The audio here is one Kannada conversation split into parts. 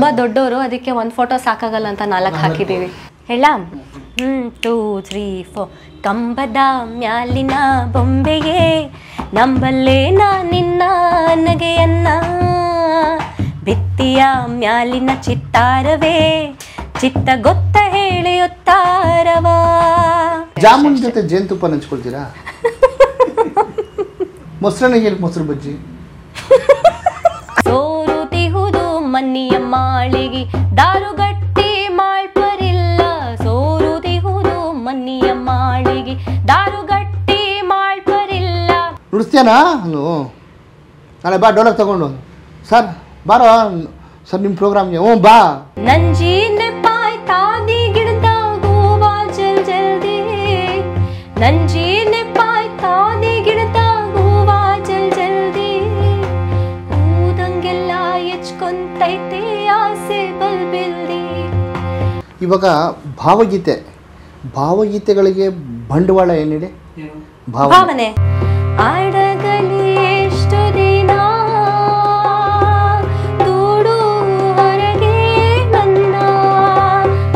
ತುಂಬ ದೊಡ್ಡವರು, ಅದಕ್ಕೆ ಒಂದು ಫೋಟೋ ಸಾಕಾಗಲ್ಲ ಅಂತ 4 ಹಾಕಿದ್ದೀವಿ. ಹೇಳ 1 2 3 4. ಕಂಬದ ಮ್ಯಾಲಿನ ಬೊಂಬೆಗೆ ನಂಬಲ್ಲೇ ನಿನ್ನ ನಗೆಯನ್ನ, ಭಿತ್ತಿಯ ಮ್ಯಾಲಿನ ಚಿತ್ತಾರವೇ ಚಿತ್ತ ಗೊತ್ತ ಹೇಳಿಯುತ್ತಾರವ. ಜಾಮೂನ್ ಜೊತೆ ಜೇನುತುಪ್ಪ ಹಂಚ್ಕೊಳ್ತೀರಾ? ಮೊಸರನ್ನ ಹೇಳಿ ಮೊಸರು ಬಜ್ಜಿ. ಸೋರುತಿಹುದು ಮನ್ನಿಯ ಮಾಳಿಗೆ ದಾರುಗಟ್ಟಿ ಮಾಳ್ಪರಿಲ್ಲ, ಸೋರುತಿಹುದು ಮನ್ನಿಯ ಮಾಳಿಗೆ ದಾರುಗಟ್ಟಿ ಮಾಳ್ಪರಿಲ್ಲ. ನುಡಿಸ್ತೀಯನಾ? ನಾಳೆ ಬಾ ಡೋಲಕ್ ತಗೊಂಡು. ಸರ್ ಬಾರೋ ಸರ್ ನಿಮ್ಮ ಪ್ರೋಗ್ರಾಮ್ಗೆ. ಹ್ಞೂ ಬಾ. ನಂಜೀನೆ ಪಾಯ್ ತಾದಿ ಗಿಡದಾಗುವ ಜಲ್ ಜಲ್ದಿ, ನಂಜೀನೆ ಪಾಯ್ ತಾದಿ ಗಿಡದಾಗುವ ಜಲ್ ಜಲ್ದಿ, ಊದಂಗೆಲ್ಲ ಹೆಚ್ಕೊಂತೈತೆ ಆಸೆ ಬಲ್ಬಿಲ್ದಿ. ಇವಾಗ ಭಾವಗೀತೆಗಳಿಗೆ ಬಂಡವಾಳ ಏನಿದೆ? ಭಾವನೆ. ಆಡಗಲಿ ಎಷ್ಟು ದಿನ ದೂಡು ಹೊರಗೆ ನನ್ನ,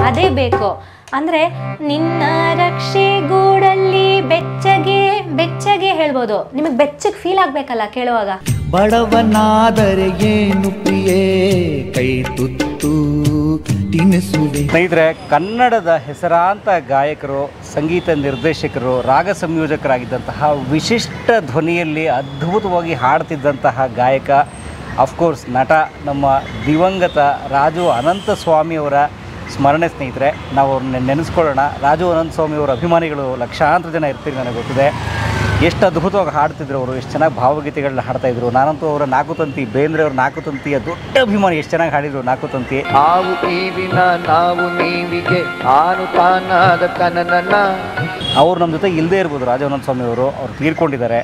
ಅದೇ ಬೇಕು. ಅಂದ್ರೆ ನಿನ್ನ ರಕ್ಷೆ ಗೂಡಲ್ಲಿ ಬೆಚ್ಚಗೆ ಬೆಚ್ಚಗೆ ಹೇಳ್ಬೋದು. ನಿಮಗೆ ಬೆಚ್ಚಗೆ ಫೀಲ್ ಆಗ್ಬೇಕಲ್ಲ ಕೇಳುವಾಗ. ಬಡವನಾದರೆ ಏನು ಪ್ರಿಯೇ ಕೈ ತುತ್ತು ತಿನಿಸುವೆ. ಸ್ನೇಹಿತರೆ, ಕನ್ನಡದ ಹೆಸರಾಂತ ಗಾಯಕರು, ಸಂಗೀತ ನಿರ್ದೇಶಕರು, ರಾಗ ಸಂಯೋಜಕರಾಗಿದ್ದಂತಹ, ವಿಶಿಷ್ಟ ಧ್ವನಿಯಲ್ಲಿ ಅದ್ಭುತವಾಗಿ ಹಾಡ್ತಿದ್ದಂತಹ ಗಾಯಕ, ಅಫ್ಕೋರ್ಸ್ ನಟ, ನಮ್ಮ ದಿವಂಗತ ರಾಜು ಅನಂತಸ್ವಾಮಿಯವರ ಸ್ಮರಣೆ. ಸ್ನೇಹಿತರೆ, ನಾವು ಅವ್ರನ್ನ ನೆನೆಸ್ಕೊಳ್ಳೋಣ. ರಾಜು ಅನಂತಸ್ವಾಮಿಯವರ ಅಭಿಮಾನಿಗಳು ಲಕ್ಷಾಂತರ ಜನ ಇರ್ತೀರಿ, ನನಗೆ ಗೊತ್ತಿದೆ. ಎಷ್ಟು ಅದ್ಭುತವಾಗಿ ಹಾಡ್ತಿದ್ರು ಅವರು, ಎಷ್ಟು ಚೆನ್ನಾಗಿ ಭಾವಗೀತೆಗಳನ್ನ ಹಾಡ್ತಾಯಿದ್ರು. ನಾನಂತೂ ಅವರ ನಾಕುತಂತಿ, ಬೇಂದ್ರೆ ಅವ್ರ ನಾಕುತಂತಿಯ ದೊಡ್ಡ ಅಭಿಮಾನಿ. ಎಷ್ಟು ಚೆನ್ನಾಗಿ ಹಾಡಿದ್ರು ನಾಕುತಂತಿ. ನಾವು ಈವಿನ ನಾವು ನೀವಿಗೆ ಆನು ತಾನಾದ ತನನನ. ಅವ್ರು ನಮ್ಮ ಜೊತೆ ಇಲ್ಲದೇ ಇರ್ಬೋದು ರಾಜು ಅನಂತಸ್ವಾಮಿ ಅವರು ತೀರ್ಕೊಂಡಿದ್ದಾರೆ.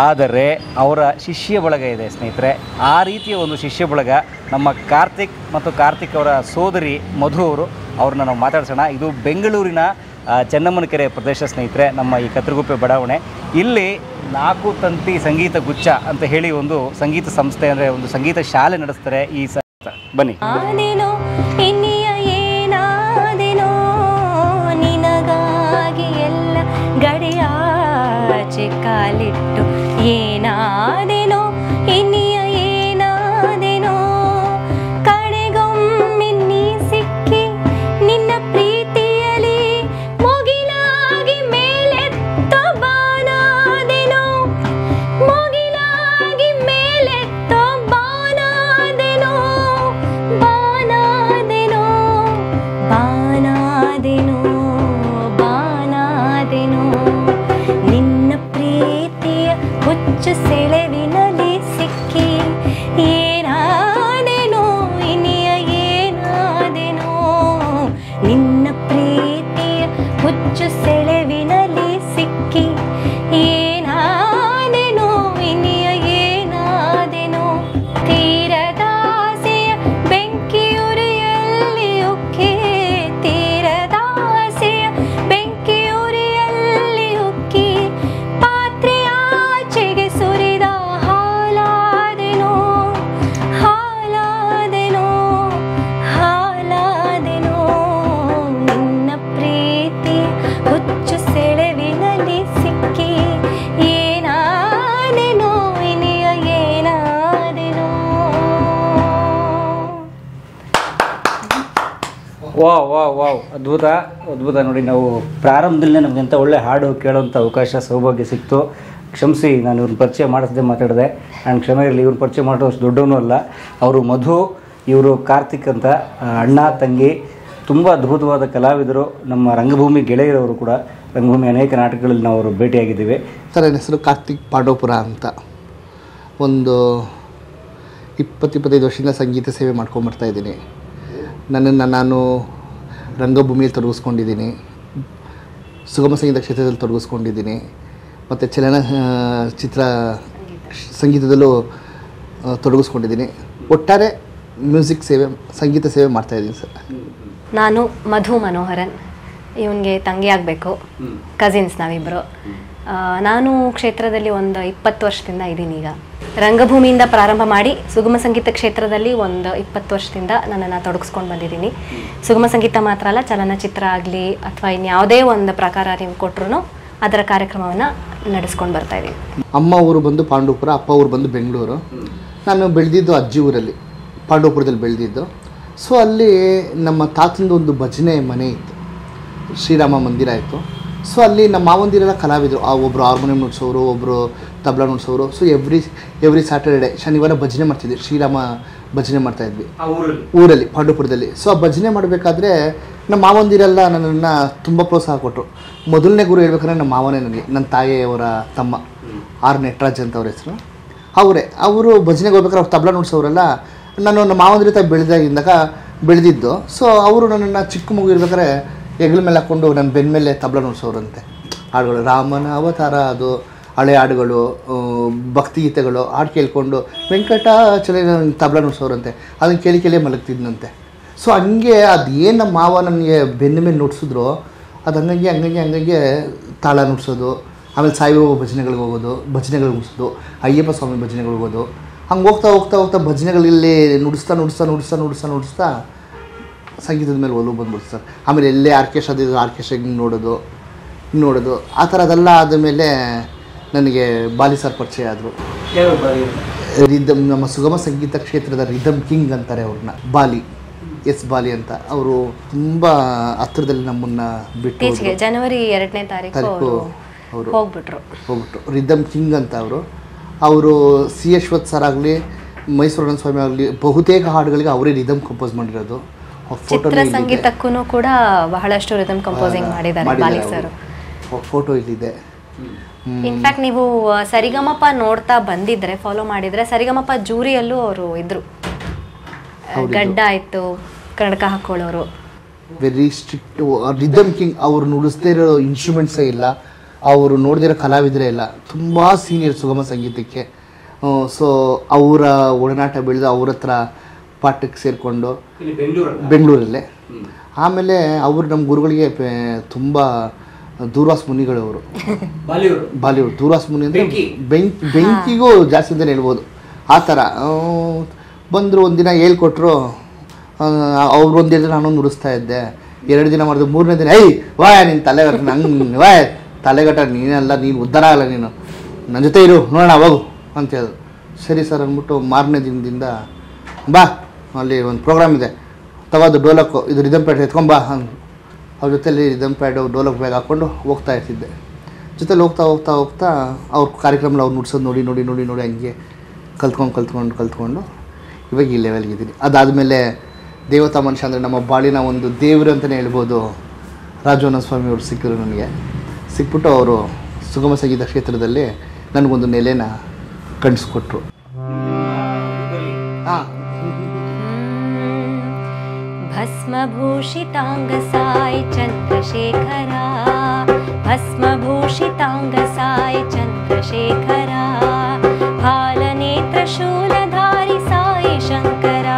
ಆದರೆ ಅವರ ಶಿಷ್ಯ ಬಳಗ ಇದೆ ಸ್ನೇಹಿತರೆ. ಆ ರೀತಿಯ ಒಂದು ಶಿಷ್ಯ ಬಳಗ ನಮ್ಮ ಕಾರ್ತಿಕ್ ಮತ್ತು ಕಾರ್ತಿಕ್ ಅವರ ಸೋದರಿ ಮಧು ಅವರು. ಅವ್ರನ್ನ ನಾವು ಮಾತಾಡ್ಸೋಣ. ಇದು ಬೆಂಗಳೂರಿನ ಚೆನ್ನಮ್ಮನ ಕೆರೆ ಪ್ರದೇಶ ಸ್ನೇಹಿತರೆ, ನಮ್ಮ ಈ ಕತ್ರಗುಪ್ಪೆ ಬಡಾವಣೆ. ಇಲ್ಲಿ ನಾಕುತಂತಿ ಸಂಗೀತ ಗುಚ್ಛ ಅಂತ ಹೇಳಿ ಒಂದು ಸಂಗೀತ ಸಂಸ್ಥೆ, ಅಂದರೆ ಒಂದು ಸಂಗೀತ ಶಾಲೆ ನಡೆಸ್ತಾರೆ. ಈ ಬನ್ನಿ. ನಿನಗಾಗಿ ಎಲ್ಲ ಗಡಿಯಾಚೆ ಕಾಲಿಟ್ಟು ಏನಾದೇನೋ ಇನ್ನಿಯ ಏನಾದೇನೋ, ಕಡೆಗೊಮ್ಮೆ ನೀ ಸಿಕ್ಕಿ ನಿನ್ನ ಪ್ರೀತಿಯಲ್ಲಿ ಮುಗಿಲಾಗಿ ಮೇಲೆತ್ತ ಬಾನಾದೆನೋ, ಮುಗಿಲಾಗಿ ಮೇಲೆತ್ತ ಬಾನಾದೆನೋ, ಬಾನಾದೆನೋ ಬಾನಾದೆನೋ ಬಾನಾದೆನೋ, ನಿನ್ನ ಪ್ರೀತಿಯ ಹುಚ್ಚು ಸೆಳೆವಿನಲ್ಲಿ ಸಿಕ್ಕಿ ಏನಾದೆನೋ ಇನಿಯ ಏನಾದೆನೋ, ನಿನ್ನ ಪ್ರೀತಿಯ ಹುಚ್ಚು ಸೆಳೆವಿನಲ್ಲಿ ಸಿಕ್ಕಿ ಏನಾದೆನೋ ಇನಿಯ ಏನಾದೆನೋ, ತೀರದಾಸೆಯ ಬೆಂಕಿಯುರಿಯಲ್ಲಿ ಉಕ್ಕಿ, ತೀರದಾಸೆಯ ಬೆಂಕಿಯುರಿಯಲ್ಲಿ ಉಕ್ಕಿ, ಪಾತ್ರೆಯಾಚೆಗೆ ಸುರಿದ ಹಾಲಾದೆನೋ, ಹಾಲಾದೆನೋ ಹಾಲಾದೆನೋ, ನಿನ್ನ ಪ್ರೀತಿ ಹುಚ್ಚು ಸೆಳೆವಿನಲ್ಲಿ ಸಿಕ್ಕಿ ಏನಾದೆನೋ ಇನಿಯ ಏನಾದೆನೋ. ವಾವ್ ಅದ್ಭುತ ಅದ್ಭುತ. ನೋಡಿ, ನಾವು ಪ್ರಾರಂಭದಲ್ಲೇ ನಮಗೆಂತ ಒಳ್ಳೆ ಹಾಡು ಕೇಳೋಂಥ ಅವಕಾಶ ಸೌಭಾಗ್ಯ ಸಿಕ್ತು. ಕ್ಷಮಿಸಿ, ನಾನು ಇವ್ರನ್ನ ಪರಿಚಯ ಮಾಡಿಸದೆ ಮಾತಾಡಿದೆ. ನಾನು ಕ್ಷಮೆ ಇರಲಿ, ಇವ್ರನ್ನ ಪರಿಚಯ ಮಾಡೋಷ್ಟು ದೊಡ್ಡವನು ಅಲ್ಲ. ಅವರು ಮಧು, ಇವರು ಕಾರ್ತಿಕ್ ಅಂತ ಅಣ್ಣ ತಂಗಿ. ತುಂಬ ಅದ್ಭುತವಾದ ಕಲಾವಿದರು, ನಮ್ಮ ರಂಗಭೂಮಿ ಗೆಳೆಯರವರು ಕೂಡ. ರಂಗಭೂಮಿ ಅನೇಕ ನಾಟಕಗಳಲ್ಲಿ ನಾವು ಅವರು ಭೇಟಿಯಾಗಿದ್ದೀವಿ. ಸರ್, ನನ್ನ ಹೆಸರು ಕಾರ್ತಿಕ್ ಪಾಂಡವಪುರ ಅಂತ. ಒಂದು 20-25 ವರ್ಷದಿಂದ ಸಂಗೀತ ಸೇವೆ ಮಾಡ್ಕೊಂಬರ್ತಾಯಿದ್ದೀನಿ. ನನ್ನನ್ನು ನಾನು ರಂಗಭೂಮಿಯಲ್ಲಿ ತೊಡಗಿಸ್ಕೊಂಡಿದ್ದೀನಿ, ಸುಗಮ ಸಂಗೀತ ಕ್ಷೇತ್ರದಲ್ಲಿ ತೊಡಗಿಸ್ಕೊಂಡಿದ್ದೀನಿ, ಮತ್ತು ಚಲನಚಿತ್ರ ಸಂಗೀತದಲ್ಲೂ ತೊಡಗಿಸ್ಕೊಂಡಿದ್ದೀನಿ. ಒಟ್ಟಾರೆ ಮ್ಯೂಸಿಕ್ ಸೇವೆ, ಸಂಗೀತ ಸೇವೆ ಮಾಡ್ತಾಯಿದ್ದೀನಿ ಸರ್. ನಾನು ಮಧು ಮನೋಹರನ್, ಇವನಿಗೆ ತಂಗಿ ಆಗಬೇಕು, ಕಸಿನ್ಸ್ ನಾವಿಬ್ಬರು. ನಾನು ಕ್ಷೇತ್ರದಲ್ಲಿ ಒಂದು 20 ವರ್ಷದಿಂದ ಇದ್ದೀನಿ ಈಗ. ರಂಗಭೂಮಿಯಿಂದ ಪ್ರಾರಂಭ ಮಾಡಿ ಸುಗಮ ಸಂಗೀತ ಕ್ಷೇತ್ರದಲ್ಲಿ ಒಂದು 20 ವರ್ಷದಿಂದ ನನ್ನನ್ನು ತೊಡಗಿಸ್ಕೊಂಡು ಬಂದಿದ್ದೀನಿ. ಸುಗಮ ಸಂಗೀತ ಮಾತ್ರ ಅಲ್ಲ, ಚಲನಚಿತ್ರ ಆಗಲಿ ಅಥವಾ ಇನ್ಯಾವುದೇ ಒಂದು ಪ್ರಕಾರ ನೀವು ಕೊಟ್ಟರು ಅದರ ಕಾರ್ಯಕ್ರಮವನ್ನು ನಡೆಸ್ಕೊಂಡು ಬರ್ತಾ ಇದ್ದೀವಿ. ಅಮ್ಮ ಊರು ಬಂದು ಪಾಂಡವಪುರ, ಅಪ್ಪ ಊರು ಬಂದು ಬೆಂಗಳೂರು. ನಾನು ಬೆಳೆದಿದ್ದು ಅಜ್ಜಿ ಊರಲ್ಲಿ, ಪಾಂಡವಪುರದಲ್ಲಿ ಬೆಳೆದಿದ್ದು. ಸೊ ಅಲ್ಲಿ ನಮ್ಮ ತಾತಂದು ಒಂದು ಭಜನೆ ಮನೆ ಇತ್ತು, ಶ್ರೀರಾಮ ಮಂದಿರ ಇತ್ತು. ಸೊ ಅಲ್ಲಿ ನಮ್ಮ ಮಾವಂದಿರೆಲ್ಲ ಕಲಾವಿದರು, ಒಬ್ಬರು ಹಾರ್ಮೋನಿಯಂ ನುಡ್ಸೋರು, ಒಬ್ಬರು ತಬಲಾ ನುಡ್ಸೋರು. ಸೊ ಎವ್ರಿ ಸ್ಯಾಟರ್ಡೆ ಶನಿವಾರ ಭಜನೆ ಮಾಡ್ತಿದ್ವಿ, ಶ್ರೀರಾಮ ಭಜನೆ ಮಾಡ್ತಾಯಿದ್ವಿ ಊರಲ್ಲಿ ಪಾಂಡವಪುರದಲ್ಲಿ. ಸೊ ಆ ಭಜನೆ ಮಾಡಬೇಕಾದ್ರೆ ನಮ್ಮ ಮಾವಂದಿರೆಲ್ಲ ನನ್ನನ್ನು ತುಂಬ ಪ್ರೋತ್ಸಾಹ ಕೊಟ್ಟರು. ಮೊದಲನೇ ಗುರು ಹೇಳ್ಬೇಕಂದ್ರೆ ನಮ್ಮ ಮಾವನೇ ನನಗೆ, ನನ್ನ ತಾಯಿಯವರ ತಮ್ಮ ಆರ್ ನಟರಾಜ್ ಅಂತ ಅವ್ರ ಹೆಸರು. ಅವರು ಭಜನೆಗೆ ಹೋಗ್ಬೇಕಾದ್ರೆ ಅವ್ರು ತಬಲಾ ನುಡ್ಸೋರೆಲ್ಲ ನಾನು ನಮ್ಮ ಮಾವಂದಿರ ತಾಯಿ ಬೆಳೆದಿದ್ದು. ಸೊ ಅವರು ನನ್ನನ್ನು ಚಿಕ್ಕ ಮಗು ಇರ್ಬೇಕಾದ್ರೆ ಹೆಗಲ ಮೇಲೆ ಹಾಕ್ಕೊಂಡು ನನ್ನ ಬೆನ್ನ ಮೇಲೆ ತಬಲಾ ನುಡ್ಸೋರಂತೆ. ಹಾಡುಗಳು ರಾಮನ ಅವತಾರ, ಅದು ಹಳೆ ಹಾಡುಗಳು, ಭಕ್ತಿಗೀತೆಗಳು ಹಾಡು ಕೇಳ್ಕೊಂಡು ವೆಂಕಟಾಚಲ ತಬಲಾ ನುಡ್ಸೋರಂತೆ. ಅದನ್ನು ಕೇಳಿ ಮಲಗ್ತಿದ್ನಂತೆ. ಸೊ ಹಂಗೆ ಅದೇನು ನಮ್ಮ ಮಾವ ನನಗೆ ಬೆನ್ನ ಮೇಲೆ ನುಡ್ಸಿದ್ರು, ಅದು ಹಂಗಂಗೆ ತಾಳ ನುಡ್ಸೋದು. ಆಮೇಲೆ ಸಾಯಿಬಾಬಾ ಭಜನೆಗಳಿಗೆ ಹೋಗೋದು, ಭಜನೆಗಳಿಗೆ ಮುಗಿಸೋದು, ಅಯ್ಯಪ್ಪ ಸ್ವಾಮಿ ಭಜನೆಗಳಿಗೆ ಹೋಗೋದು. ಹಂಗೆ ಹೋಗ್ತಾ ಭಜನೆಗಳಲ್ಲಿ ನುಡಿಸ್ತಾ ಸಂಗೀತದ ಮೇಲೆ ಒಲವು ಬಂದ್ಬಿಡ್ತು ಸರ್. ಆಮೇಲೆ ಎಲ್ಲೇ ಆರ್ಕೆಸ್ಟ್ರಾಗೆ ನೋಡೋದು ಆ ಥರದೆಲ್ಲ ಆದಮೇಲೆ ನನಗೆ ಬಾಲಿ ಸರ್ ಪರಿಚಯ ಆದರು. ರಿದಮ್, ನಮ್ಮ ಸುಗಮ ಸಂಗೀತ ಕ್ಷೇತ್ರದ ರಿದಮ್ ಕಿಂಗ್ ಅಂತಾರೆ ಅವ್ರನ್ನ, ಬಾಲಿ ಬಾಲಿ ಅಂತ. ಅವರು ತುಂಬ ಹತ್ತಿರದಲ್ಲಿ ನಮ್ಮನ್ನು ಬಿಟ್ಟು ಜನವರಿ 2ನೇ ತಾರೀಕು ಅವರು ಹೋಗ್ಬಿಟ್ರು. ರಿದಮ್ ಕಿಂಗ್ ಅಂತ ಅವರು ಸಿ ಯಶ್ವತ್ ಸರ್ ಆಗಲಿ, ಮೈಸೂರು ಸ್ವಾಮಿ ಆಗಲಿ, ಬಹುತೇಕ ಹಾಡುಗಳಿಗೆ ಅವರೇ ರಿದಮ್ ಕಂಪೋಸ್ ಮಾಡಿರೋದು. ಚಿತ್ರ ಸಂಗೀತಕ್ಕೂ ಕೂಡ ಬಹಳಷ್ಟು ರಿದಮ್ ಕಂಪೋಸಿಂಗ್ ಮಾಡಿದ್ದಾರೆ ಬಾಲಿ ಸರ್. ಫೋಟೋ ಇಲ್ಲಿದೆ. ಇನ್ಫ್ಯಾಕ್ಟ್ ನೀವು ಸರಿಗಮಪ ನೋಡ್ತಾ ಬಂದಿದ್ರೆ, ಫಾಲೋ ಮಾಡಿದ್ರೆ, ಸರಿಗಮಪ ಜೂರಿಯಲ್ಲೂ ಅವರು ಇದ್ರು. ಗಡ್ಡ ಆಯ್ತು, ಕನ್ನಡಕ ಹಾಕೊಳ್ಳೋರು. Very strict rhythm king. ಅವ್ರು ನುಡಿಸ್ದೇ ಇರೋ ಇನ್ಸ್ಟ್ರೂಮೆಂಟ್ಸೇ ಇಲ್ಲ, ಅವರು ನೋಡಿದಿರೋ ಕಲಾವಿದರೇ ಇಲ್ಲ. ತುಂಬ ಸೀನಿಯರ್ ಸುಗಮ ಸಂಗೀತಕ್ಕೆ. ಸೊ ಅವರ ಒಡನಾಟ ಬೆಳೆದು ಅವ್ರ ಹತ್ರ ಪಾಠಕ್ಕೆ ಸೇರಿಕೊಂಡು ಬೆಂಗಳೂರಲ್ಲೇ. ಆಮೇಲೆ ಅವರು ನಮ್ಮ ಗುರುಗಳಿಗೆ ತುಂಬ ದೂರ್ವಾಸ ಮುನಿಗಳು. ಅವರು ಬಾಲಿವುಡ್ ದೂರ್ವಾಸ ಮುನಿ ಅಂದರೆ ಬೆಂಕಿಗೂ ಜಾಸ್ತಿ ಅಂತಲೇ ಹೇಳ್ಬೋದು. ಆ ಥರ ಬಂದರು, ಒಂದಿನ ಹೇಳ್ಕೊಟ್ರು. ಅವ್ರು ಒಂದಿನ ನಾನು ನುಡಿಸ್ತಾ ಇದ್ದೆ. 2 ದಿನ ಮಾಡಿದ್ರು. 3ನೇ ದಿನ ನೀನು ತಲೆಗಟ್ಟ ನಂಗೆ ತಲೆಗಟ್ಟ ನೀನೆಲ್ಲ, ನೀನು ಉದ್ಧಾರ ಆಗಲ್ಲ, ನೀನು ನನ್ನ ಜೊತೆ ಇರು, ನೋಡೋಣ ಹೋಗು ಅಂತ ಹೇಳಿದ್ರು. ಸರಿ ಸರ್ ಅಂದ್ಬಿಟ್ಟು ಮಾರನೇ ದಿನದಿಂದ ಬಾ, ಅಲ್ಲಿ ಒಂದು ಪ್ರೋಗ್ರಾಮ್ ಇದೆ, ತಗೋದು ಡೋಲಕ್ಕು, ಇದು ರಿದಮ್ ಪ್ಯಾಡ್ ಎತ್ಕೊಂಬಾ ಅಂದರು. ಅವ್ರ ಜೊತೆಲಿ ರಿದಮ್ ಪ್ಯಾಡು ಡೋಲಕ್ ಬ್ಯಾಗ್ ಹಾಕ್ಕೊಂಡು ಹೋಗ್ತಾ ಇರ್ತಿದ್ದೆ. ಜೊತೆಲಿ ಹೋಗ್ತಾ ಅವ್ರ ಕಾರ್ಯಕ್ರಮ ಅವ್ರು ನುಡ್ಸೋದು ನೋಡಿ ಹಂಗೆ ಕಲ್ತ್ಕೊಂಡು ಇವಾಗ ಈ ಲೆವೆಲ್ಗಿದ್ದೀನಿ. ಅದಾದಮೇಲೆ ದೇವತಾ ಮನುಷ್ಯ ಅಂದರೆ ನಮ್ಮ ಬಾಳಿನ ಒಂದು ದೇವರು ಅಂತಲೇ ಹೇಳ್ಬೋದು. ರಾಜವನ ಸ್ವಾಮಿ ಅವರು ಸಿಕ್ಕರು ನನಗೆ. ಸಿಕ್ಬಿಟ್ಟು ಅವರು ಸುಗಮ ಸಂಗೀತ ಕ್ಷೇತ್ರದಲ್ಲಿ ನನಗೊಂದು ನೆಲೆನ ಕಣಿಸ್ಕೊಟ್ರು. ಭಸ್ಮಭೂಷಿತಾಂಗ ಸಾಯಿ ಚಂದ್ರಶೇಖರ, ಭಸ್ಮಭೂಷಿತಾಂಗ ಸಾಯಿ ಚಂದ್ರಶೇಖರ, ಹಾಲನೇತ್ರ ಶೂಲಧಾರಿ ಸಾಯಿ ಶಂಕರ,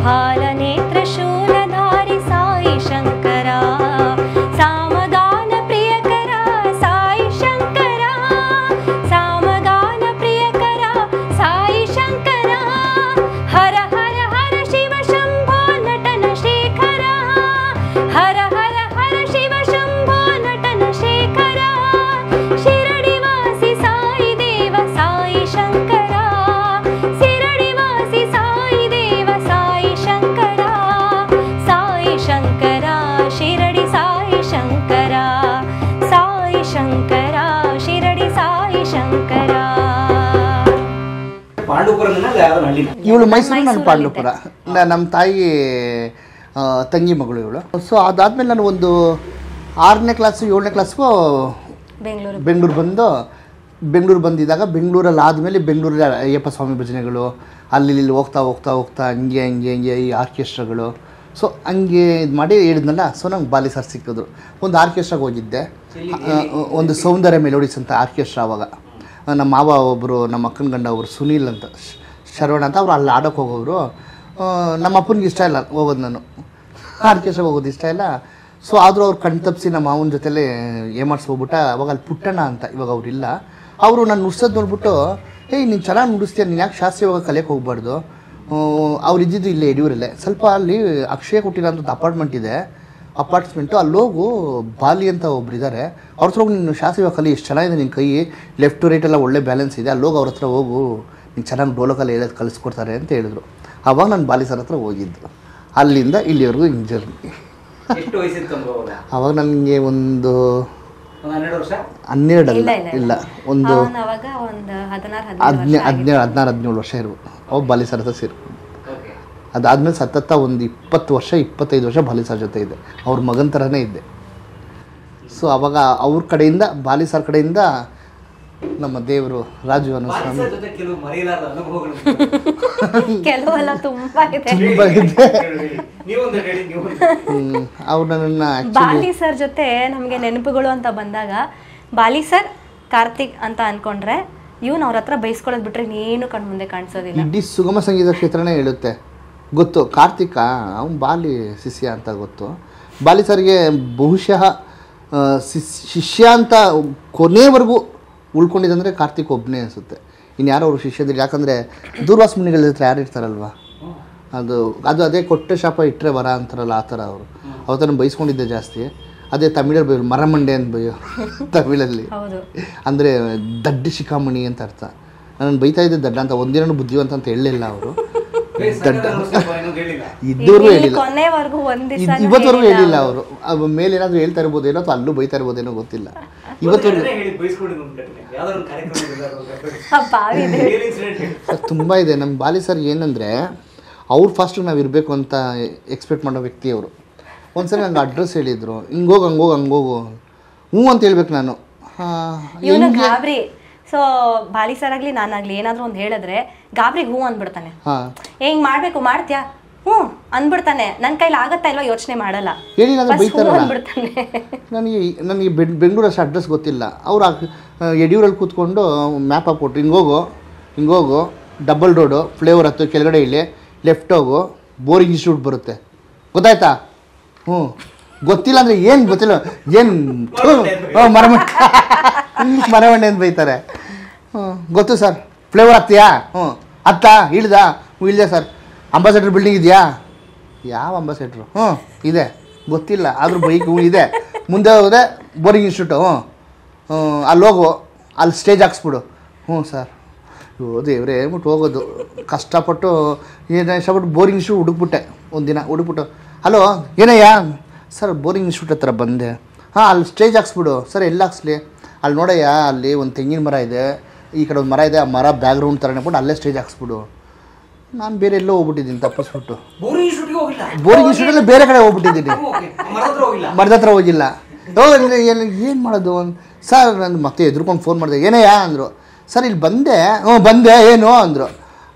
ಹಾಲನೇತ್ರ ಶೂಲಧಾರಿ ಸಾಯಿ ಶಂಕರ, ಸಾಮಗಾನ ಪ್ರಿಯಕರ ಸಾಯಿ ಶಂಕರ, ಸಾಮಗಾನ ಪ್ರಿಯಕರ ಸಾಯಿ ಶಂಕರ, ಹರ ಹರ ಹರ ಶಿವ ಶಂಭೋ ನಟನ ಶೇಖರ, ಹರ ಹರ ಹರ ಶಿವ ಶಂಭೋ ನಟನ ಶೇಖರ, ಶಿರಡಿವಾಸಿ ಸಾಯಿ ದೇವ ಸಾಯಿ ಶಂಕರ, ಶಿರಡಿವಾಸಿ ಸಾಯಿ ದೇವ ಸಾಯಿ ಶಂಕರ, ಸಾಯಿ ಶಂಕರ ಶಿರಡಿ ಸಾಯಿ ಶಂಕರ, ಸಾಯಿ ಶಂಕರ ಶಿರಡಿ ಸಾಯಿ ಶಂಕರ. ಇವಳು ಮೈಸೂರು, ನಾನು ಪಾಂಡವಪುರ. ನಮ್ಮ ತಾಯಿ ತಂಗಿ ಮಗಳು ಇವಳು. ಸೊ ಅದಾದಮೇಲೆ ನಾನು ಒಂದು 6ನೇ ಕ್ಲಾಸು 7ನೇ ಕ್ಲಾಸ್ಗೂ ಬೆಂಗಳೂರು ಬಂದಿದ್ದಾಗ, ಬೆಂಗಳೂರಲ್ಲಿ ಆದಮೇಲೆ ಬೆಂಗಳೂರಲ್ಲಿ ಅಯ್ಯಪ್ಪ ಸ್ವಾಮಿ ಭಜನೆಗಳು, ಅಲ್ಲಿ ಹೋಗ್ತಾ ಹಂಗೆ ಈ ಆರ್ಕೆಸ್ಟ್ರಾಗಳು. ಸೊ ಹಂಗೆ ಇದು ಮಾಡಿ ಹೇಳಿದ್ನಲ್ಲ. ಸೊ ನಂಗೆ ಬಾಲಿ ಸರ್ ಸಿಕ್ಕಿದ್ರು. ಒಂದು ಆರ್ಕೆಸ್ಟ್ರಾಗೆ ಹೋಗಿದ್ದೆ, ಒಂದು ಸೌಂದರ್ಯ ಮೆಲೋಡಿಸ್ ಅಂತ ಆರ್ಕೆಸ್ಟ್ರಾ. ಆವಾಗ ನಮ್ಮ ಮಾವ ಒಬ್ಬರು, ನಮ್ಮ ಅಕ್ಕನ ಗಂಡ ಒಬ್ಬರು ಸುನೀಲ್ ಅಂತ, ಶರವಣ ಅಂತ, ಅವ್ರು ಅಲ್ಲಿ ಆಡೋಕ್ಕೆ ಹೋಗೋರು. ನಮ್ಮ ಅಪ್ಪನಿಗೆ ಇಷ್ಟ ಇಲ್ಲ ಹೋಗೋದು, ನಾನು ಆರ್ಕೆಸ್ಟ್ರಾಗೆ ಹೋಗೋದು ಇಷ್ಟ ಇಲ್ಲ. ಸೊ ಆದರೂ ಅವ್ರು ಕಣ್ ತಪ್ಪಿಸಿ ನಮ್ಮ ಮಾವನ ಜೊತೆಲೇ ಏಮಾಡ್ಸಿ ಹೋಗ್ಬಿಟ್ಟ. ಅವಾಗ ಅಲ್ಲಿ ಪುಟ್ಟಣ್ಣ ಅಂತ, ಇವಾಗ ಅವರಿಲ್ಲ. ಅವರು ನಾನು ನುಡ್ಸೋದು ನೋಡ್ಬಿಟ್ಟು ನೀನು ಚೆನ್ನಾಗಿ ನುಡಿಸ್ತೀಯ, ನೀನು ಯಾಕೆ ಶಾಸ್ತ್ರೀಯವಾಗ ಕಲಿಯಕ್ಕೆ ಹೋಗ್ಬಾರ್ದು. ಅವ್ರು ಇದ್ದಿದ್ದು ಇಲ್ಲೇ ಯಡಿಯೂರಲ್ಲೇ, ಸ್ವಲ್ಪ ಅಲ್ಲಿ ಅಕ್ಷಯ ಕುಟೀರ ಅಂತ ಅಪಾರ್ಟ್ಮೆಂಟ್ ಇದೆ, ಅಪಾರ್ಟ್ಮೆಂಟು ಅಲ್ಲೋಗು, ಬಾಲಿ ಅಂತ ಒಬ್ರು ಇದ್ದಾರೆ, ಅವ್ರ ಹತ್ರ ಹೋಗಿ ನೀನು ಶಾಸ್ತ್ರೀಯವಾಗಿ ಕಲಿ, ಎಷ್ಟು ಚೆನ್ನಾಗಿದೆ ನಿನ್ನ ಕೈ, ಲೆಫ್ಟ್ ಟು ರೈಟ್ ಎಲ್ಲ ಒಳ್ಳೆ ಬ್ಯಾಲೆನ್ಸ್ ಇದೆ, ಅಲ್ಲೋಗಿ ಅವ್ರ ಹತ್ರ ಹೋಗು, ನೀನು ಚೆನ್ನಾಗಿ ಡೋಲಕಲ್ಲಿ ಹೇಳೋದು ಕಲಿಸ್ಕೊಡ್ತಾರೆ ಅಂತ ಹೇಳಿದ್ರು. ಆವಾಗ ನಾನು ಬಾಲಿ ಸರ್ ಹತ್ರ ಹೋಗಿದ್ದು, ಅಲ್ಲಿಂದ ಇಲ್ಲಿವರೆಗೂ ಹಿಂಗೆ ಜರ್ನಿ. ಎಷ್ಟು ವಯಸ್ಸಿತ್ತು ಆವಾಗ ನನಗೆ ಒಂದು 12 ವರ್ಷ 12 ಇಲ್ಲ ಒಂದು ಅವಾಗ ಒಂದು 17 ವರ್ಷ ಇರ್ಬೋದು. ಅವಾಗ ಬಾಲಿ ಸರ್ ಹತ್ರ ಸೇರು. ಅದಾದ್ಮೇಲೆ ಸತತ ಒಂದು 20 ವರ್ಷ 25 ವರ್ಷ ಬಾಲಿ ಸರ್ ಜೊತೆ ಇದೆ, ಅವ್ರ ಮಗನ ಥರನೇ ಇದ್ದೆ. ಸೊ ಅವಾಗ ಅವ್ರ ಕಡೆಯಿಂದ ಬಾಲಿ ಸರ್ ಕಡೆಯಿಂದ ನಮ್ಮ ದೇವರು ರಾಜು ಅನ್ನೋ ಸ್ವಾಮಿ ಕೆಲವೆಲ್ಲ ತುಂಬಾ ಇದೆ. ಅವ್ರು ನನ್ನ ಬಾಲಿ ಸರ್ ಜೊತೆ ನಮಗೆ ನೆನಪುಗಳು ಅಂತ ಬಂದಾಗ, ಬಾಲಿ ಸರ್ ಕಾರ್ತಿಕ್ ಅಂತ ಅನ್ಕೊಂಡ್ರೆ ಇವ್ನು ಅವ್ರ ಹತ್ರ ಬೈಸ್ಕೊಳ್ಳೋದು ಬಿಟ್ರೆ ಇನ್ನೇನು ಕಣ್ ಮುಂದೆ ಕಾಣಿಸೋದಿಲ್ಲ. ಇಡೀ ಸುಗಮ ಸಂಗೀತ ಕ್ಷೇತ್ರನೇ ಹೇಳುತ್ತೆ. ಗೊತ್ತು ಕಾರ್ತಿಕ ಅವ್ನು ಬಾಲಿ ಶಿಷ್ಯ ಅಂತ ಗೊತ್ತು. ಬಾಲಿ ಸರ್ಗೆ ಬಹುಶಃ ಶಿಷ್ಯ ಅಂತ ಕೊನೆವರೆಗೂ ಉಳ್ಕೊಂಡಿದ್ದಂದರೆ ಕಾರ್ತಿಕ್ ಒಬ್ಬನೇ ಅನಿಸುತ್ತೆ. ಇನ್ನು ಯಾರೋ ಅವರು ಶಿಷ್ಯದಿಲ್ಲ, ಯಾಕಂದರೆ ದೂರ್ವಾಸ ಮುನಿಗಳ ಹತ್ರ ಯಾರು ಇರ್ತಾರಲ್ವ, ಅದು ಅದೇ ಕೊಟ್ಟ ಶಾಪ ಇಟ್ಟರೆ ವರ ಅಂತಾರಲ್ಲ, ಆ ಥರ ಅವರು ಅವತ್ತನ್ನು ಬೈಸ್ಕೊಂಡಿದ್ದೆ ಜಾಸ್ತಿ. ಅದೇ ತಮಿಳಲ್ಲಿ ಬೈಯೋರು ಮರಮಂಡೆ ಅಂತ ಬೈಯೋ ತಮಿಳಲ್ಲಿ, ಅಂದರೆ ದಡ್ಡ ಶಿಖಾಮಣಿ ಅಂತ ಅರ್ಥ. ನಾನು ಬೈತಾ ಇದ್ದೆ ದಡ್ಡ ಅಂತ, ಒಂದಿನ ಬುದ್ಧಿವಂತ ಅಂತ ಹೇಳಲಿಲ್ಲ ಅವರು. ದಡ್ಡ ಇದ್ದವರೆಗೂ ಹೇಳಿಲ್ಲ, ಇವತ್ತವರೆಗೂ ಹೇಳಿಲ್ಲ ಅವರು. ಮೇಲೆ ಏನಾದರೂ ಹೇಳ್ತಾ ಇರ್ಬೋದೇನೋ ಅಥವಾ ಅಲ್ಲೂ ಬೈತಾ ಇರ್ಬೋದೇನೋ ಗೊತ್ತಿಲ್ಲ. ಇವತ್ತವರೆಗೂ ತುಂಬ ಇದೆ. ನಮ್ಮ ಬಾಲಿ ಸರ್ ಏನಂದರೆ ಅವ್ರು ಫಾಸ್ಟಿಗೆ ನಾವು ಇರಬೇಕು ಅಂತ ಎಕ್ಸ್ಪೆಕ್ಟ್ ಮಾಡೋ ವ್ಯಕ್ತಿ ಅವರು. ಒಂದ್ಸರಿ ನಂಗೆ ಅಡ್ರೆಸ್ ಹೇಳಿದರು, ಹಿಂಗೋಗಿ ಹಂಗೋಗು ಹ್ಞೂ ಅಂತ ಹೇಳ್ಬೇಕು ನಾನು. ಗಾಬರಿ. ಸೊ ಬಾಲಿ ಸರ್ ಆಗಲಿ ನಾನಾಗಲಿ ಏನಾದರೂ ಒಂದು ಹೇಳಿದ್ರೆ ಗಾಬರಿಗೆ ಹ್ಞೂ ಅಂದ್ಬಿಡ್ತಾನೆ. ಹಿಂಗೆ ಮಾಡಬೇಕು ಮಾಡ್ತೀಯಾ, ಹ್ಞೂ ಅಂದ್ಬಿಡ್ತಾನೆ. ನನ್ನ ಕೈಲಿ ಆಗತ್ತಾ ಇಲ್ವಾ ಯೋಚನೆ ಮಾಡಲ್ಲ, ಹೇಳಿ ನಾನು ಬೈತಾರಲ್ಲ. ನನಗೆ ಬೆಂಗಳೂರು ಅಷ್ಟು ಅಡ್ರೆಸ್ ಗೊತ್ತಿಲ್ಲ. ಅವ್ರು ಯಡಿಯೂರಲ್ಲಿ ಕೂತ್ಕೊಂಡು ಮ್ಯಾಪ್ ಹಾಕ್ಕೊಟ್ರು, ಹಿಂಗೋಗು ಡಬಲ್ ರೋಡು, ಫ್ಲೇವರ್ ಹತ್ತು, ಕೆಳಗಡೆ ಇಲ್ಲಿ ಲೆಫ್ಟ್ ಹೋಗು, ಬೋರಿಂಗ್ ಇನ್ಸ್ಟಿಟ್ಯೂಟ್ ಬರುತ್ತೆ, ಗೊತ್ತಾಯ್ತಾ? ಹ್ಞೂ ಗೊತ್ತಿಲ್ಲ ಅಂದರೆ ಏನು ಗೊತ್ತಿಲ್ಲ, ಏನು ಮರಮಂಡೆ ಅಂತ ಬೈತಾರೆ. ಗೊತ್ತು ಸರ್, ಫ್ಲೇವರ್ ಹತ್ತೀಯಾ? ಹತ್ತಾ? ಇಳ್ದಾ? ಇಳಿದೆ ಸರ್. ಅಂಬಾಸೆಡ್ರ್ ಬಿಲ್ಡಿಂಗ್ ಇದೆಯಾ? ಯಾವ ಅಂಬಾಸೆಡ್ರು? ಇದೆ, ಗೊತ್ತಿಲ್ಲ, ಆದರೂ ಬೈಕ್ ಇದೆ. ಮುಂದೆ ಹೋದೆ ಬೋರಿಂಗ್ ಇನ್ಸ್ಟಿಟ್ಯೂಟು, ಅಲ್ಲಿ ಹೋಗು, ಅಲ್ಲಿ ಸ್ಟೇಜ್ ಹಾಕ್ಸ್ಬಿಡು. ಸರ್. ದೇವ್ರೆ ಹೇಳ್ಬಿಟ್ಟು ಹೋಗೋದು ಕಷ್ಟಪಟ್ಟು, ಏನು ಇಷ್ಟಪಟ್ಟು ಬೋರಿಂಗ್ ಇನ್ಸ್ಟಿಟ್ಯೂಟ್ ಹುಡುಕ್ಬಿಟ್ಟೆ. ಒಂದಿನ ಹುಡುಕ್ಬಿಟ್ಟು, ಹಲೋ ಏನಯ್ಯ? ಸರ್ ಬೋರಿಂಗ್ ಇನ್ಸ್ಟಿಟ್ಯೂಟ್ ಹತ್ರ ಬಂದೆ. ಅಲ್ಲಿ ಸ್ಟೇಜ್ ಹಾಕ್ಸ್ಬಿಡು. ಸರ್ ಎಲ್ಲಿ ಹಾಕ್ಸ್ಲಿ? ಅಲ್ಲಿ ನೋಡಯ್ಯ, ಅಲ್ಲಿ ಒಂದು ತೆಂಗಿನ ಮರ ಇದೆ, ಈ ಕಡೆ ಒಂದು ಮರ ಇದೆ, ಆ ಮರ ಬ್ಯಾಕ್ಗ್ರೌಂಡ್ ಥರನೇ ಬಿಟ್ಟು ಅಲ್ಲೇ ಸ್ಟೇಜ್ ಹಾಕ್ಸ್ಬಿಡು. ನಾನು ಬೇರೆ ಎಲ್ಲೋ ಹೋಗ್ಬಿಟ್ಟಿದ್ದೀನಿ, ತಪ್ಪಿಸ್ಬಿಟ್ಟು. ಬೋರಿಂಗ್ ಇನ್ಸ್ಟಿಟ್ಯೂಟಲ್ಲಿ ಬೇರೆ ಕಡೆ ಹೋಗ್ಬಿಟ್ಟಿದ್ದೀನಿ, ಮರದ ಹತ್ರ ಹೋಗಿಲ್ಲ. ಏನು ಮಾಡೋದು ಸರ್? ನಾನು ಮತ್ತೆ ಎದ್ರುಕೊಂಡು ಫೋನ್ ಮಾಡಿದೆ, ಏನಯ್ಯ ಅಂದರು. ಸರ್ ಇಲ್ಲಿ ಬಂದೆ. ಬಂದೆ, ಏನು ಅಂದರು.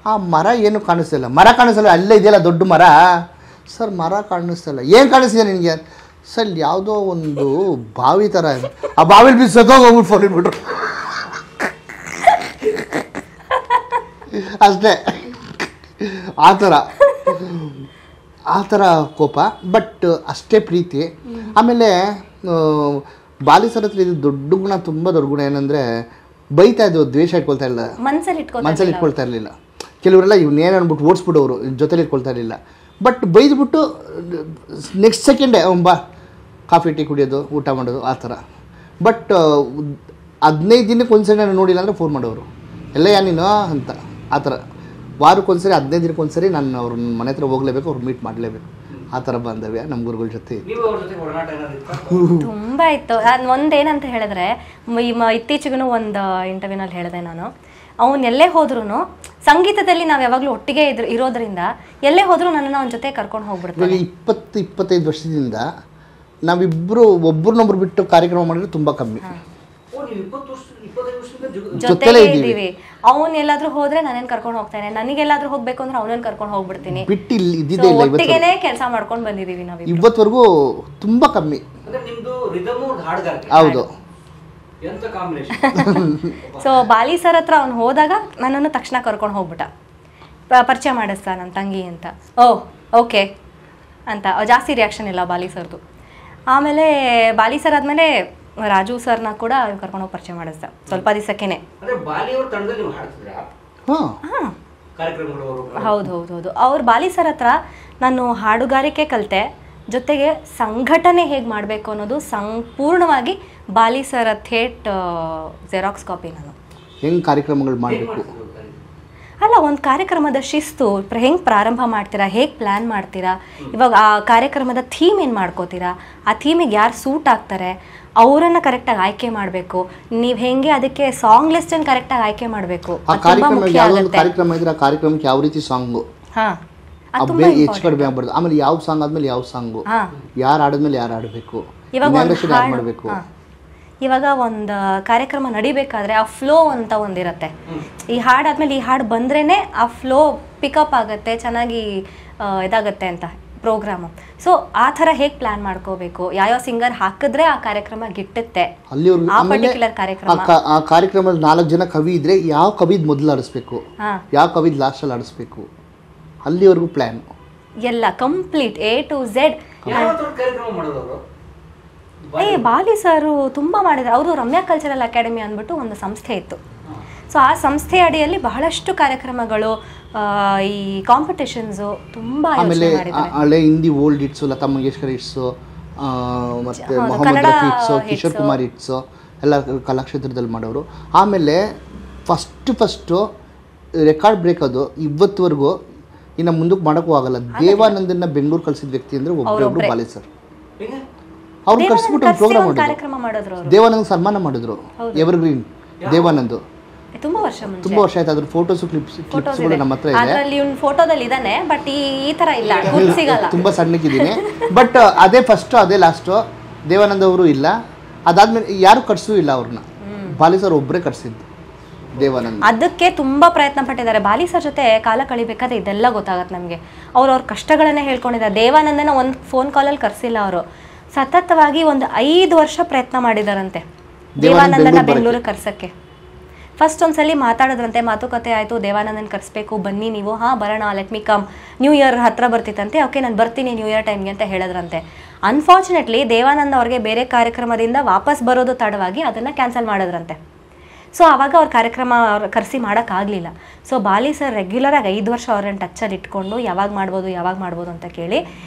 ಆ ಮರ ಏನು ಕಾಣಿಸ್ತಿಲ್ಲ. ಮರ ಕಾಣಿಸ್ತಲ್ಲ, ಅಲ್ಲೇ ಇದೆಯಲ್ಲ ದೊಡ್ಡ ಮರ. ಸರ್ ಮರ ಕಾಣಿಸ್ತಲ್ಲ. ಏನು ಕಾಣಿಸ್ತಿದೆ ನಿನಗೆ? ಸರ್ ಯಾವುದೋ ಒಂದು ಬಾವಿ ಥರ ಇದೆ, ಆ ಬಾವಿಲಿ ಬಿಸೋಗೋಗ್ಬಿಟ್ಟು ಫೋನ್ ಇಟ್ಬಿಟ್ರು. ಅಷ್ಟೇ. ಆ ಥರ ಕೋಪ, ಬಟ್ ಅಷ್ಟೇ ಪ್ರೀತಿ. ಆಮೇಲೆ ಬಾಲಿ ಸರ್ ಹತ್ರ ಇದು ದೊಡ್ಡ ಗುಣ, ತುಂಬ ದೊಡ್ಡ ಗುಣ ಏನಂದರೆ ಬೈತಾ ಇದ್ದು ದ್ವೇಷ ಇಟ್ಕೊಳ್ತಾ ಇಲ್ಲ, ಮನಸ್ಸಲ್ಲಿ ಇಟ್ಕೊಳ್ತಾ ಇರಲಿಲ್ಲ. ಕೆಲವರೆಲ್ಲ ಇವನ್ನೇನು ಅಂದ್ಬಿಟ್ಟು ಓಡಿಸ್ಬಿಡೋರು, ಜೊತೆಲಿ ಇಟ್ಕೊಳ್ತಾ ಇರಲಿಲ್ಲ. ಬಟ್ ಬೈದ್ಬಿಟ್ಟು ನೆಕ್ಸ್ಟ್ ಸೆಕೆಂಡೇ ಬಾ ಕಾಫಿ ಟೀ ಕುಡಿಯೋದು, ಊಟ ಮಾಡೋದು, ಆ ಥರ. ಬಟ್ 15 ದಿನಕ್ಕೆ ಒಂದ್ಸರಿ ನಾನು ನೋಡಿಲ್ಲ ಅಂದರೆ ಫೋನ್ ಮಾಡೋರು, ಎಲ್ಲಯ್ಯ ನೀನು ಅಂತ. ಆ ಥರ ವಾರಕ್ಕೊಂದ್ಸರಿ 15 ದಿನಕ್ಕೆ ಒಂದ್ಸರಿ ನಾನು ಅವ್ರ ಮನೆ ಹತ್ರ ಹೋಗ್ಲೇಬೇಕು, ಅವ್ರು ಮೀಟ್ ಮಾಡಲೇಬೇಕು. ಆ ಥರ ಬಾಂಧವ್ಯ ನಮ್ಮ ಗುರುಗಳ ಜೊತೆ ತುಂಬ ಇತ್ತು. ಒಂದೇನಂತ ಹೇಳಿದ್ರೆ, ಇತ್ತೀಚೆಗೂ ಒಂದು ಇಂಟರ್ವ್ಯೂನಲ್ಲಿ ಹೇಳಿದೆ ನಾನು, ಅವನು ಎಲ್ಲೇ ಹೋದ್ರೂ ಸಂಗೀತದಲ್ಲಿ ನಾವು ಯಾವಾಗಲೂ ಒಟ್ಟಿಗೆ ಇರೋದ್ರಿಂದ ಎಲ್ಲೇ ಹೋದ್ರೂ ನನ್ನನ್ನು ಅವನ ಜೊತೆ ಕರ್ಕೊಂಡು ಹೋಗ್ಬಿಡ್ತಾರೆ. 20-25 ವರ್ಷದಿಂದ ನಾವಿಬ್ಬರು ಒಬ್ರನ್ನೊಬ್ರು ಬಿಟ್ಟು ಕಾರ್ಯಕ್ರಮ ಮಾಡಿದ್ರೆ ತುಂಬ ಕಮ್ಮಿ, ಜೊತೆಲೇ ಇದ್ದೀವಿ. ಅವನು ಎಲ್ಲಾದ್ರೂ ಹೋದ್ರೆ ನಾನೇನು ಕರ್ಕೊಂಡು ಹೋಗ್ತಾನೆ, ನನಗೆಲ್ಲಾದ್ರೂ ಹೋಗ್ಬೇಕು ಅಂದ್ರೆ ಅವನನ್ನು ಕರ್ಕೊಂಡು ಹೋಗ್ಬಿಡ್ತೀನಿ. ಒಟ್ಟಿಗೆನೇ ಕೆಲಸ ಮಾಡ್ಕೊಂಡು ಬಂದಿದ್ದೀವಿ ನಾವು ಇವತ್ತವರೆಗೂ. ತುಂಬ ಕಮ್ಮಿ. ಹೌದು. ಸೊ ಬಾಲಿ ಸರ್ ಹತ್ರ ಅವ್ನು ಹೋದಾಗ ನನ್ನನ್ನು ತಕ್ಷಣ ಕರ್ಕೊಂಡು ಹೋಗ್ಬಿಟ್ಟ, ಪರಿಚಯ ಮಾಡಿಸ್ತಾ ನನ್ನ ತಂಗಿ ಅಂತ. ಓಕೆ ಅಂತ ಜಾಸ್ತಿ ರಿಯಾಕ್ಷನ್ ಇಲ್ಲ ಬಾಲಿ ಸರ್ದು. ಆಮೇಲೆ ಬಾಲಿ ಸರ್ ಆದಮೇಲೆ ರಾಜು ಸರ್ನ ಕೂಡ ಕರ್ಕೊಂಡೋಗಿ ಪರಿಚಯ ಮಾಡಿಸ್ದ ಸ್ವಲ್ಪ ದಿವಸಕ್ಕೇನೆ. ಹೌದು ಹೌದು ಹೌದು. ಅವ್ರು ಬಾಲಿ ಸರ್ ಹತ್ರ ನಾನು ಹಾಡುಗಾರಿಕೆ ಕಲಿತೆ, ಜೊತೆಗೆ ಸಂಘಟನೆ ಹೇಗೆ ಮಾಡಬೇಕು ಅನ್ನೋದು ಸಂಪೂರ್ಣವಾಗಿ ಬಾಲಿ ಸರ್ ಥೇಟ್ ಜೆರಾಕ್ಸ್ ಕಾಪಿ ನಾನು. ಹೆಂಗೆ ಕಾರ್ಯಕ್ರಮಗಳು ಮಾಡಬೇಕು ಅಲ್ಲ, ಒಂದು ಕಾರ್ಯಕ್ರಮದ ಶಿಸ್ತು ಹೆಂಗೆ ಪ್ರಾರಂಭ ಮಾಡ್ತೀರಾ, ಹೇಗೆ ಪ್ಲ್ಯಾನ್ ಮಾಡ್ತೀರಾ, ಇವಾಗ ಆ ಕಾರ್ಯಕ್ರಮದ ಥೀಮ್ ಏನು ಮಾಡ್ಕೋತೀರಾ, ಆ ಥೀಮಿಗೆ ಯಾರು ಸೂಟ್ ಆಗ್ತಾರೆ ಅವರನ್ನು ಕರೆಕ್ಟಾಗಿ ಆಯ್ಕೆ ಮಾಡಬೇಕು. ನೀವು ಹೆಂಗೆ ಅದಕ್ಕೆ ಸಾಂಗ್ ಲಿಸ್ಟನ್ನು ಕರೆಕ್ಟಾಗಿ ಆಯ್ಕೆ ಮಾಡಬೇಕು. ಕಾರ್ಯಕ್ರಮ ಇದ್ರೆ ಆ ಕಾರ್ಯಕ್ರಮಕ್ಕೆ ಯಾವ ರೀತಿ ಸಾಂಗು ಹೆಚ್ಚು ಕಡಿಮೆ ಆಗ್ಬಾರ್ದು. ಆಮೇಲೆ ಯಾವ ಸಾಂಗ್ ಆದ್ಮೇಲೆ ಯಾವ ಸಾಂಗು, ಯಾರು ಆಡಿದ್ಮೇಲೆ ಯಾರು ಆಡಬೇಕು, ಮಾಡಬೇಕು. ಇವಾಗ ಒಂದು ಕಾರ್ಯಕ್ರಮ ನಡಿಬೇಕಾದ್ರೆ ಆ ಫ್ಲೋ ಅಂತ ಒಂದಿರುತ್ತೆ. ಈ ಹಾಡಾದ್ಮೇಲೆ ಈ ಹಾಡು ಬಂದ್ರೇನೆ ಆ ಫ್ಲೋ ಪಿಕಪ್ ಆಗುತ್ತೆ, ಚೆನ್ನಾಗಿ ಇದಾಗತ್ತೆ ಅಂತ ಪ್ರೋಗ್ರಾಮು. ಸೊ ಆ ಥರ ಹೇಗೆ ಪ್ಲಾನ್ ಮಾಡ್ಕೋಬೇಕು, ಯಾವ್ಯಾವ ಸಿಂಗರ್ ಹಾಕಿದ್ರೆ ಆ ಕಾರ್ಯಕ್ರಮ ಗಿಟ್ಟುತ್ತೆ, ಆ ಪರ್ಟಿಕ್ಯುಲರ್ ಕಾರ್ಯಕ್ರಮ. ಆ ಕಾರ್ಯಕ್ರಮದಲ್ಲಿ 4 ಜನ ಕವಿ ಇದ್ರೆ ಯಾವ ಕವಿದ್ ಮೊದಲು ಆಡಿಸ್ಬೇಕು, ಯಾವ ಕವಿದ್ ಲಾಸ್ಟಲ್ಲಿ ಆಡಿಸ್ಬೇಕು, ಅಲ್ಲಿವರೆಗೂ ಪ್ಲಾನ್ ಎಲ್ಲ ಕಂಪ್ಲೀಟ್ A to Z. ಬಾಲಿ ಸರು ತುಂಬ ಮಾಡಿದ್ರು. ಅವರು ರಮ್ಯಾ ಕಲ್ಚರಲ್ ಅಕಾಡೆಮಿ ಅಂದ್ಬಿಟ್ಟು ಒಂದು ಸಂಸ್ಥೆ ಇತ್ತು. ಸೊ ಆ ಸಂಸ್ಥೆ ಅಡಿಯಲ್ಲಿ ಬಹಳಷ್ಟು ಕಾರ್ಯಕ್ರಮಗಳು, ಈ ಕಾಂಪಿಟೇಷನ್ಸು ತುಂಬ ಹಳೆ Hindi old hits, Lata Mangeshkar hits, ಮತ್ತು ಮೊಹಮ್ಮದ್ ರಫಿ ಹಿಟ್ಸು, ಕಿಶೋರ್ ಕುಮಾರ್ ಹಿಟ್ಸು ಎಲ್ಲ ಕಲಾಕ್ಷೇತ್ರದಲ್ಲಿ ಮಾಡೋರು. ಆಮೇಲೆ ಫಸ್ಟು ರೆಕಾರ್ಡ್ ಬ್ರೇಕ್ ಅದು ಇವತ್ತುವರೆಗೂ ಇನ್ನು ಮುಂದಕ್ಕೆ ಮಾಡೋಕ್ಕೂ ಆಗಲ್ಲ. ದೇವಾನಂದನ್ನ ಬೆಂಗಳೂರು ಕಳಿಸಿದ ವ್ಯಕ್ತಿ ಅಂದರೆ ಒಬ್ಬರೊಬ್ರು ಬಾಲಿ ಸರ್. ಅವ್ರು ಕಳಿಸ್ಬಿಟ್ಟು ಒಂದು ಪ್ರೋಗ್ರಾಮ್ ಮಾಡಿದ್ರು, ದೇವಾನಂದ್ ಸನ್ಮಾನ ಮಾಡಿದ್ರು. ಎವರ್ಗ್ರೀನ್ ದೇವಾನಂದ್ ತುಂಬಾ ವರ್ಷ ಆಯ್ತು. ಅದ್ರ ಫೋಟೋಸ್ ಕ್ಲಿಪ್ಸ್ಗಳು ನಮ್ಮ ಹತ್ರ ಇದೆ. ಫೋಟೋದಲ್ಲಿ ಇದಾನೆ, ಬಟ್ ಈ ತರ ಇಲ್ಲ, ತುಂಬಾ ಸಣ್ಣಕ್ಕಿದ್ದೀನಿ. ಬಟ್ ಅದೇ ಫಸ್ಟ್ ಅದೇ ಲಾಸ್ಟ್. ದೇವಾನಂದ್ ಅವರು ಇಲ್ಲ, ಅದಾದ್ಮೇಲೆ ಯಾರು ಕಟ್ಸೂ ಇಲ್ಲ ಅವ್ರನ್ನ. ಬಾಲಿ ಸರ್ ಒಬ್ಬರೇ ಕಟ್ಸಿದ್ದು ದೇವಾನಂದ್. ಅದಕ್ಕೆ ತುಂಬಾ ಪ್ರಯತ್ನ ಪಟ್ಟಿದ್ದಾರೆ. ಬಾಲಿ ಸರ್ ಜೊತೆ ಕಾಲ ಕಳಿಬೇಕಾದ್ರೆ ಇದೆಲ್ಲ ಗೊತ್ತಾಗತ್ತೆ ನಮಗೆ. ಅವ್ರ ಕಷ್ಟಗಳನ್ನೇ ಹೇಳ್ಕೊಂಡಿದ್ದಾರೆ. ದೇವಾನಂದನ ಒಂದು ಫೋನ್ ಕಾಲಲ್ಲಿ ಕರ್ಸಿಲ್ಲ ಅವರು. ಸತತವಾಗಿ ಒಂದು 5 ವರ್ಷ ಪ್ರಯತ್ನ ಮಾಡಿದಾರಂತೆ ದೇವಾನಂದನ ಬೆಂಗಳೂರಿಗೆ ಕರ್ಸಕ್ಕೆ. ಫಸ್ಟ್ ಒಂದ್ಸಲಿ ಮಾತಾಡಿದ್ರಂತೆ, ಮಾತುಕತೆ ಆಯಿತು, ದೇವಾನಂದನ್ ಕರ್ಸ್ಬೇಕು, ಬನ್ನಿ ನೀವು. ಬರೋಣ, let me come. New year ಹತ್ರ ಬರ್ತಿತ್ತಂತೆ. ಓಕೆ, ನಾನು ಬರ್ತೀನಿ ನ್ಯೂ ಇಯರ್ ಟೈಮ್ಗೆ ಅಂತ ಹೇಳಿದ್ರಂತೆ. ಅನ್ಫಾರ್ಚುನೇಟ್ಲಿ ದೇವಾನಂದ್ ಅವ್ರಿಗೆ ಬೇರೆ ಕಾರ್ಯಕ್ರಮದಿಂದ ವಾಪಸ್ ಬರೋದು ತಡವಾಗಿ ಅದನ್ನು ಕ್ಯಾನ್ಸಲ್ ಮಾಡಿದ್ರಂತೆ. ಸೊ ಆವಾಗ ಅವ್ರ ಕಾರ್ಯಕ್ರಮ ಕರೆಸಿ ಮಾಡೋಕ್ಕಾಗಲಿಲ್ಲ. ಸೊ ಬಾಲಿ ಸರ್ ರೆಗ್ಯುಲರಾಗಿ 5 ವರ್ಷ ಅವ್ರನ್ನ ಟಚ್ಚಲ್ಲಿ ಇಟ್ಕೊಂಡು ಯಾವಾಗ ಮಾಡ್ಬೋದು ಅಂತ ಕೇಳಿ,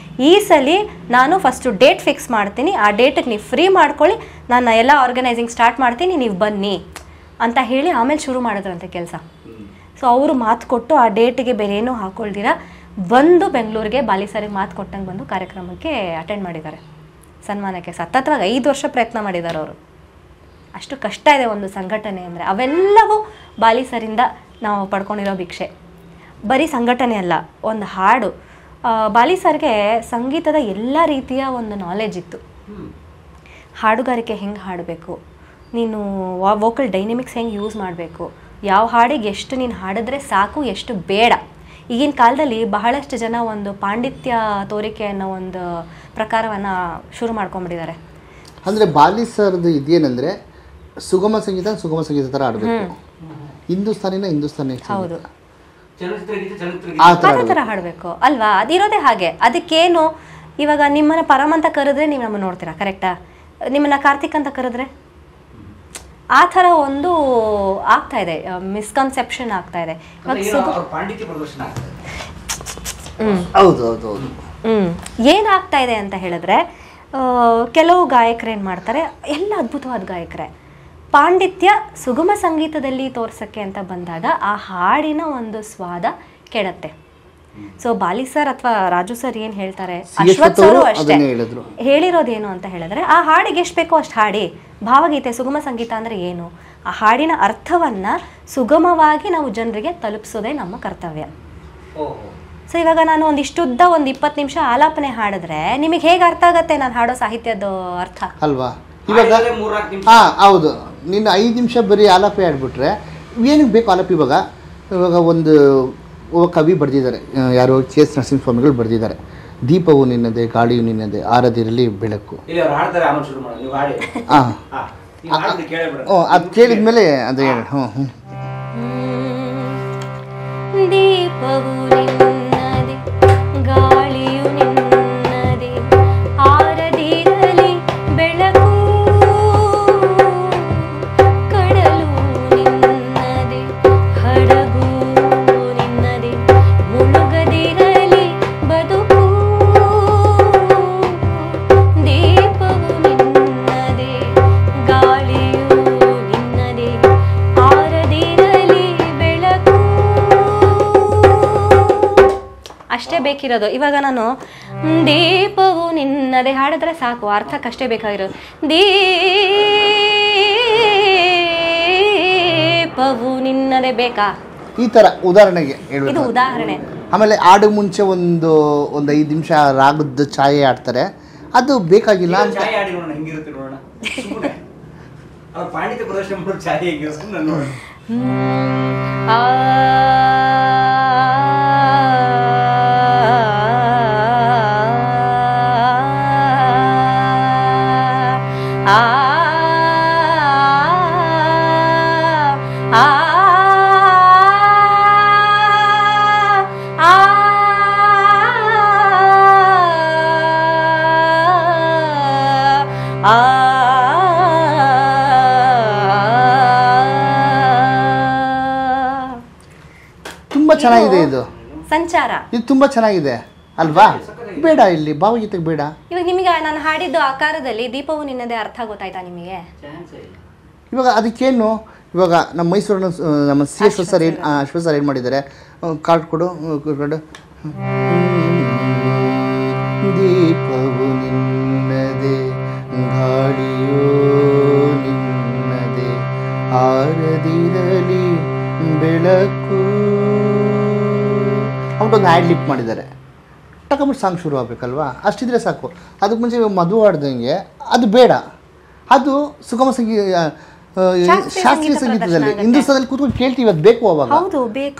ಈ ಸಲ ನಾನು ಫಸ್ಟು ಡೇಟ್ ಫಿಕ್ಸ್ ಮಾಡ್ತೀನಿ, ಆ ಡೇಟಿಗೆ ನೀವು ಫ್ರೀ ಮಾಡ್ಕೊಳ್ಳಿ, ನಾನು ಎಲ್ಲ ಆರ್ಗನೈಸಿಂಗ್ ಸ್ಟಾರ್ಟ್ ಮಾಡ್ತೀನಿ, ನೀವು ಬನ್ನಿ ಅಂತ ಹೇಳಿ ಆಮೇಲೆ ಶುರು ಮಾಡಿದ್ರಂತೆ ಕೆಲಸ. ಸೊ ಅವರು ಮಾತು ಕೊಟ್ಟು ಆ ಡೇಟಿಗೆ ಬೇರೆ ಏನೂ ಹಾಕೊಳ್ದಿರ ಬಂದು ಬೆಂಗಳೂರಿಗೆ ಬಾಲಿ ಸರಿಗೆ ಮಾತು ಕೊಟ್ಟಂಗೆ ಬಂದು ಕಾರ್ಯಕ್ರಮಕ್ಕೆ ಅಟೆಂಡ್ ಮಾಡಿದ್ದಾರೆ, ಸನ್ಮಾನಕ್ಕೆ. ಸತತವಾಗಿ 5 ವರ್ಷ ಪ್ರಯತ್ನ ಮಾಡಿದ್ದಾರೆ ಅವರು. ಅಷ್ಟು ಕಷ್ಟ ಇದೆ ಒಂದು ಸಂಘಟನೆ ಅಂದರೆ. ಅವೆಲ್ಲವೂ ಬಾಲಿ ಸರಿಂದ ನಾವು ಪಡ್ಕೊಂಡಿರೋ ಭಿಕ್ಷೆ. ಬರೀ ಸಂಘಟನೆ ಅಲ್ಲ, ಒಂದು ಹಾಡು. ಬಾಲಿ ಸರ್ಗೆ ಸಂಗೀತದ ಎಲ್ಲ ರೀತಿಯ ಒಂದು ನಾಲೆಜ್ ಇತ್ತು. ಹಾಡುಗಾರಿಕೆ ಹೆಂಗೆ ಹಾಡಬೇಕು, ನೀನು ವೋಕಲ್ ಡೈನಮಿಕ್ಸ್ ಹೆಂಗೆ ಯೂಸ್ ಮಾಡಬೇಕು, ಯಾವ ಹಾಡಿಗೆ ಎಷ್ಟು ನೀನು ಹಾಡಿದ್ರೆ ಸಾಕು, ಎಷ್ಟು ಬೇಡ. ಈಗಿನ ಕಾಲದಲ್ಲಿ ಬಹಳಷ್ಟು ಜನ ಒಂದು ಪಾಂಡಿತ್ಯ ತೋರಿಕೆ ಅನ್ನೋ ಒಂದು ಪ್ರಕಾರವನ್ನು ಶುರು ಮಾಡ್ಕೊಂಡ್ಬಿಟ್ಟಿದ್ದಾರೆ. ಅಂದರೆ ಬಾಲಿ ಸರ್ದು ಇದೇನೆಂದರೆ ಸುಗಮ ಸಂಗೀತ ಥರ ಆಡಬೇಕು, ಹಿಂದೂಸ್ತಾನಿ ಹೌದು ಅದೇ ಥರ ಹಾಡಬೇಕು ಅಲ್ವಾ. ಅದಿರೋದೇ ಹಾಗೆ. ಅದಕ್ಕೇನು ಇವಾಗ ನಿಮ್ಮನ್ನ ಪರಮ್ ಅಂತ ಕರೆದ್ರೆ ನೀವು ನಮ್ಮನ್ನು ನೋಡ್ತೀರಾ, ಕರೆಕ್ಟಾ? ನಿಮ್ಮನ್ನ ಕಾರ್ತಿಕ್ ಅಂತ ಕರೆದ್ರೆ ಆ ಥರ ಒಂದು ಆಗ್ತಾ ಇದೆ, ಮಿಸ್ಕನ್ಸೆಪ್ಷನ್ ಆಗ್ತಾ ಇದೆ. ಏನಾಗ್ತಾ ಇದೆ ಅಂತ ಹೇಳಿದ್ರೆ, ಕೆಲವು ಗಾಯಕರು ಏನು ಮಾಡ್ತಾರೆ, ಎಲ್ಲ ಅದ್ಭುತವಾದ ಗಾಯಕರೇ, ಪಾಂಡಿತ್ಯ ಸುಗಮ ಸಂಗೀತದಲ್ಲಿ ತೋರ್ಸಕ್ಕೆ ಅಂತ ಬಂದಾಗ ಆ ಹಾಡಿನ ಒಂದು ಸ್ವಾದ ಕೆಡತ್ತೆ. ಸೊ ಬಾಲಿ ಸರ್ ಅಥವಾ ರಾಜು ಸರ್ ಏನು ಹೇಳ್ತಾರೆ, ಅಶ್ವಥ್ ಸರ್ ಅಷ್ಟೇ ಹೇಳಿರೋದೇನು ಅಂತ ಹೇಳಿದ್ರೆ, ಆ ಹಾಡಿಗೆ ಎಷ್ಟು ಬೇಕೋ ಅಷ್ಟು ಹಾಡಿ. ಭಾವಗೀತೆ ಸುಗಮ ಸಂಗೀತ ಅಂದರೆ ಏನು, ಆ ಹಾಡಿನ ಅರ್ಥವನ್ನ ಸುಗಮವಾಗಿ ನಾವು ಜನರಿಗೆ ತಲುಪಿಸೋದೇ ನಮ್ಮ ಕರ್ತವ್ಯ. ಸೊ ಇವಾಗ ನಾನು ಒಂದಿಷ್ಟುದ್ದ ಒಂದು 20 ನಿಮಿಷ ಆಲಾಪನೆ ಹಾಡಿದ್ರೆ ನಿಮಗೆ ಹೇಗೆ ಅರ್ಥ ಆಗತ್ತೆ ನಾನು ಹಾಡೋ ಸಾಹಿತ್ಯದ ಅರ್ಥ ಅಲ್ವಾ? ಇವಾಗ ಹೌದು, ನೀನು 5 ನಿಮಿಷ ಬರೀ ಆಲಾಪೆ ಆಡ್ಬಿಟ್ರೆ ಏನಕ್ಕೆ ಬೇಕು ಆಲಾಪಿ? ಇವಾಗ ಒಂದು ಕವಿ ಬರೆದಿದ್ದಾರೆ, ಯಾರೋ CS ನರಸಿಂಹಸ್ವಾಮಿಗಳು ಬರೆದಿದ್ದಾರೆ, ದೀಪವು ನಿನ್ನದೆ ಗಾಳಿಯು ನಿನ್ನದೆ ಆರದಿರಲಿ ಬೆಳಕು. ಅದು ಕೇಳಿದ್ಮೇಲೆ ಅದೇ ದೀಪವು ನಿನ್ನದೆ ಗಾಳಿಯು ನಿನ್ನದೆ ಆರದಿರಲಿ ಬೆಳಕು ಬೇಕಾಗಿರೋದು. ಇವಾಗ ನಾನು ದೀಪವು ನಿನ್ನದೇ ಹಾಡಿದ್ರೆ ಸಾಕು, ಅರ್ಥಕ್ಕಷ್ಟೇ ಬೇಕಾಗಿರೋದು. ದೀಪವು ನಿನ್ನದೇ ಬೇಕಾ, ಈ ಥರ ಉದಾಹರಣೆಗೆ ಇದು ಹೇಳ್ಬೇಕು. ಉದಾಹರಣೆ. ಆಮೇಲೆ ಆಡು ಮುಂಚೆ ಒಂದು 5 ನಿಮಿಷ ರಾಗದ ಛಾಯೆ ಆಡ್ತಾರೆ, ಅದು ಬೇಕಾಗಿಲ್ಲ ಅಂತ. ಛಾಯೆ ಆಡಿ ನೋಡೋಣ ಹೆಂಗಿರುತ್ತೆ ನೋಡೋಣ. ಅವ್ರ ಪಾಂಡಿತ್ಯ ಪ್ರದರ್ಶನ ಮಾಡೋ ಛಾಯೆ ಹೇಗಿರುತ್ತೆ ನಾನು ನೋಡೋಣ. ತುಂಬ ಚೆನ್ನಾಗಿದೆ ಇದು ಸಂಚಾರ. ಇದು ತುಂಬ ಚೆನ್ನಾಗಿದೆ ಅಲ್ವಾ? ಬೇಡ ಇಲ್ಲಿ ಭಾವಗೀತೆಗೆ ಬೇಡ. ಇವಾಗ ನಿಮಗೆ ನಾನು ಹಾಡಿದ್ದು ಆಕಾರದಲ್ಲಿ ದೀಪವು ನಿನ್ನದೇ ಅರ್ಥ ಗೊತ್ತಾಯ್ತಾ ನಿಮಗೆ? ಇವಾಗ ಅದಕ್ಕೇನು, ಇವಾಗ ನಮ್ಮ ಮೈಸೂರಿನ ನಮ್ಮ ಸಿ ಎಸ್ ಸರ್ ಏನು ಮಾಡಿದ್ದಾರೆ, ಕಾರ್ಡ್ ಕೊಡು ಕೊಡು. ದೀಪವು ನಿನ್ನದೇ ಗಾಳಿಯೋ ನಿನ್ನದೇ ಆರದಿರಲಿ ಬೆಳಕು ಅವಟೊಂದು ಹ್ಯಾಂಡ್ ಲಿಪ್ ಮಾಡಿದ್ದಾರೆ. ಟಕಬಿಟ್ಟು ಸಾಂಗ್ ಶುರು ಆಗಬೇಕಲ್ವಾ, ಅಷ್ಟಿದ್ರೆ ಸಾಕು. ಅದಕ್ಕೆ ಮುಂಚೆ ಮದುವೆ ಆಡ್ದಂಗೆ ಅದು ಬೇಡ. ಅದು ಸುಗಮ ಶಾಸ್ತ್ರೀಯ ಸಂಗೀತದಲ್ಲಿ ಹಿಂದೂಸ್ತಾನದಲ್ಲಿ ಕೂತ್ಕೊಂಡು ಕೇಳ್ತೀವಿ, ಅದು ಬೇಕು. ಅವಾಗ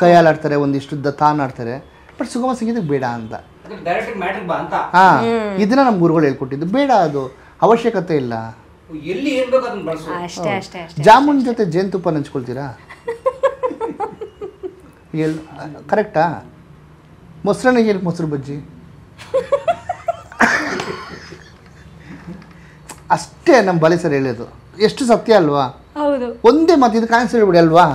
ಕೈಯಾಲಾಡ್ತಾರೆ, ಒಂದಿಷ್ಟು ತಾನ್ ಆಡ್ತಾರೆ, ಬಟ್ ಸುಗಮ ಸಂಗೀತಕ್ಕೆ ಬೇಡ ಅಂತ. ಹಾಂ, ಇದನ್ನ ನಮ್ಮ ಗುರುಗಳು ಹೇಳ್ಕೊಟ್ಟಿದ್ದು. ಬೇಡ, ಅದು ಅವಶ್ಯಕತೆ ಇಲ್ಲ. ಜಾಮೂನ್ ಜೊತೆ ಜೇನುತುಪ್ಪ ನೆಂಚ್ಕೊಳ್ತೀರಾ? ಕರೆಕ್ಟಾ? ಮೊಸರನ್ನ ಹೇಳಿ ಮೊಸರು ಬಜ್ಜಿ ಅಷ್ಟೇ ನಮ್ಮ ಬಾಲಿ ಸರ್ ಹೇಳೋದು. ಎಷ್ಟು ಸತ್ಯ ಅಲ್ವಾ? ಒಂದೇ ಮಾತು, ಇದು ಆನ್ಸರ್ ಹೇಳ್ಬಿಡಿ ಅಲ್ವಾ?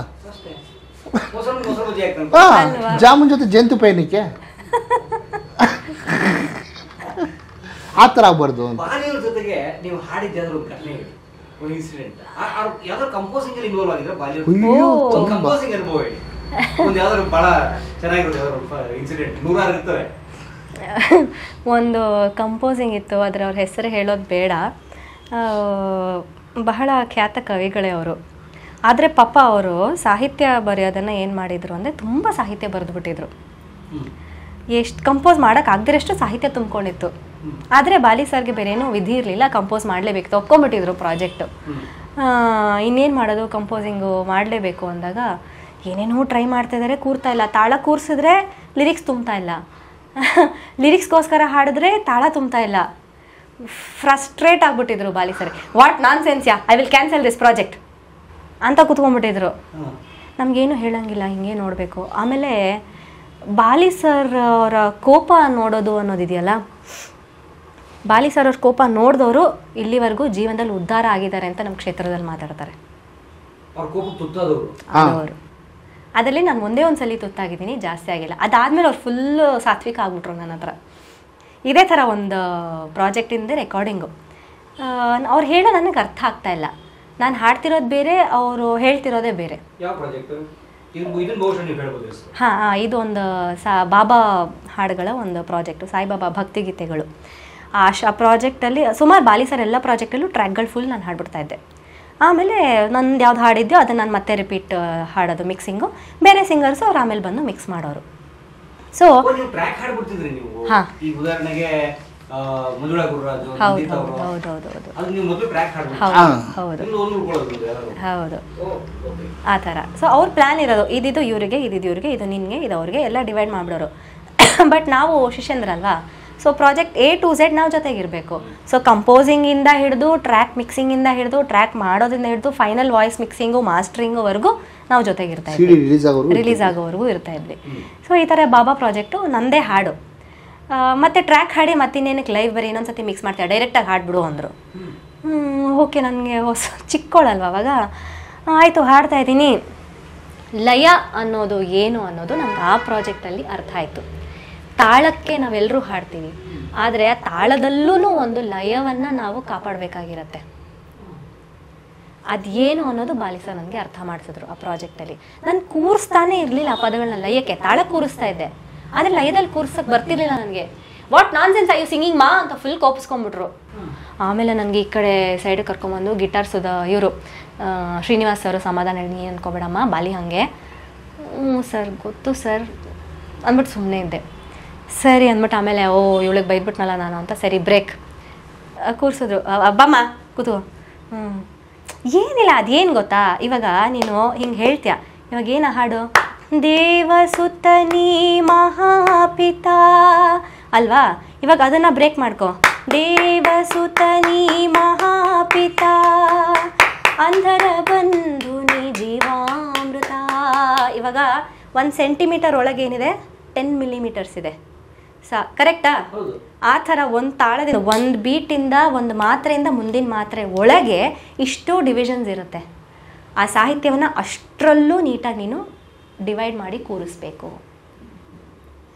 ಜಾಮೂನ್ ಜೊತೆ ಜೇನುತುಪ್ಪ ಏನಕ್ಕೆ ಆ ಥರ ಆಗ್ಬಾರ್ದು ಅಂತ. ಜೊತೆಗೆ ನೀವು ಹಾಡಿದ್ದಾದ್ರೂ ಒಂದು ಇನ್ಸಿಡೆಂಟ್ ಯಾವ್ದಾದ್ರು ಕಂಪೋಸಿಂಗ್ ಅಲ್ಲಿ ಇನ್ವಾಲ್ವ್ ಆಗಿದ್ರೆ ಕಂಪೋಸಿಂಗ್ ಅನುಭವ ಹೇಳಿ. ಒಂದು ಯಾವ್ದಾದ್ರು ಬಹಳ ಚೆನ್ನಾಗಿರುತ್ತೆ ಇನ್ಸಿಡೆಂಟ್, 100 ಇರ್ತವೆ. ಒಂದು ಕಂಪೋಸಿಂಗ್ ಇತ್ತು, ಆದರೆ ಅವ್ರ ಹೆಸರು ಹೇಳೋದು ಬೇಡ. ಬಹಳ ಖ್ಯಾತ ಕವಿಗಳೇ ಅವರು. ಆದರೆ ಪಾಪ ಅವರು ಸಾಹಿತ್ಯ ಬರೆಯೋದನ್ನು ಏನು ಮಾಡಿದರು ಅಂದರೆ ತುಂಬ ಸಾಹಿತ್ಯ ಬರೆದುಬಿಟ್ಟಿದ್ರು. ಎಷ್ಟು ಕಂಪೋಸ್ ಮಾಡೋಕ್ಕಾಗದಿರಷ್ಟು ಸಾಹಿತ್ಯ ತುಂಬ್ಕೊಂಡಿತ್ತು. ಆದರೆ ಬಾಲಿ ಸರ್ಗೆ ಬೇರೆ ಏನೂ ವಿಧಿ ಇರಲಿಲ್ಲ, ಕಂಪೋಸ್ ಮಾಡಲೇಬೇಕು, ಒಪ್ಕೊಂಡ್ಬಿಟ್ಟಿದ್ರು ಪ್ರಾಜೆಕ್ಟು. ಇನ್ನೇನು ಮಾಡೋದು, ಕಂಪೋಸಿಂಗು ಮಾಡಲೇಬೇಕು ಅಂದಾಗ ಏನೇನೋ ಟ್ರೈ ಮಾಡ್ತಾಯಿದ್ದಾರೆ, ಕೂರ್ತಾ ಇಲ್ಲ. ತಾಳ ಕೂರಿಸಿದ್ರೆ ಲಿರಿಕ್ಸ್ ತುಂಬ್ತಾ ಇಲ್ಲ, ಲಿರಿಕ್ಸ್ಗೋಸ್ಕರ ಹಾಡಿದ್ರೆ ತಾಳ ತುಂಬ್ತಾ ಇಲ್ಲ. ಫ್ರಸ್ಟ್ರೇಟ್ ಆಗಿಬಿಟ್ಟಿದ್ರು Bali sir. What nonsense, I will cancel this project ಅಂತ ಕೂತ್ಕೊಂಡ್ಬಿಟ್ಟಿದ್ರು. ನಮಗೇನು ಹೇಳಂಗಿಲ್ಲ, ಹಿಂಗೆ ನೋಡಬೇಕು. ಆಮೇಲೆ ಬಾಲಿ ಸರ್ ಅವರ ಕೋಪ ನೋಡೋದು ಅನ್ನೋದಿದೆಯಲ್ಲ, ಬಾಲಿ ಸರ್ ಅವ್ರ ಕೋಪ ನೋಡಿದವರು ಇಲ್ಲಿವರೆಗೂ ಜೀವನದಲ್ಲಿ ಉದ್ಧಾರ ಆಗಿದ್ದಾರೆ ಅಂತ ನಮ್ಮ ಕ್ಷೇತ್ರದಲ್ಲಿ ಮಾತಾಡ್ತಾರೆ. ಅವರು ಅದರಲ್ಲಿ ನಾನು ಒಂದೇ ಒಂದು ಸಲ ತುತ್ತಾಗಿದ್ದೀನಿ, ಜಾಸ್ತಿ ಆಗಿಲ್ಲ. ಅದಾದಮೇಲೆ ಅವ್ರು ಫುಲ್ಲು ಸಾತ್ವಿಕ ಆಗ್ಬಿಟ್ರು ನನ್ನ ಹತ್ರ. ಇದೇ ಥರ ಒಂದು ಪ್ರಾಜೆಕ್ಟಿಂದ ರೆಕಾರ್ಡಿಂಗು. ಅವ್ರು ಹೇಳೋ ನನಗೆ ಅರ್ಥ ಆಗ್ತಾ ಇಲ್ಲ. ನಾನು ಹಾಡ್ತಿರೋದು ಬೇರೆ, ಅವರು ಹೇಳ್ತಿರೋದೇ ಬೇರೆ. ಹಾಂ, ಇದು ಒಂದು ಬಾಬಾ ಹಾಡುಗಳ ಒಂದು ಪ್ರಾಜೆಕ್ಟು, ಸಾಯಿಬಾಬಾ ಭಕ್ತಿಗೀತೆಗಳು. ಆ ಪ್ರಾಜೆಕ್ಟಲ್ಲಿ ಸುಮಾರು ಬಾಲಿ ಸರ್ ಎಲ್ಲ ಪ್ರಾಜೆಕ್ಟಲ್ಲೂ ಟ್ರ್ಯಾಕ್ಗಳು ಫುಲ್ ನಾನು ಹಾಡ್ಬಿಡ್ತಾ ಇದ್ದೆ. ಆಮೇಲೆ ನಂದು ಯಾವ್ದು ಹಾಡಿದ್ಯೋ ಅದನ್ನು ನಾನು ಮತ್ತೆ ರಿಪೀಟ್ ಹಾಡೋದು, ಮಿಕ್ಸಿಂಗು. ಬೇರೆ ಸಿಂಗರ್ಸು ಅವ್ರು ಆಮೇಲೆ ಬಂದು ಮಿಕ್ಸ್ ಮಾಡೋರು. ಸೊ ಹಾಂ, ಹೌದು, ಆ ಥರ. ಸೊ ಅವ್ರ ಪ್ಲ್ಯಾನ್ ಇರೋದು, ಇದಿದು ಇವರಿಗೆ, ಇದಿದು ಇವ್ರಿಗೆ, ಇದು ನಿನಗೆ, ಇದು ಅವ್ರಿಗೆ, ಎಲ್ಲ ಡಿವೈಡ್ ಮಾಡಿಬಿಡೋರು. ಬಟ್ ನಾವು ಶಿಷ್ಯಂದ್ರಲ್ವಾ, so project A to Z ನಾವು ಜೊತೆಗಿರಬೇಕು. ಸೊ ಕಂಪೋಸಿಂಗಿಂದ ಹಿಡಿದು ಟ್ರ್ಯಾಕ್ ಮಿಕ್ಸಿಂಗಿಂದ ಹಿಡಿದು ಟ್ರ್ಯಾಕ್ ಮಾಡೋದ್ರಿಂದ ಹಿಡಿದು ಫೈನಲ್ ವಾಯ್ಸ್ ಮಿಕ್ಸಿಂಗು ಮಾಸ್ಟ್ರಿಂಗ್ವರೆಗೂ ನಾವು ಜೊತೆಗಿರ್ತಾ ಇದ್ವಿ, ರಿಲೀಸ್ ಆಗೋವರೆಗೂ ಇರ್ತಾ ಇದ್ವಿ. ಸೊ ಈ ಥರ ಬಾಬಾ ಪ್ರಾಜೆಕ್ಟು ನಂದೇ ಹಾಡು, ಮತ್ತು ಟ್ರ್ಯಾಕ್ ಹಾಡಿ ಮತ್ತಿನ್ನೇನಕ್ಕೆ ಲೈವ್ ಬರೀ ಇನ್ನೊಂದ್ಸತಿ ಮಿಕ್ಸ್ ಮಾಡ್ತಾರೆ, ಡೈರೆಕ್ಟಾಗಿ ಹಾಡ್ಬಿಡು ಅಂದರು. ಓಕೆ, ನನಗೆ ಚಿಕ್ಕೋಳಲ್ವ ಅವಾಗ. ಆಯಿತು, ಹಾಡ್ತಾ ಇದ್ದೀನಿ. ಲಯ ಅನ್ನೋದು ಏನು ಅನ್ನೋದು ನಮ್ಗೆ ಆ ಪ್ರಾಜೆಕ್ಟಲ್ಲಿ ಅರ್ಥ ಆಯಿತು. ತಾಳಕ್ಕೆ ನಾವೆಲ್ಲರೂ ಹಾಡ್ತೀವಿ, ಆದರೆ ಆ ತಾಳದಲ್ಲೂ ಒಂದು ಲಯವನ್ನು ನಾವು ಕಾಪಾಡಬೇಕಾಗಿರತ್ತೆ. ಅದೇನು ಅನ್ನೋದು ಬಾಲಿ ಸರ್ ನನಗೆ ಅರ್ಥ ಮಾಡಿಸಿದ್ರು ಆ ಪ್ರಾಜೆಕ್ಟಲ್ಲಿ. ನಾನು ಕೂರಿಸ್ತಾನೆ ಇರಲಿಲ್ಲ ಆ ಪದಗಳನ್ನ ಲಯಕ್ಕೆ, ತಾಳ ಕೂರಿಸ್ತಾ ಇದ್ದೆ, ಆದರೆ ಲಯದಲ್ಲಿ ಕೂರ್ಸಕ್ಕೆ ಬರ್ತಿರ್ಲಿಲ್ಲ ನನಗೆ. What nonsense I you singing ಮಾ ಅಂತ ಫುಲ್ ಕೋಪಿಸ್ಕೊಂಡ್ಬಿಟ್ರು. ಆಮೇಲೆ ನನಗೆ ಈ ಕಡೆ ಸೈಡ್ ಕರ್ಕೊಂಬಂದು ಗಿಟಾರ್ಸದ ಇವರು ಶ್ರೀನಿವಾಸ್ ಅವರು ಸಮಾಧಾನ ಹೇಳಿ, ನೀ ಅನ್ಕೋಬೇಡಮ್ಮ ಬಾಲಿ ಹಾಗೆ. ಹ್ಞೂ ಸರ್ ಗೊತ್ತು ಸರ್ ಅಂದ್ಬಿಟ್ಟು ಸುಮ್ಮನೆ ಇದ್ದೆ. ಸರಿ ಅಂದ್ಬಿಟ್ಟು ಆಮೇಲೆ ಇವಳಿಗೆ ಬೈದ್ಬಿಟ್ನಲ್ಲ ನಾನು ಅಂತ, ಸರಿ ಬ್ರೇಕ್ ಕೂರಿಸಿದ್ರು. ಅಬ್ಬಮ್ಮ ಕೂತು. ಏನಿಲ್ಲ, ಅದೇನು ಗೊತ್ತಾ, ಇವಾಗ ನೀನು ಹಿಂಗೆ ಹೇಳ್ತೀಯ, ಇವಾಗ ಏನು ಹಾಡು, ದೇವಸುತನಿ ಮಹಾಪಿತ ಅಲ್ವಾ, ಇವಾಗ ಅದನ್ನು ಬ್ರೇಕ್ ಮಾಡ್ಕೊ, ದೇವಸುತನಿ ಮಹಾಪಿತ ಅಂಧರ ಬಂಧು ನಿ ಜೀವಾಮೃತ. ಇವಾಗ 1 ಸೆಂಟಿಮೀಟರ್ ಒಳಗೆ ಏನಿದೆ, 10 ಮಿಲಿಮೀಟರ್ಸ್ ಇದೆ. ಕರೆಕ್ಟಾ? ಆ ಥರ ಒಂದು ತಾಳದಿಂದ, ಒಂದು ಬೀಟಿಂದ, ಒಂದು ಮಾತ್ರೆಯಿಂದ ಮುಂದಿನ ಮಾತ್ರೆ ಒಳಗೆ ಇಷ್ಟು ಡಿವಿಷನ್ಸ್ ಇರುತ್ತೆ. ಆ ಸಾಹಿತ್ಯವನ್ನು ಅಷ್ಟರಲ್ಲೂ ನೀಟಾಗಿ ನೀನು ಡಿವೈಡ್ ಮಾಡಿ ಕೂರಿಸ್ಬೇಕು.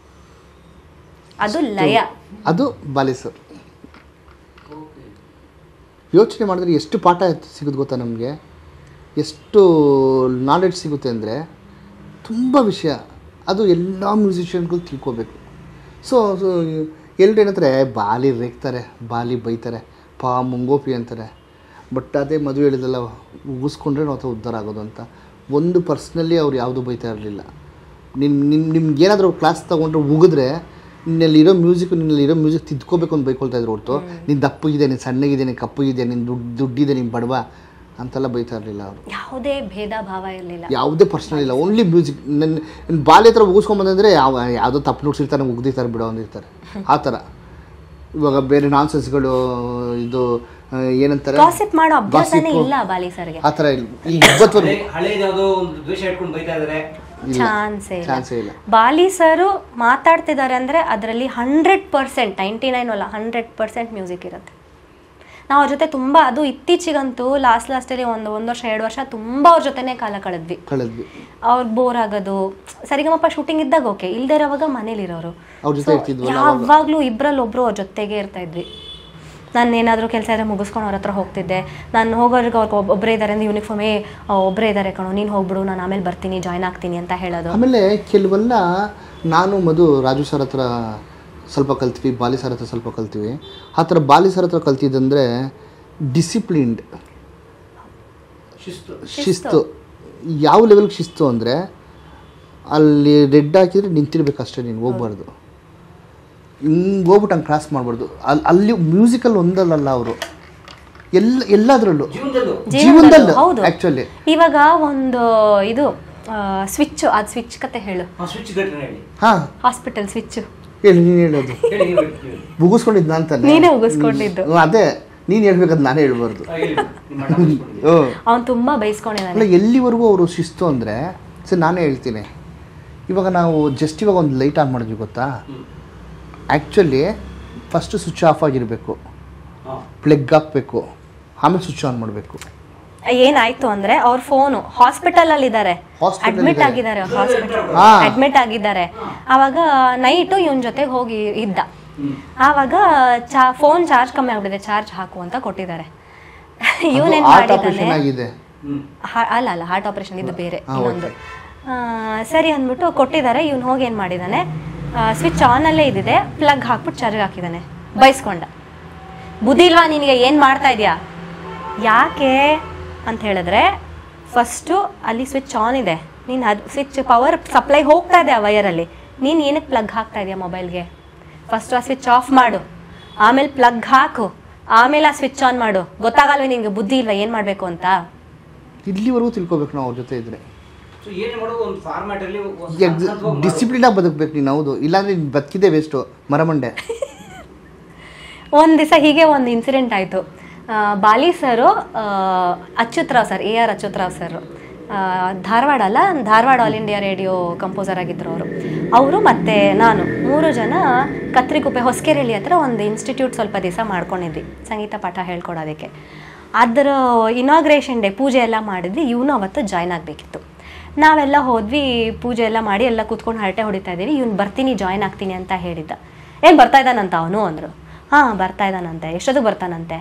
ಅದು ಲಯ. ಅದು ಬಾಲಿ ಸರ್. ಯೋಚನೆ ಮಾಡಿದ್ರೆ ಎಷ್ಟು ಪಾಠ ಸಿಗುತ್ತೆ ಗೊತ್ತಾ ನಮಗೆ, ಎಷ್ಟು ನಾಲೆಡ್ಜ್ ಸಿಗುತ್ತೆ ಅಂದರೆ ತುಂಬ ವಿಷಯ. ಅದು ಎಲ್ಲ ಮ್ಯೂಸಿಷಿಯನ್ಗಳು ತಿಳ್ಕೊಬೇಕು. ಸೊ ಎಲ್ಲರೂ ಏನಂತಾರೆ, ಬಾಲಿ ರೇಗ್ತಾರೆ, ಬಾಲಿ ಬೈತಾರೆ, ಮುಂಗೋಪಿ ಅಂತಾರೆ. ಬಟ್ ಅದೇ ಮದುವೆ ಹೇಳಿದಲ್ಲ, ಉಗಿಸ್ಕೊಂಡ್ರೆ ನಾವು ಅಥವಾ ಉದ್ಧಾರ ಆಗೋದು ಅಂತ. ಒಂದು ಪರ್ಸ್ನಲಿ ಅವ್ರು ಯಾವುದೂ ಬೈತಾ ಇರಲಿಲ್ಲ. ನಿಮ್ಗೇನಾದರೂ ಕ್ಲಾಸ್ ತೊಗೊಂಡ್ರೆ ಉಗಿದ್ರೆ ನಿನ್ನಲ್ಲಿರೋ ಮ್ಯೂಸಿಕ್ ತಿದ್ಕೋಬೇಕು ಅಂತ ಬೈಕೊಳ್ತಾ ಇದ್ರು ಹೊರತು, ನೀನು ದಪ್ಪಗಿದೆ, ನೀನು ಸಣ್ಣಗಿದೆ, ನೀನು ಕಪ್ಪಗಿದೆ, ನೀನು ದುಡ್ಡಿದೆ, ನೀನು ಬಡವ ಅಂತೆಲ್ಲ ಬೈತಾ ಇರಲಿಲ್ಲ ಅವರು. ಯಾವುದೇ ಭೇದ ಭಾವ ಇರಲಿಲ್ಲ, ಯಾವುದೇ ಪರ್ಸನಲ್ ಇಲ್ಲ, ಓನ್ಲಿ ಮ್ಯೂಸಿಕ್. ನನ್ನ ಬಾಲ್ಯ ಹತ್ರ ಉಗಿಸ್ಕೊಂಬಂದ್ರೆ ಯಾವುದೋ ತಪ್ಪು ನುಡ್ಸಿರ್ತಾರೆ, ಉಗ್ದಿರ್ತಾರೆ ಬಿಡೋ ಅಂದಿರ್ತಾರೆ. ಆ ಥರ ಇವಾಗ ಬೇರೆ ನಾನ್ಸೆನ್ಸ್ಗಳು, ಇದು ಏನಂತಾರೆ, ಆ ಥರ ಚಾನ್ಸೇ ಇಲ್ಲ. ಬಾಲಿ ಸರ್ ಮಾತಾಡ್ತಿದ್ದಾರೆ ಅಂದರೆ ಅದರಲ್ಲಿ 100%, 99 ಅಲ್ಲ 100% ಮ್ಯೂಸಿಕ್ ಇರುತ್ತೆ. ನಾವು ಅವ್ರ ಜೊತೆ ತುಂಬ, ಅದು ಇತ್ತೀಚಿಗಂತೂ ಲಾಸ್ಟಲ್ಲಿ ಒಂದು ವರ್ಷ 2 ವರ್ಷ ತುಂಬ ಅವ್ರ ಜೊತೆನೇ ಕಾಲ ಕಳೆದ್ವಿ. ಅವ್ರು ಬೋರ್ ಆಗೋದು, ಸರಿಗಮಪ್ಪ ಶೂಟಿಂಗ್ ಇದ್ದಾಗ ಓಕೆ, ಇಲ್ದೇ ಇರೋವಾಗ ಮನೇಲಿರೋರು, ಯಾವಾಗಲೂ ಇಬ್ಬರಲ್ಲಿ ಒಬ್ಬರು ಅವ್ರ ಜೊತೆಗೆ ಇರ್ತಾ ಇದ್ವಿ. ನಾನು ಏನಾದರೂ ಕೆಲಸ ಇದ್ದರೆ ಮುಗಿಸ್ಕೊಂಡು ಅವ್ರ ಹತ್ರ ಹೋಗ್ತಿದ್ದೆ. ನಾನು ಹೋಗೋರಿಗೆ ಅವ್ರಿಗೆ ಒಬ್ಬರೇ ಇದ್ದಾರೆ ಅಂದರೆ ಯೂನಿಫಾರ್ಮೇ ಒಬ್ಬರೇ ಇದ್ದಾರೆ ಕಣೋ, ನೀನು ಹೋಗ್ಬಿಡು, ನಾನು ಆಮೇಲೆ ಬರ್ತೀನಿ, ಜಾಯ್ನ್ ಆಗ್ತೀನಿ ಅಂತ ಹೇಳೋದು. ಆಮೇಲೆ ಕೆಲವೆಲ್ಲ ನಾನು ರಾಜು ಸರ್ ಹತ್ರ ಸ್ವಲ್ಪ ಕಲ್ತ್ವಿ, ಬಾಲಿ ಸರ್ ಹತ್ರ ಸ್ವಲ್ಪ ಕಲ್ತೀವಿ. ಆ ಥರ ಬಾಲಿ ಸರ್ ಹತ್ರ ಕಲ್ತಿದ್ದಂದರೆ ಡಿಸಿಪ್ಲಿನ್ಡ್, ಶಿಸ್ತು. ಯಾವ ಲೆವೆಲ್ಗೆ ಶಿಸ್ತು ಅಂದರೆ, ಅಲ್ಲಿ ರೆಡ್ ಹಾಕಿದರೆ ನಿಂತಿರ್ಬೇಕಷ್ಟೇ, ನೀನು ಹೋಗ್ಬಾರ್ದು, ಹಿಂಗೆ ಹೋಗ್ಬಿಟ್ಟು ಹಂಗೆ ಕ್ರಾಸ್ ಮಾಡಬಾರ್ದು. ಅಲ್ಲಿ ಮ್ಯೂಸಿಕಲ್ಲಿ ಒಂದಲ್ಲ, ಅವರು ಎಲ್ಲದರಲ್ಲೂ ಜೀವನದಲ್ಲೂ ಆ್ಯಕ್ಚುಲಿ. ಇವಾಗ ಒಂದು ಇದು ಸ್ವಿಚ್, ಅದು ಸ್ವಿಚ್ ಕತೆ ಹೇಳು. ಹಾಂ, ಹಾಸ್ಪಿಟಲ್ ಸ್ವಿಚ್ ಹೇಳಿ, ನೀನು ಹೇಳೋದು. ಮುಗಿಸ್ಕೊಂಡಿದ್ದು ಅಂತ ನೀನೇ ಮುಗಿಸ್ಕೊಂಡಿದ್ದು. ಅದೇ ನೀನು ಹೇಳ್ಬೇಕಂತ ನಾನೇ ಹೇಳ್ಬಾರ್ದು. ಅವ್ನು ತುಂಬ ಬೈಸ್ಕೊಂಡಿದ್ದಾನೆ. ಎಲ್ಲಿವರೆಗೂ ಅವರು ಶಿಸ್ತು ಅಂದರೆ, ಸರಿ ನಾನೇ ಹೇಳ್ತೀನಿ. ಇವಾಗ ನಾವು ಜಸ್ಟ್ ಇವಾಗ ಒಂದು ಲೈಟ್ ಆನ್ ಮಾಡಿದ್ವಿ ಗೊತ್ತಾ, ಆ್ಯಕ್ಚುಲಿ ಫಸ್ಟು ಸ್ವಿಚ್ ಆಫ್ ಆಗಿರಬೇಕು, ಪ್ಲಗ್ ಹಾಕಬೇಕು, ಆಮೇಲೆ ಸ್ವಿಚ್ ಆನ್ ಮಾಡಬೇಕು. ಏನಾಯ್ತು ಅಂದರೆ ಅವ್ರ ಫೋನು ಹಾಸ್ಪಿಟಲಲ್ಲಿ ಇದ್ದಾರೆ, ಅಡ್ಮಿಟ್ ಆಗಿದ್ದಾರೆ. ಆವಾಗ ನೈಟು ಇವನ ಜೊತೆಗೆ ಹೋಗಿ ಇದ್ದ. ಆವಾಗ ಫೋನ್ ಚಾರ್ಜ್ ಕಮ್ಮಿ ಆಗ್ಬಿಟ್ಟಿದೆ, ಚಾರ್ಜ್ ಹಾಕು ಅಂತ ಕೊಟ್ಟಿದ್ದಾರೆ. ಇವನೇನು ಮಾಡಿದ್ದಾನೆ, ಅಲ್ಲ ಹಾರ್ಟ್ ಆಪರೇಷನ್, ಇದು ಬೇರೆ ಇನ್ನೊಂದು. ಸರಿ ಅಂದ್ಬಿಟ್ಟು ಕೊಟ್ಟಿದ್ದಾರೆ. ಇವನು ಹೋಗಿ ಏನು ಮಾಡಿದ್ದಾನೆ, ಸ್ವಿಚ್ ಆನಲ್ಲೇ ಇದ್ದಿದೆ, ಪ್ಲಗ್ ಹಾಕ್ಬಿಟ್ಟು ಚಾರ್ಜ್ ಹಾಕಿದ್ದಾನೆ. ಬೈಸ್ಕೊಂಡ, ಬುದ್ಧಿ ಇಲ್ವಾ ನಿನಗೆ, ಏನು ಮಾಡ್ತಾ ಇದೆಯಾ, ಯಾಕೆ ಅಂತ ಹೇಳಿದ್ರೆ, ಫಸ್ಟು ಅಲ್ಲಿ ಸ್ವಿಚ್ ಆನ್ ಇದೆ, ನೀನು ಅದು ಸ್ವಿಚ್ ಪವರ್ ಸಪ್ಲೈ ಹೋಗ್ತಾ ಇದೆ ಆ ವಯರಲ್ಲಿ, ನೀನು ಏನಕ್ಕೆ ಪ್ಲಗ್ ಹಾಕ್ತಾ ಇದೆಯಾ ಮೊಬೈಲ್ಗೆ? ಫಸ್ಟು ಆ ಸ್ವಿಚ್ ಆಫ್ ಮಾಡು, ಆಮೇಲೆ ಪ್ಲಗ್ ಹಾಕು, ಆಮೇಲೆ ಆ ಸ್ವಿಚ್ ಆನ್ ಮಾಡು. ಗೊತ್ತಾಗಲ್ವೇ ನಿನಗೆ, ಬುದ್ಧಿ ಇಲ್ವಾ ಏನು ಮಾಡಬೇಕು ಅಂತ? ಇಲ್ಲಿವರೆಗೂ ತಿಳ್ಕೊಬೇಕು ನಾವು ಅವ್ರ ಜೊತೆ ಇದ್ರೆ. ಡಿಸಿಪ್ಲಿನ್ ಆಗಿ ಬದುಕಬೇಕು ನೀನು. ಹೌದು, ಇಲ್ಲಾಂದ್ರೆ ಬದುಕಿದೆ ವೇಸ್ಟು, ಮರಮಂಡೆ. ಒಂದು ದಿವಸ ಹೀಗೆ ಒಂದು ಇನ್ಸಿಡೆಂಟ್ ಆಯಿತು. Bali sir, Achyutarao sir, AR Achyutarao sir, Dharwad All India Radio composer ಆಗಿದ್ದರು ಅವರು ಮತ್ತು ನಾನು 3 ಜನ ಕತ್ರಿಗುಪ್ಪೆ ಹೊಸಕೆರೆಹಳ್ಳಿ ಹತ್ರ ಒಂದು ಇನ್ಸ್ಟಿಟ್ಯೂಟ್ ಸ್ವಲ್ಪ ದಿವಸ ಮಾಡ್ಕೊಂಡಿದ್ವಿ ಸಂಗೀತ ಪಾಠ ಹೇಳ್ಕೊಡೋದಕ್ಕೆ. ಅದರ ಇನಾಗ್ರೇಷನ್ ಡೇ ಪೂಜೆ ಎಲ್ಲ ಮಾಡಿದ್ವಿ. ಇವನು ಅವತ್ತು ಜಾಯ್ನ್ ಆಗಬೇಕಿತ್ತು. ನಾವೆಲ್ಲ ಹೋದ್ವಿ, ಪೂಜೆ ಎಲ್ಲ ಮಾಡಿ ಎಲ್ಲ ಕೂತ್ಕೊಂಡು ಹರಟೆ ಹೊಡಿತಾ ಇದ್ದೀವಿ. ಇವ್ನು ಬರ್ತೀನಿ, ಜಾಯ್ನ್ ಆಗ್ತೀನಿ ಅಂತ ಹೇಳಿದ್ದ. ಏನು ಬರ್ತಾ ಇದ್ದಾನಂತ ಅವನು ಅಂದರು. ಹಾಂ ಬರ್ತಾ ಇದ್ದಾನಂತೆ. ಎಷ್ಟೊತ್ತಿಗೆ ಬರ್ತಾನಂತೆ?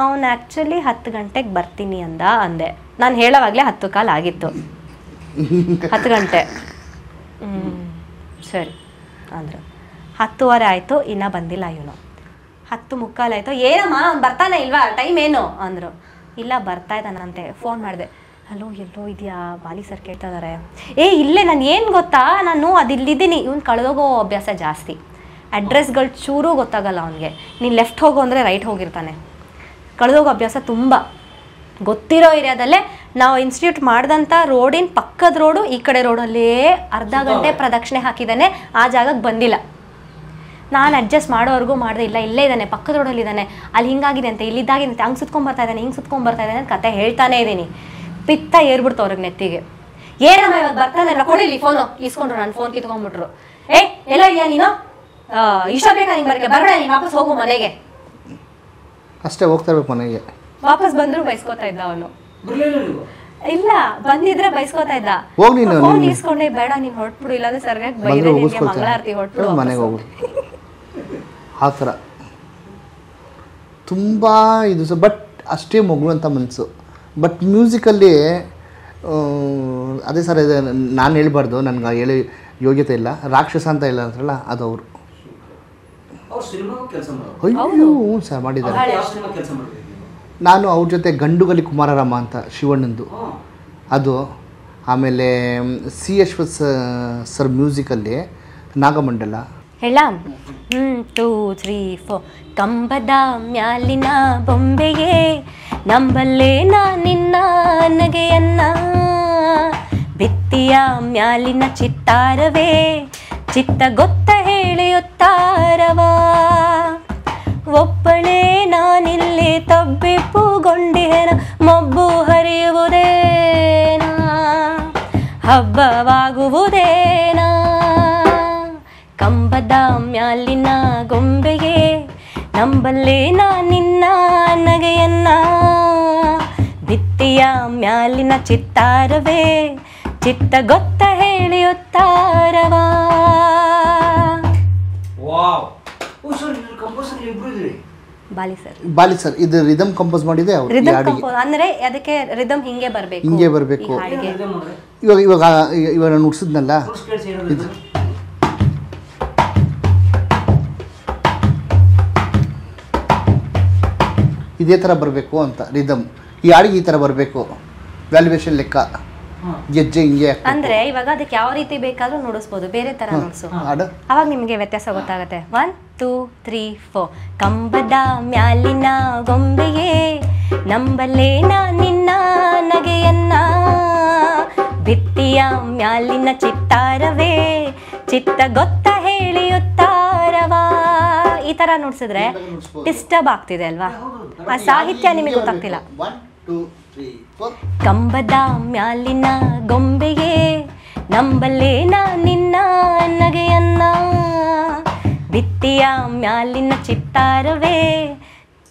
ಅವನು ಆ್ಯಕ್ಚುಲಿ 10 ಗಂಟೆಗೆ ಬರ್ತೀನಿ ಅಂದೆ. ನಾನು ಹೇಳೋವಾಗಲೇ 10 ಆಗಿತ್ತು. 10 ಗಂಟೆ. ಸರಿ ಅಂದರು. 10:15 ಆಯಿತು, ಇನ್ನೂ ಬಂದಿಲ್ಲ ಇವನು. 10:45 ಆಯಿತು, ಏನಮ್ಮ ಅವ್ನು ಬರ್ತಾನೆ ಇಲ್ವಾ, ಟೈಮ್ ಏನು ಅಂದರು. ಇಲ್ಲ ಬರ್ತಾ ಇದ್ದಾನಂತೆ. ಫೋನ್ ಮಾಡಿದೆ, ಹಲೋ ಎಲ್ಲೋ ಇದೆಯಾ, ಬಾಲಿ ಸರ್ ಕೇಳ್ತಾ ಇದ್ದಾರೆ. ಇಲ್ಲೇ ನಾನು ಏನು ಗೊತ್ತಾ, ನಾನು ಅದಿಲ್ಲಿದ್ದೀನಿ. ಇವ್ನು ಕಳೆದೋಗೋ ಅಭ್ಯಾಸ ಜಾಸ್ತಿ, ಅಡ್ರೆಸ್ಗಳು ಚೂರೂ ಗೊತ್ತಾಗಲ್ಲ ಅವನಿಗೆ. ನೀನು ಲೆಫ್ಟ್ ಹೋಗು ಅಂದರೆ ರೈಟ್ ಹೋಗಿರ್ತಾನೆ. ಕಳೆದೋಗೋ ಅಭ್ಯಾಸ ತುಂಬ. ಗೊತ್ತಿರೋ ಏರಿಯಾದಲ್ಲೇ ನಾವು ಇನ್ಸ್ಟಿಟ್ಯೂಟ್ ಮಾಡಿದಂಥ ರೋಡಿನ ಪಕ್ಕದ ರೋಡು ಈ ಕಡೆ ರೋಡಲ್ಲೇ ಅರ್ಧ ಗಂಟೆ ಪ್ರದಕ್ಷಿಣೆ ಹಾಕಿದ್ದಾನೆ, ಆ ಜಾಗಕ್ಕೆ ಬಂದಿಲ್ಲ. ನಾನು ಅಡ್ಜಸ್ಟ್ ಮಾಡೋವರೆಗೂ ಮಾಡಿದೆ, ಇಲ್ಲ ಇಲ್ಲೇ ಇದ್ದಾನೆ, ಪಕ್ಕದ ರೋಡಲ್ಲಿ ಇದ್ದಾನೆ, ಅಲ್ಲಿ ಹಿಂಗಾಗಿದೆ ಅಂತ, ಇಲ್ಲಿದ್ದಾಗಿದೆ, ಹಂಗೆ ಸುತ್ಕೊಂಡ್ಬರ್ತಾ ಇದ್ದಾನೆ, ಹಿಂಗೆ ಸುತ್ಕೊಂಡ್ಬರ್ತಾ ಇದ್ದಾನೆ ಅಂತ ಕತೆ ಹೇಳ್ತಾನೆ ಇದ್ದೀನಿ. ಪಿತ್ತ ಏರ್ಬಿಡ್ತು ಅವ್ರಿಗೆ ನೆತ್ತಿಗೆ. ಏನಮ್ಮ ಇವಾಗ ಬರ್ತಾನೆ, ಕೊಡಿಲಿ ಫೋನು ಇಸ್ಕೊಂಡ್ರು, ನಾನು ಫೋನ್ ಕಿತ್ಕೊಂಡ್ಬಿಟ್ರು. ಎಲ್ಲ ಇದೆಯಾ ನೀನು, ಇಷ್ಟ ಬೇಕಾ ನಿಂಗೆ ಬರಕ್ಕೆ, ಬರಬೇಡ ನೀನು ವಾಪಸ್ ಹೋಗು ಮನೆಗೆ. ಅಷ್ಟೇ, ಹೋಗ್ತಾ ಇರ್ಬೇಕು ಮನೆಗೆ. ವಾಪಸ್ ಬಂದ್ರು ಬೈಸ್ಕೊತಾ ಇದ್ದ ಅವನು. ಇಲ್ಲ ಬಂದಿದ್ರೆ ಬೈಸ್ಕೊತಾ ಇದ್ದ. ಫೋನ್ ಇಸ್ಕೊಂಡೆ, ಬೇಡ ನೀನ್ ಹೊರಟ್ಬಿಡು, ಇಲ್ಲಾಂದ್ರೆ ಸರ್ಯಾಗಿ ಬೈದ್ರೆ ನಿನ್ಗೆ ಮಂಗಳಾರತಿ ಹೊರಟ್ಬಿಡು ಮನೆಗೆ ಹೋಗ್ಬಿಡು. ಆ ಥರ ತುಂಬ ಇದು. ಬಟ್ ಅಷ್ಟೇ ಮಗುವಂಥ ಮನಸ್ಸು. ಬಟ್ ಮ್ಯೂಸಿಕಲ್ಲಿ ಅದೇ ಸರ್, ನಾನು ಹೇಳ್ಬಾರ್ದು, ನನಗೆ ಹೇಳಿ ಯೋಗ್ಯತೆ ಇಲ್ಲ. ರಾಕ್ಷಸ ಅಂತ ಇಲ್ಲ ಅಂತಾರಲ್ಲ, ಅದು ಅವರು. ಅಯ್ಯೋ ಸರ್ ಮಾಡಿದ್ದಾರೆ. ನಾನು ಅವ್ರ ಜೊತೆ ಗಂಡುಗಲಿ ಕುಮಾರರಾಮ ಅಂತ ಶಿವಣ್ಣಂದು ಅದು. ಆಮೇಲೆ C Ashwath sir musically Nagamandala. ಹೇಳ 1 2 3 4 ಕಂಬದ ಮ್ಯಾಲಿನ ಬೊಂಬೆಯೇ ನಂಬಲ್ಲೇ ನಾ ನಿನ್ನ ನಗೆಯನ್ನ, ಭಿತ್ತಿಯ ಮ್ಯಾಲಿನ ಚಿತ್ತಾರವೇ ಚಿತ್ತ ಗೊತ್ತ ಹೇಳಿಯುತ್ತಾರವಾ, ಒಬ್ಬಳೇ ನಾನಿಲ್ಲಿ ತಬ್ಬಿಪ್ಪುಗೊಂಡಿಹೆನ, ಮಬ್ಬು ಹರಿಯುವುದೇನಾ, ಹಬ್ಬವಾಗುವುದೇನಾ, ಕಂಬದ ಮ್ಯಾಲಿನ ಗೊಂಬೆಗೆ ನಂಬಲ್ಲೇ ನಾ ನಿನ್ನ ನಗೆಯನ್ನ, ಭಿತ್ತಿಯ ಮ್ಯಾಲಿನ ಚಿತ್ತಾರವೇ ಚಿತ್ತ ಗೊತ್ತ ಹೇಳಿಯುತ್ತಾರವಾ. ಬಾಲಿ ಸರ್ ಇದು ರಿದಮ್ ಕಂಪೋಸ್ ಮಾಡಿದೆ ಅವರು. ಅಂದ್ರೆ ಅದಕ್ಕೆ ರಿದಮ್ ಹಿಂಗೆ ಬರಬೇಕು, ಹಿಂಗೆ ಬರಬೇಕು. ಇವಾಗ ಇವಾಗ ಇವಾಗ ನಾನು ನುಡ್ಸಿದ್ನಲ್ಲ, ಇದೇ ಥರ ಬರಬೇಕು ಅಂತ ರಿದಮ್. ಈ ಹಾಡಿಗೆ ಈ ಥರ ಬರಬೇಕು, ವ್ಯಾಲ್ಯುವೇಷನ್ ಲೆಕ್ಕ, ಗೆಜ್ಜೆ ಹಿಂಗೆ. ಅಂದ್ರೆ ಇವಾಗ ಅದಕ್ಕೆ ಯಾವ ರೀತಿ ಬೇಕಾದ್ರೂ ನುಡಿಸ್ಬೋದು, ಬೇರೆ ತರ ನುಡಿಸು, ಅವಾಗ ನಿಮಗೆ ವ್ಯತ್ಯಾಸ ಗೊತ್ತಾಗುತ್ತೆ. 1 2 3 4 ಕಂಬದ ಮ್ಯಾಲಿನ ಗೊಂಬೆಯೇ ನಂಬಲ್ಲೇ ನಾ ನಿನ್ನ ನಗೆಯನ್ನ, ಭಿತ್ತಿಯ ಮ್ಯಾಲಿನ ಚಿತ್ತಾರವೇ ಚಿತ್ತ ಗೊತ್ತ ಹೇಳಿಯುತ್ತಾರವಾ. ಈ ತರ ನುಡಿಸಿದ್ರೆ ಡಿಸ್ಟರ್ಬ್ ಆಗ್ತಿದೆ ಅಲ್ವಾ, ಆ ಸಾಹಿತ್ಯ ನಿಮಗೆ ಗೊತ್ತಾಗ್ತಿಲ್ಲ. ಕಂಬದ ಮ್ಯಾಲಿನ ಗೊಂಬೆಯೇ ನಂಬಲ್ಲೇ ನಾ ನಿನ್ನ ನಗೆಯನ್ನ, ಭಿತ್ತಿಯ ಮ್ಯಾಲಿನ ಚಿತ್ತಾರವೇ,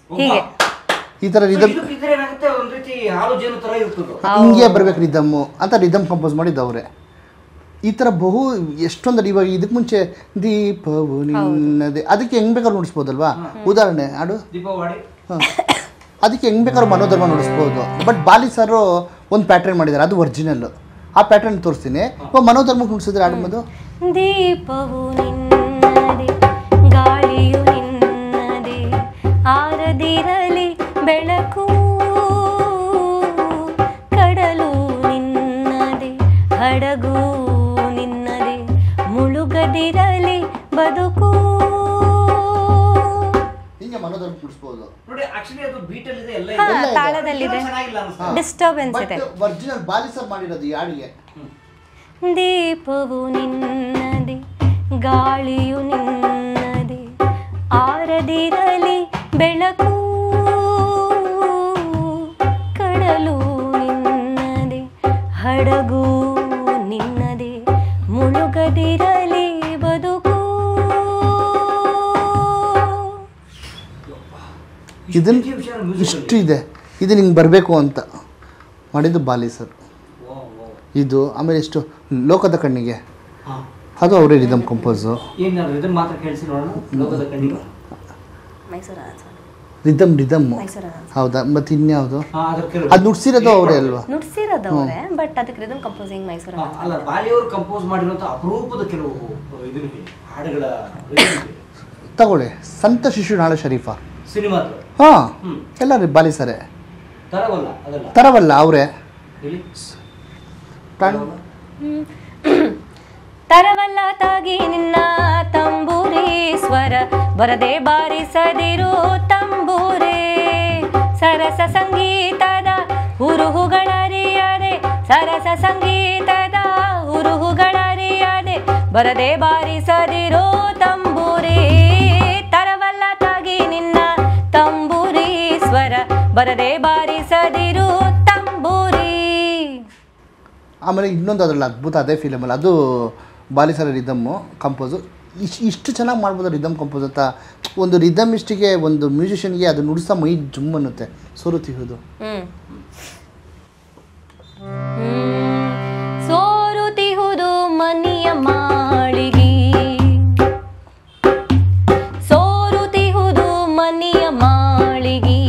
ಹೀಗೆ ಈ ಥರ ರಿದಮ್ ಹಿಂಗೆ ಬರ್ಬೇಕು ರಿದಮ್ಮು ಅಂತ ರಿದಮ್ ಕಂಪೋಸ್ ಮಾಡಿದ್ದವ್ರೆ. ಈ ಥರ ಬಹು ಎಷ್ಟೊಂದು. ಇವಾಗ ಇದಕ್ಕೆ ಮುಂಚೆ ದೀಪವು ನಿನ್ನದೇ, ಅದಕ್ಕೆ ಹೆಂಗ್ ಬೇಕಾದ್ರೂ ನುಡಿಸ್ಬೋದಲ್ವಾ. ಉದಾಹರಣೆ ಹಾಡು ಅದಕ್ಕೆ ಹೆಂಗ್ ಬೇಕಾದ್ರೂ ಮನೋಧರ್ಮ ನುಡಿಸ್ಬೋದು. ಬಟ್ ಬಾಲಿ ಸರ್ ಒಂದು ಪ್ಯಾಟ್ರನ್ ಮಾಡಿದ್ದಾರೆ, ಅದು ಒರಿಜಿನಲ್. ಆ ಪ್ಯಾಟ್ರನ್ ತೋರಿಸ್ತೀನಿ. ಇವಾಗ ಮನೋಧರ್ಮಕ್ಕೆ ನುಡಿಸಿದ್ರೆ ಆಡ್ಬೋದು. ದೀಪವು ನಿನ್ನದೇ ಗಾಳಿಯು ನಿನ್ನದೇ, ಆರದಿರಲಿ ಬೆಳಕು, ಕಡಲು ನಿನ್ನದೇ ಹಡಗು ನಿನ್ನದೇ, ಮುಳುಗದಿರಲಿ ಬದುಕು. ಹಿಂಗೆ ಮನೋಧರ್ಮ ನುಡಿಸ್ಬೋದು. ತಾಳದಲ್ಲಿದೆ, ಡಿಸ್ಟರ್ಬೆನ್ಸ್ ಇದೆ. ಒರಿಜಿನಲ್ ಬಾಲಿ ಸರ್ ಮಾಡಿರೋದು ಈ ಹಾಡಿಗೆ. ದೀಪವು ನಿನ್ನದೇ ಗಾಳಿಯು ನಿನ್ನದೇ, ಆರದಿರಲಿ ಬೆಳಕು, ಕಡಲು ನಿನ್ನದೇ ಹಡಗು ನಿನ್ನದೇ, ಮುಳುಗದಿರಲಿ ಬದುಕು. ಇದನ್ನು ಇಷ್ಟು ಇದೆ, ಇದು ನಿಂಗೆ ಬರಬೇಕು ಅಂತ ಮಾಡಿದ್ದು ಬಾಲಿ ಸರ್ ಇದು. ಆಮೇಲೆ ಎಷ್ಟು ಲೋಕದ ಕಣ್ಣಿಗೆ, ಅದು ಅವರೇ ರಿದಮ್ ಕಂಪೋಸು. ರಿದಮ್ಮು ಹೌದಾ ಮತ್ತು ಇನ್ಯಾವುದು ಅದು ನುಡ್ಸಿರೋದು ಅವರೇ ಅಲ್ವಾ? ನುಡ್ಸಿರೋದವ್ರೆ, ಬಟ್ ಅದಕ್ಕೆ ರಿದಮ್ ಕಂಪೋಸಿಂಗ್ ಮೈಸೂರು ಅಲ್ಲ, ಬಾಲಿಯವರು ಕಂಪೋಸ್ ಮಾಡಿರುವಂಥ ಅಪರೂಪದ ಕೆಲವು ಹಾಡುಗಳ ತಗೊಳ್ಳಿ. ಸಂತ ಶಿಶುನಾಳ ಶರೀಫಾ ಸಿನಿಮಾದ ಹಾಂ ಎಲ್ಲ ಬಾಲಿ ಸರೇ ತರವಲ್ಲ ಅವರೇ. ತರವಲ್ಲ ತಾಗಿ ನಿನ್ನ ತಂಬೂರಿ ಸ್ವರ ಬರದೆ ಬಾರಿಸದಿರು ತಂಬೂರೇ, ಸರಸ ಸಂಗೀತದ ಹುರುಹುಗಳರಿಯದೆ ಸರಸ ಸಂಗೀತದ ಹುರುಹುಗಳರಿಯದೆ ಬರದೆ ಬಾರಿಸದಿರು ತಂಬೂರಿ, ತರವಲ್ಲ ತಾಗಿ ನಿನ್ನ ತಂಬೂರಿ ಸ್ವರ ಬರದೆ ಬಾರಿಸದಿರು ತಂಬೂರಿ. ಆಮೇಲೆ ಇನ್ನೊಂದು ಅದರಲ್ಲಿ ಅದ್ಭುತ ಅದೇ ಫಿಲಮಲ್ಲಿ ಅದು ಬಾಲಿಸರ ರಿದಮ್ಮು ಕಂಪೋಸು ಇಷ್ಟು ಚೆನ್ನಾಗಿ ಮಾಡ್ಬೋದು ರಿದಮ್ ಕಂಪೋಸ್ ಅಂತ. ಒಂದು ರಿದಮಿಸ್ಟಿಗೆ ಒಂದು ಮ್ಯೂಸಿಷಿಯನ್ಗೆ ಅದು ನುಡಿಸೋ ಮೈ ಜುಮ್ ಅನ್ನುತ್ತೆ. ಸೋರುತಿಹುದು ಸೋರುತಿಹುದು ಮನಿಯ ಮಾಳಿಗೆ, ಸೋರುತಿಹುದು ಮನಿಯ ಮಾಳಿಗೆ,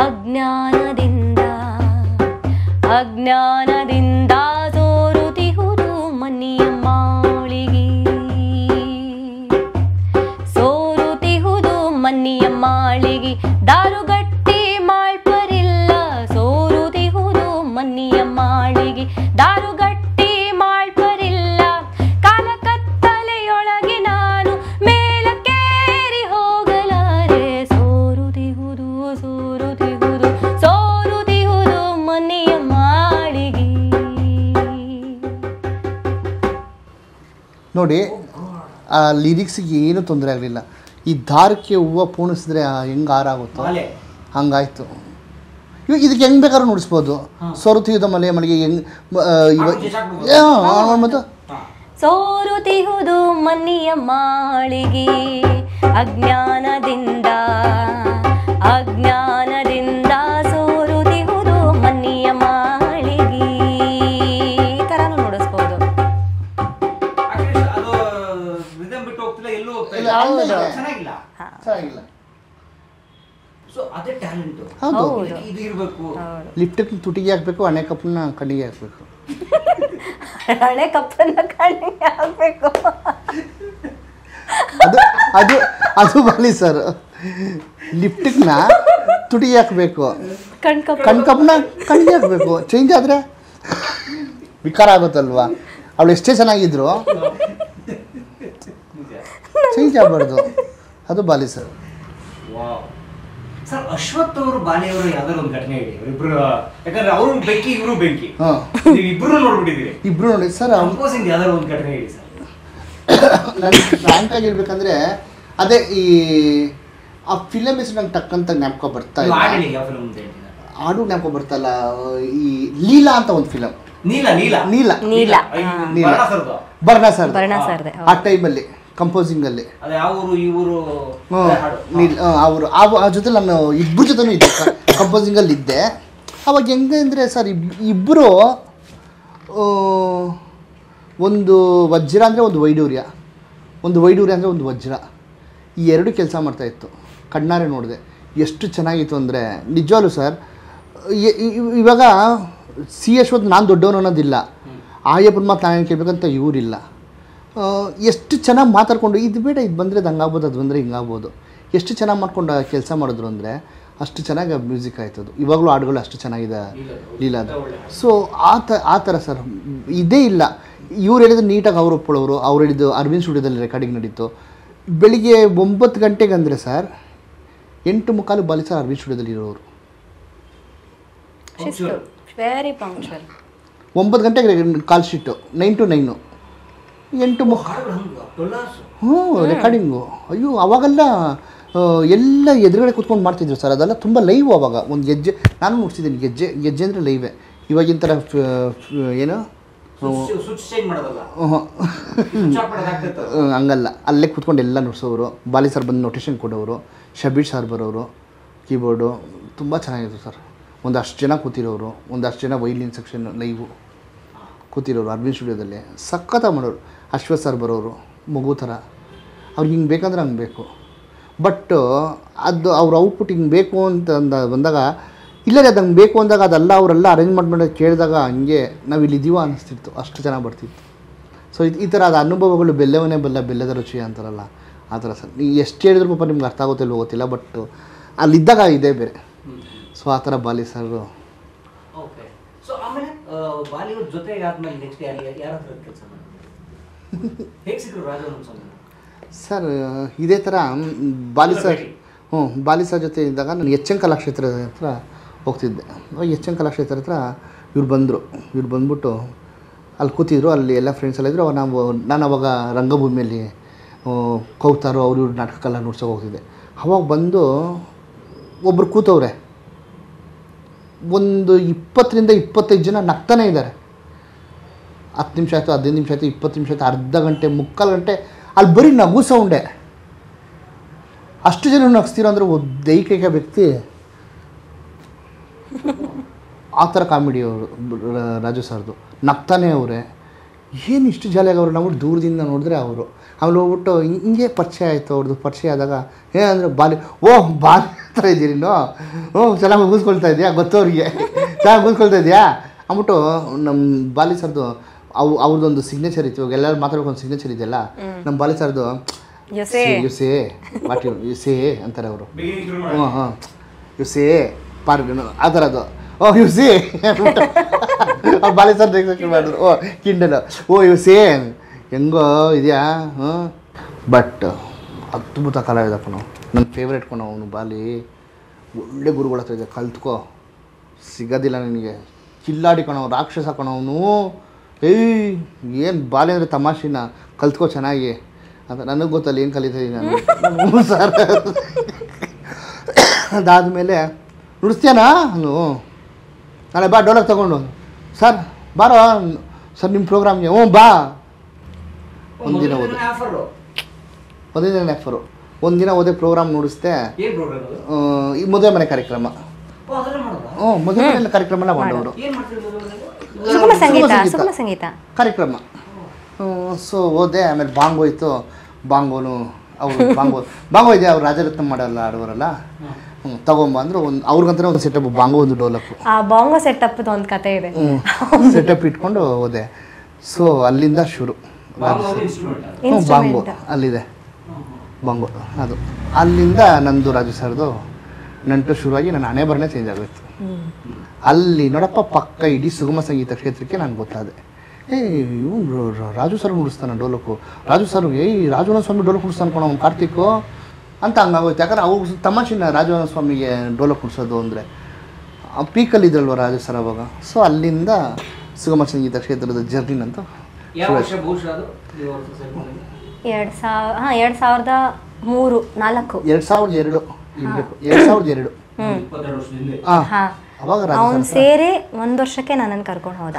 ಅಜ್ಞಾನದಿಂದ ಅಜ್ಞಾನದಿಂದ ಸೋರುತಿಹುದು ಮನಿಯ ಮಾಳಿಗೆ, ಸೋರುತಿಹುದು ಮನಿಯ ಮಾಳಿಗೆ, ದಾರುಗಟ್ಟಿ ಮಾಳ್ಪರಿಲ್ಲ ಸೋರುತಿಹುದು ಮನಿಯ ಮಾಳಿಗೆ, ದಾರುಗಟ್ಟಿ ಮಾಳ್ಪರಿಲ್ಲ, ಕಾಲ ಕತ್ತಲೆಯೊಳಗೆ ನಾನು ಮೇಲಕ್ಕೇರಿ ಹೋಗಲಾರೆ, ಸೋರುತಿಹುದು ಸೋರುತಿಹುದು ಸೋರುತಿಹುದು ಮನೆಯ ಮಾಳಿಗೆ. ನೋಡಿ, ಆ ಲಿರಿಕ್ಸಿಗೆ ಏನೂ ತೊಂದರೆ ಆಗಲಿಲ್ಲ. ಈ ದಾರಕ್ಕೆ ಹೂವು ಪೂಣಿಸಿದ್ರೆ ಹೆಂಗೆ ಹಾರಾಗುತ್ತೋ ಹಂಗಾಯ್ತು. ಇವಾಗ ಇದಕ್ಕೆ ಹೆಂಗೆ ಬೇಕಾದ್ರೂ ನುಡಿಸ್ಬೋದು. ಸೋರುತಿಹುದ ಮಲೆಯ ಮಳೆಗೆ ಹೆಂಗೆ ಮತ್ತು ಸೋರುತಿಹುದು ಮನಿಯ ಮಾಳಿಗೆ, ಅಜ್ಞಾನದಿಂದ ಅಜ್ಞಾನದಿಂದ ಸೋರುತಿಹುದು ಮನಿಯ ಮಾಳಿಗೆ, ಈ ಥರನೂ ನುಡಿಸ್ಬೋದು. ಚೆನ್ನಾಗಿಲ್ಲ. ಹೌದು, ಲಿಫ್ಟಿಗೆ ತುಟಿಗೆ ಹಾಕಬೇಕು, ಹಣೆ ಕಪ್ಪನ್ನ ಕಣ್ಣಿಗೆ ಹಾಕಬೇಕು. ಹಣೆ ಕಪ್ಪನ್ನ ಕಣ್ಣಿಗೆ ಹಾಕಬೇಕು. ಅದು ಅದು ಅದು ಬಾಲಿ ಸರ್. ಲಿಫ್ಟಿಗ್ನ ತುಟಿಗೆ ಹಾಕಬೇಕು, ಕಣ್ಕಪ್ಪನ್ನ ಕಣ್ಣಿಗೆ ಹಾಕಬೇಕು. ಚೇಂಜ್ ಆದರೆ ವಿಕಾರ ಆಗುತ್ತಲ್ವಾ? ಅವಳು ಎಷ್ಟೇ ಚೆನ್ನಾಗಿದ್ರು ಚೇಂಜ್ ಆಗಬಾರ್ದು. ಅದು ಬಾಲಿ ಸರ್. ಸರ್, ಅಶ್ವಥ್ ಅವರು ಬಾಲಿಯವರು ಯಾವ್ದಾದ್ರು ಒಂದು ಘಟನೆ ಹೇಳಿ. ಇಬ್ರು, ಯಾಕಂದ್ರೆ ಅವರು ಬೆಂಕಿ ಇವರು ಬೆಂಕಿ, ಇಬ್ರು ನೋಡ್ಬಿಟ್ಟಿದ್ದೀರಿ. ಇಬ್ರು ನೋಡಿ ಸರ್. ಕಂಪೋಸಿಂಗ್ ಯಾವ್ದಾದ್ರು ಒಂದು ಘಟನೆ ಹೇಳಿ ಸರ್. ನನಗೆ ಫ್ರ್ಯಾಂಕ್ ಆಗಿರ್ಬೇಕಂದ್ರೆ ಅದೇ ಈ ಆ ಫಿಲಮ್ ಹೆಸರು ನಂಗೆ ಟಕ್ಕಂತ ಜ್ಞಾಪಕ ಬರ್ತಾ ಇಲ್ಲ. ಹಾಡು ಜ್ಞಾಪಕ ಬರ್ತಲ್ಲ. ಈ ಲೀಲಾ ಅಂತ ಒಂದು ಫಿಲಮ್. ನೀಲ ಬರ್ಣ ಸರ್ ಆ ಟೈಮಲ್ಲಿ ಕಂಪೋಸಿಂಗಲ್ಲಿ ಅವರು ಆ ಜೊತೆ ನಾನು ಇಬ್ಬರ ಜೊತೆನೂ ಇದ್ದೆ, ಕಂಪೋಸಿಂಗಲ್ಲಿ ಇದ್ದೆ. ಅವಾಗ ಹೆಂಗೆ ಅಂದರೆ ಸರ್, ಇಬ್ಬರು ಒಂದು ವಜ್ರ ಅಂದರೆ ಒಂದು ವೈಡೂರ್ಯ, ಒಂದು ವೈಡೂರ್ಯ ಅಂದರೆ ಒಂದು ವಜ್ರ, ಈ ಎರಡು ಕೆಲಸ ಮಾಡ್ತಾಯಿತ್ತು. ಕಣ್ಣಾರೆ ನೋಡಿದೆ ಎಷ್ಟು ಚೆನ್ನಾಗಿತ್ತು ಅಂದರೆ ನಿಜವಾಗ್ಲೂ ಸರ್. ಇವಾಗ ಸಿ ಅಶ್ವಥ್ ನಾನು ದೊಡ್ಡವನು ಅನ್ನೋದಿಲ್ಲ, ಆಯಪ್ಪನ ಮಾತು ನಾನು ಕೇಳಬೇಕಂತ ಇವರಿಲ್ಲ. ಎಷ್ಟು ಚೆನ್ನಾಗಿ ಮಾತಾಡ್ಕೊಂಡು ಇದು ಬೇಡ ಇದು ಬಂದರೆ ಅದು ಹಂಗಾಗ್ಬೋದು, ಅದು ಬಂದರೆ ಹಿಂಗಾಗ್ಬೋದು, ಎಷ್ಟು ಚೆನ್ನಾಗಿ ಮಾಡ್ಕೊಂಡು ಕೆಲಸ ಮಾಡಿದ್ರು ಅಂದರೆ ಅಷ್ಟು ಚೆನ್ನಾಗಿ ಮ್ಯೂಸಿಕ್ ಆಯ್ತದು. ಇವಾಗಲೂ ಹಾಡುಗಳು ಅಷ್ಟು ಚೆನ್ನಾಗಿದೆ ಲೀಲಾದ. ಸೊ ಆ ಥರ ಸರ್ ಇದೇ ಇಲ್ಲ. ಇವ್ರು ಹೇಳಿದ್ರೆ ನೀಟಾಗಿ ಅವ್ರು ಒಪ್ಪಳೋರು. ಅವ್ರು ಹೇಳಿದ್ದು ಅರವಿಂದ್ ಸ್ಟುಡಿಯೋದಲ್ಲಿ ರೆಕಾರ್ಡಿಂಗ್ ನಡೀತು. ಬೆಳಿಗ್ಗೆ 9 ಗಂಟೆಗೆ ಅಂದರೆ ಸರ್ 8:45 ಬಾಲಿ ಸರ್ ಅರವಿಂದ್ ಸ್ಟುಡಿಯೋದಲ್ಲಿ ಇರೋರು. Very punctual. 9 ಗಂಟೆಗೆ ಕಾಲ್ ಶೀಟು, 9 to 9, 8 ರೆಕಾರ್ಡಿಂಗು. ಅಯ್ಯೋ ಅವಾಗೆಲ್ಲ ಎಲ್ಲ ಎದುರುಗಡೆ ಕೂತ್ಕೊಂಡು ಮಾಡ್ತಿದ್ರು ಸರ್. ಅದೆಲ್ಲ ತುಂಬ ಲೈವ್. ಅವಾಗ ಒಂದು ಗೆಜ್ಜೆ ನಾನು ನೋಡ್ತಿದ್ದೀನಿ, ಗೆಜ್ಜೆ ಅಂದರೆ ಲೈವೇ. ಇವಾಗಿನ ಥರ ಏನು ಹಂಗಲ್ಲ, ಅಲ್ಲೇ ಕೂತ್ಕೊಂಡು ಎಲ್ಲ ನುಡ್ಸೋರು. ಬಾಲಿ ಸರ್ ಬಂದು ನೋಟೇಷನ್ ಕೊಡೋರು, ಶಬೀರ್ ಸರ್ ಬರೋರು, ಕೀಬೋರ್ಡು ತುಂಬ ಚೆನ್ನಾಗಿತ್ತು ಸರ್. ಒಂದಷ್ಟು ಜನ ಕೂತಿರೋರು, ಒಂದಷ್ಟು ಜನ ವೈಲಿನ್ ಸೆಕ್ಷನ್ ಲೈವು ಕೂತಿರೋರು ಅರವಿಂದ್ ಸ್ಟುಡಿಯೋದಲ್ಲಿ. ಸಖತ್ತಾಗಿ ಮಾಡೋರು. ಅಶ್ವಥ್ ಸರ್ ಬರೋರು ಮಗು ಥರ. ಅವ್ರಿಗೆ ಹಿಂಗೆ ಬೇಕಂದ್ರೆ ಹಂಗೆ ಬೇಕು. ಬಟ್ ಅದು ಅವ್ರ ಔಟ್ಪುಟ್ ಹಿಂಗೆ ಬೇಕು ಅಂತ ಬಂದಾಗ ಇಲ್ಲೇ ಅದಂಗೆ ಬೇಕು ಅಂದಾಗ ಅದೆಲ್ಲ ಅವರೆಲ್ಲ ಅರೇಂಜ್ಮೆಂಟ್ ಮಾಡಿ ಕೇಳಿದಾಗ ಹಂಗೆ ನಾವು ಇಲ್ಲಿದ್ದೀವ ಅನ್ನಿಸ್ತಿತ್ತು, ಅಷ್ಟು ಚೆನ್ನಾಗಿ ಬರ್ತಿತ್ತು. ಸೊ ಈ ಥರ ಅದು ಅನುಭವಗಳು ಬೆಲ್ಲವನೇ ಬೆಲ್ಲದ ರುಚಿ ಅಂತಾರಲ್ಲ ಆ ಥರ ಸರ್. ನೀವು ಎಷ್ಟು ಹೇಳಿದ್ರು ಪಾಪ ನಿಮ್ಗೆ ಅರ್ಥ ಆಗುತ್ತಿಲ್ಲ ಗೊತ್ತಿಲ್ಲ, ಬಟ್ ಅಲ್ಲಿದ್ದಾಗ ಇದೇ ಬೇರೆ. ಸೊ ಆ ಥರ ಬಾಲಿ ಸರ್. ಓಕೆ. ಸೊ ಆಮೇಲೆ ಬಾಲಿವುಡ್ ಜೊತೆಗೆ ಆದ್ಮೇಲೆ ನೆಕ್ಸ್ಟ್ ಯಾರ ಹತ್ರ ಕೆಲಸ ಮಾಡಿದ್ರು? ಹೇಗೆ ಸಿಕ್ಕರು ರಾಜವನ ಸ್ವಾಮಿ ಸರ್? ಇದೇ ಥರ ಬಾಲಿ ಸರ್ ಜೊತೆ ಇದ್ದಾಗ ನಾನು ಎಚ್ ಎನ್ ಕಲಾಕ್ಷೇತ್ರದ ಹತ್ರ ಹೋಗ್ತಿದ್ದೆ. ಎಚ್ ಎನ್ ಕಲಾಕ್ಷೇತ್ರ ಹತ್ರ ಇವ್ರು ಬಂದ್ಬಿಟ್ಟು ಅಲ್ಲಿ ಕೂತಿದ್ರು. ಅಲ್ಲಿ ಎಲ್ಲ ಫ್ರೆಂಡ್ಸ್ ಎಲ್ಲ ಇದ್ದರು. ನಾನು ಅವಾಗ ರಂಗಭೂಮಿಯಲ್ಲಿ ಕೌತಾರು ಅವ್ರು ಇವ್ರು ನಾಟಕಕ್ಕೆಲ್ಲ ನೋಡ್ಸೋಕೆ ಹೋಗ್ತಿದ್ದೆ. ಅವಾಗ ಬಂದು ಒಬ್ಬರು ಕೂತವ್ರೆ, ಒಂದು 20ರಿಂದ 25 ಜನ ನಗ್ತಾನೇ ಇದ್ದಾರೆ. 10 ನಿಮಿಷ ಆಯಿತು, 15 ನಿಮಿಷ ಆಯಿತು, 20 ನಿಮಿಷ ಆಯಿತು, ಅರ್ಧ ಗಂಟೆ, ಮುಕ್ಕಾಲು ಗಂಟೆ ಅಲ್ಲಿ ಬರೀ ನಗು ಸೌಂಡೆ. ಅಷ್ಟು ಜನ ನಗಿಸ್ತೀರ ಅಂದರೆ ಒಬ್ಬ ಏಕೈಕ ವ್ಯಕ್ತಿ ಆ ಥರ ಕಾಮಿಡಿ ಅವರು ರಾಜು ಸರ್ದು. ನಗ್ತಾನೆ ಅವರೇ, ಏನು ಇಷ್ಟು ಜಾಲಿಯಾಗಿ ಅವರು ನಾವು ದೂರದಿಂದ ನೋಡಿದ್ರೆ ಅವರು. ಆಮೇಲೆ ಹೋಗ್ಬಿಟ್ಟು ಹಿಂಗೆ ಪರಿಚಯ ಆಯಿತು ಅವ್ರದ್ದು. ಪರಿಚಯ ಆದಾಗ ಏನಂದರೆ ಬಾಲಿ ಹತ್ರ ಇದ್ದೀರಿ ಚೆನ್ನಾಗಿ ಮುಗಿಸ್ಕೊಳ್ತಾ ಇದೆಯಾ ಗೊತ್ತವ್ರಿಗೆ, ಚೆನ್ನಾಗಿ ಮುಗಿಸ್ಕೊಳ್ತಾ ಇದೆಯಾ ಅಂದ್ಬಿಟ್ಟು ನಮ್ಮ ಬಾಲಿ ಸರ್ದು ಅವ್ರದ್ದೊಂದು ಸಿಗ್ನೇಚರ್ ಇತ್ತು. ಇವಾಗ ಎಲ್ಲರೂ ಮಾತಾಡ್ಕೊಂಡು ಸಿಗ್ನೇಚರ್ ಇದೆಯಲ್ಲ, ನಮ್ಮ ಬಾಲಿ ಸರ್ದು ಯು ಸೇ ಅಂತಾರೆ ಅವರು. ಯು ಸೇ ಆ ಥರದ್ದು. ಯು ಸೇ ಅವ್ರು ಬಾಲಿ ಸರ್ ಮಾಡಿದ್ರು. ಕಿಂಡಲ್ ಯು ಸೇ ಹೆಂಗೋ ಇದೆಯಾ. ಬಟ್ ಅದ್ಭುತ ಕಲಾವಿದಪ್ಪ ನಾವು. ನನ್ನ ಫೇವ್ರೇಟ್ ಅವನು ಬಾಲಿ. ಒಳ್ಳೆ ಗುರುಗಳ ಹತ್ರ ಇದೆ, ಕಲ್ತ್ಕೋ, ಸಿಗೋದಿಲ್ಲ ನಿನಗೆ. ಕಿಲ್ಲಾಡಿ ರಾಕ್ಷಸ ಅವನು. ಏನು ಬಾಲಿ ಅಂದರೆ ತಮಾಷೆನ, ಕಲ್ತ್ಕೋ ಚೆನ್ನಾಗಿ ಅಂತ. ನನಗೆ ಗೊತ್ತಲ್ಲ ಏನು ಕಲಿತಾಯಿದ್ದೀನಿ ನಾನು ಸರ್. ಅದಾದಮೇಲೆ ನುಡಿಸ್ತೀಯನಾ ನಾನು ನಾಳೆ ಬಾ ಡೋಲಕ್ ತಗೊಂಡು. ಸರ್ ಬಾರೋ ಸರ್ ನಿಮ್ಮ ಪ್ರೋಗ್ರಾಮ್ಗೆ. ಬಾ. ಒಂದಿನ ಹೋದೆ, ಒಂದಿನ ಹೋದೆ ಪ್ರೋಗ್ರಾಮ್ ನುಡಿಸ್ದೆ. ಈ ಮದುವೆ ಮನೆ ಕಾರ್ಯಕ್ರಮ. ಮದುವೆ ಮನೆ ಕಾರ್ಯಕ್ರಮನ ಮಾಡೋರು ಸಂಗೀತ ಕಾರ್ಯಕ್ರಮ. ಸೊ ಹೋದೆ. ಆಮೇಲೆ ಬಾಂಗೋ ಇತ್ತು. ಬಾಂಗೋನು ಅವರು ಬಾಂಗೋ ಇದೆ, ಅವ್ರು ರಾಜರತ್ನ ಮಾಡಲ್ಲ ಆಡೋರಲ್ಲ. ತಗೊಂಬಂದ್ರು. ಅವ್ರಿಗಂತ ಒಂದು ಸೆಟಪ್ ಬಾಂಗೋ, ಒಂದು ಡೋಲಕ್ಕು. ಬಾಂಗೋ ಸೆಟಪ್ ಒಂದು ಕತೆ ಇದೆ. ಸೆಟಪ್ ಇಟ್ಕೊಂಡು ಹೋದೆ. ಸೊ ಅಲ್ಲಿಂದ ಶುರು ಬಾಂಗೋ. ಅಲ್ಲಿದೆ ಬಾಂಗೋ, ಅದು ಅಲ್ಲಿಂದ ನಂದು ರಾಜು ಸರ್ದು ನಂಟು ಶುರುವಾಗಿ ನನ್ನ ಹಣೆ ಬರನೇ ಚೇಂಜ್ ಆಗೋಯ್ತು. ಅಲ್ಲಿ ನೋಡಪ್ಪ ಪಕ್ಕ ಇಡೀ ಸುಗಮ ಸಂಗೀತ ಕ್ಷೇತ್ರಕ್ಕೆ ನಾನು ಗೊತ್ತಾದೆ. ಇವನು ರಾಜು ಸರ್ ನುಡಿಸ್ತಾನೆ ಡೋಲಕ್ಕು, ರಾಜು ಸರ್ ರಾಜವನ ಸ್ವಾಮಿ ಡೋಲಕ್ ನುಡಿಸ್ತಾನೆ ಅವ್ನು ಕಾರ್ತಿಕ್ಕು ಅಂತ ಹಂಗಾಗೋಯ್ತು. ಯಾಕಂದ್ರೆ ಅವ್ರು ತಮಾಷೆನ ರಾಜವನ ಸ್ವಾಮಿಗೆ ಡೋಲಕ್ ನುಡಿಸೋದು ಅಂದರೆ ಪೀಕಲ್ಲಿದ್ರಲ್ವ ರಾಜು ಸರ್ ಅವಾಗ. ಸೊ ಅಲ್ಲಿಂದ ಸುಗಮ ಸಂಗೀತ ಕ್ಷೇತ್ರದ ಜರ್ನಿನಂತ 2002 ಅವ್ನು ಸೇರಿ 1 ವರ್ಷಕ್ಕೆ ನನ್ನನ್ನು ಕರ್ಕೊಂಡು ಹೋದ.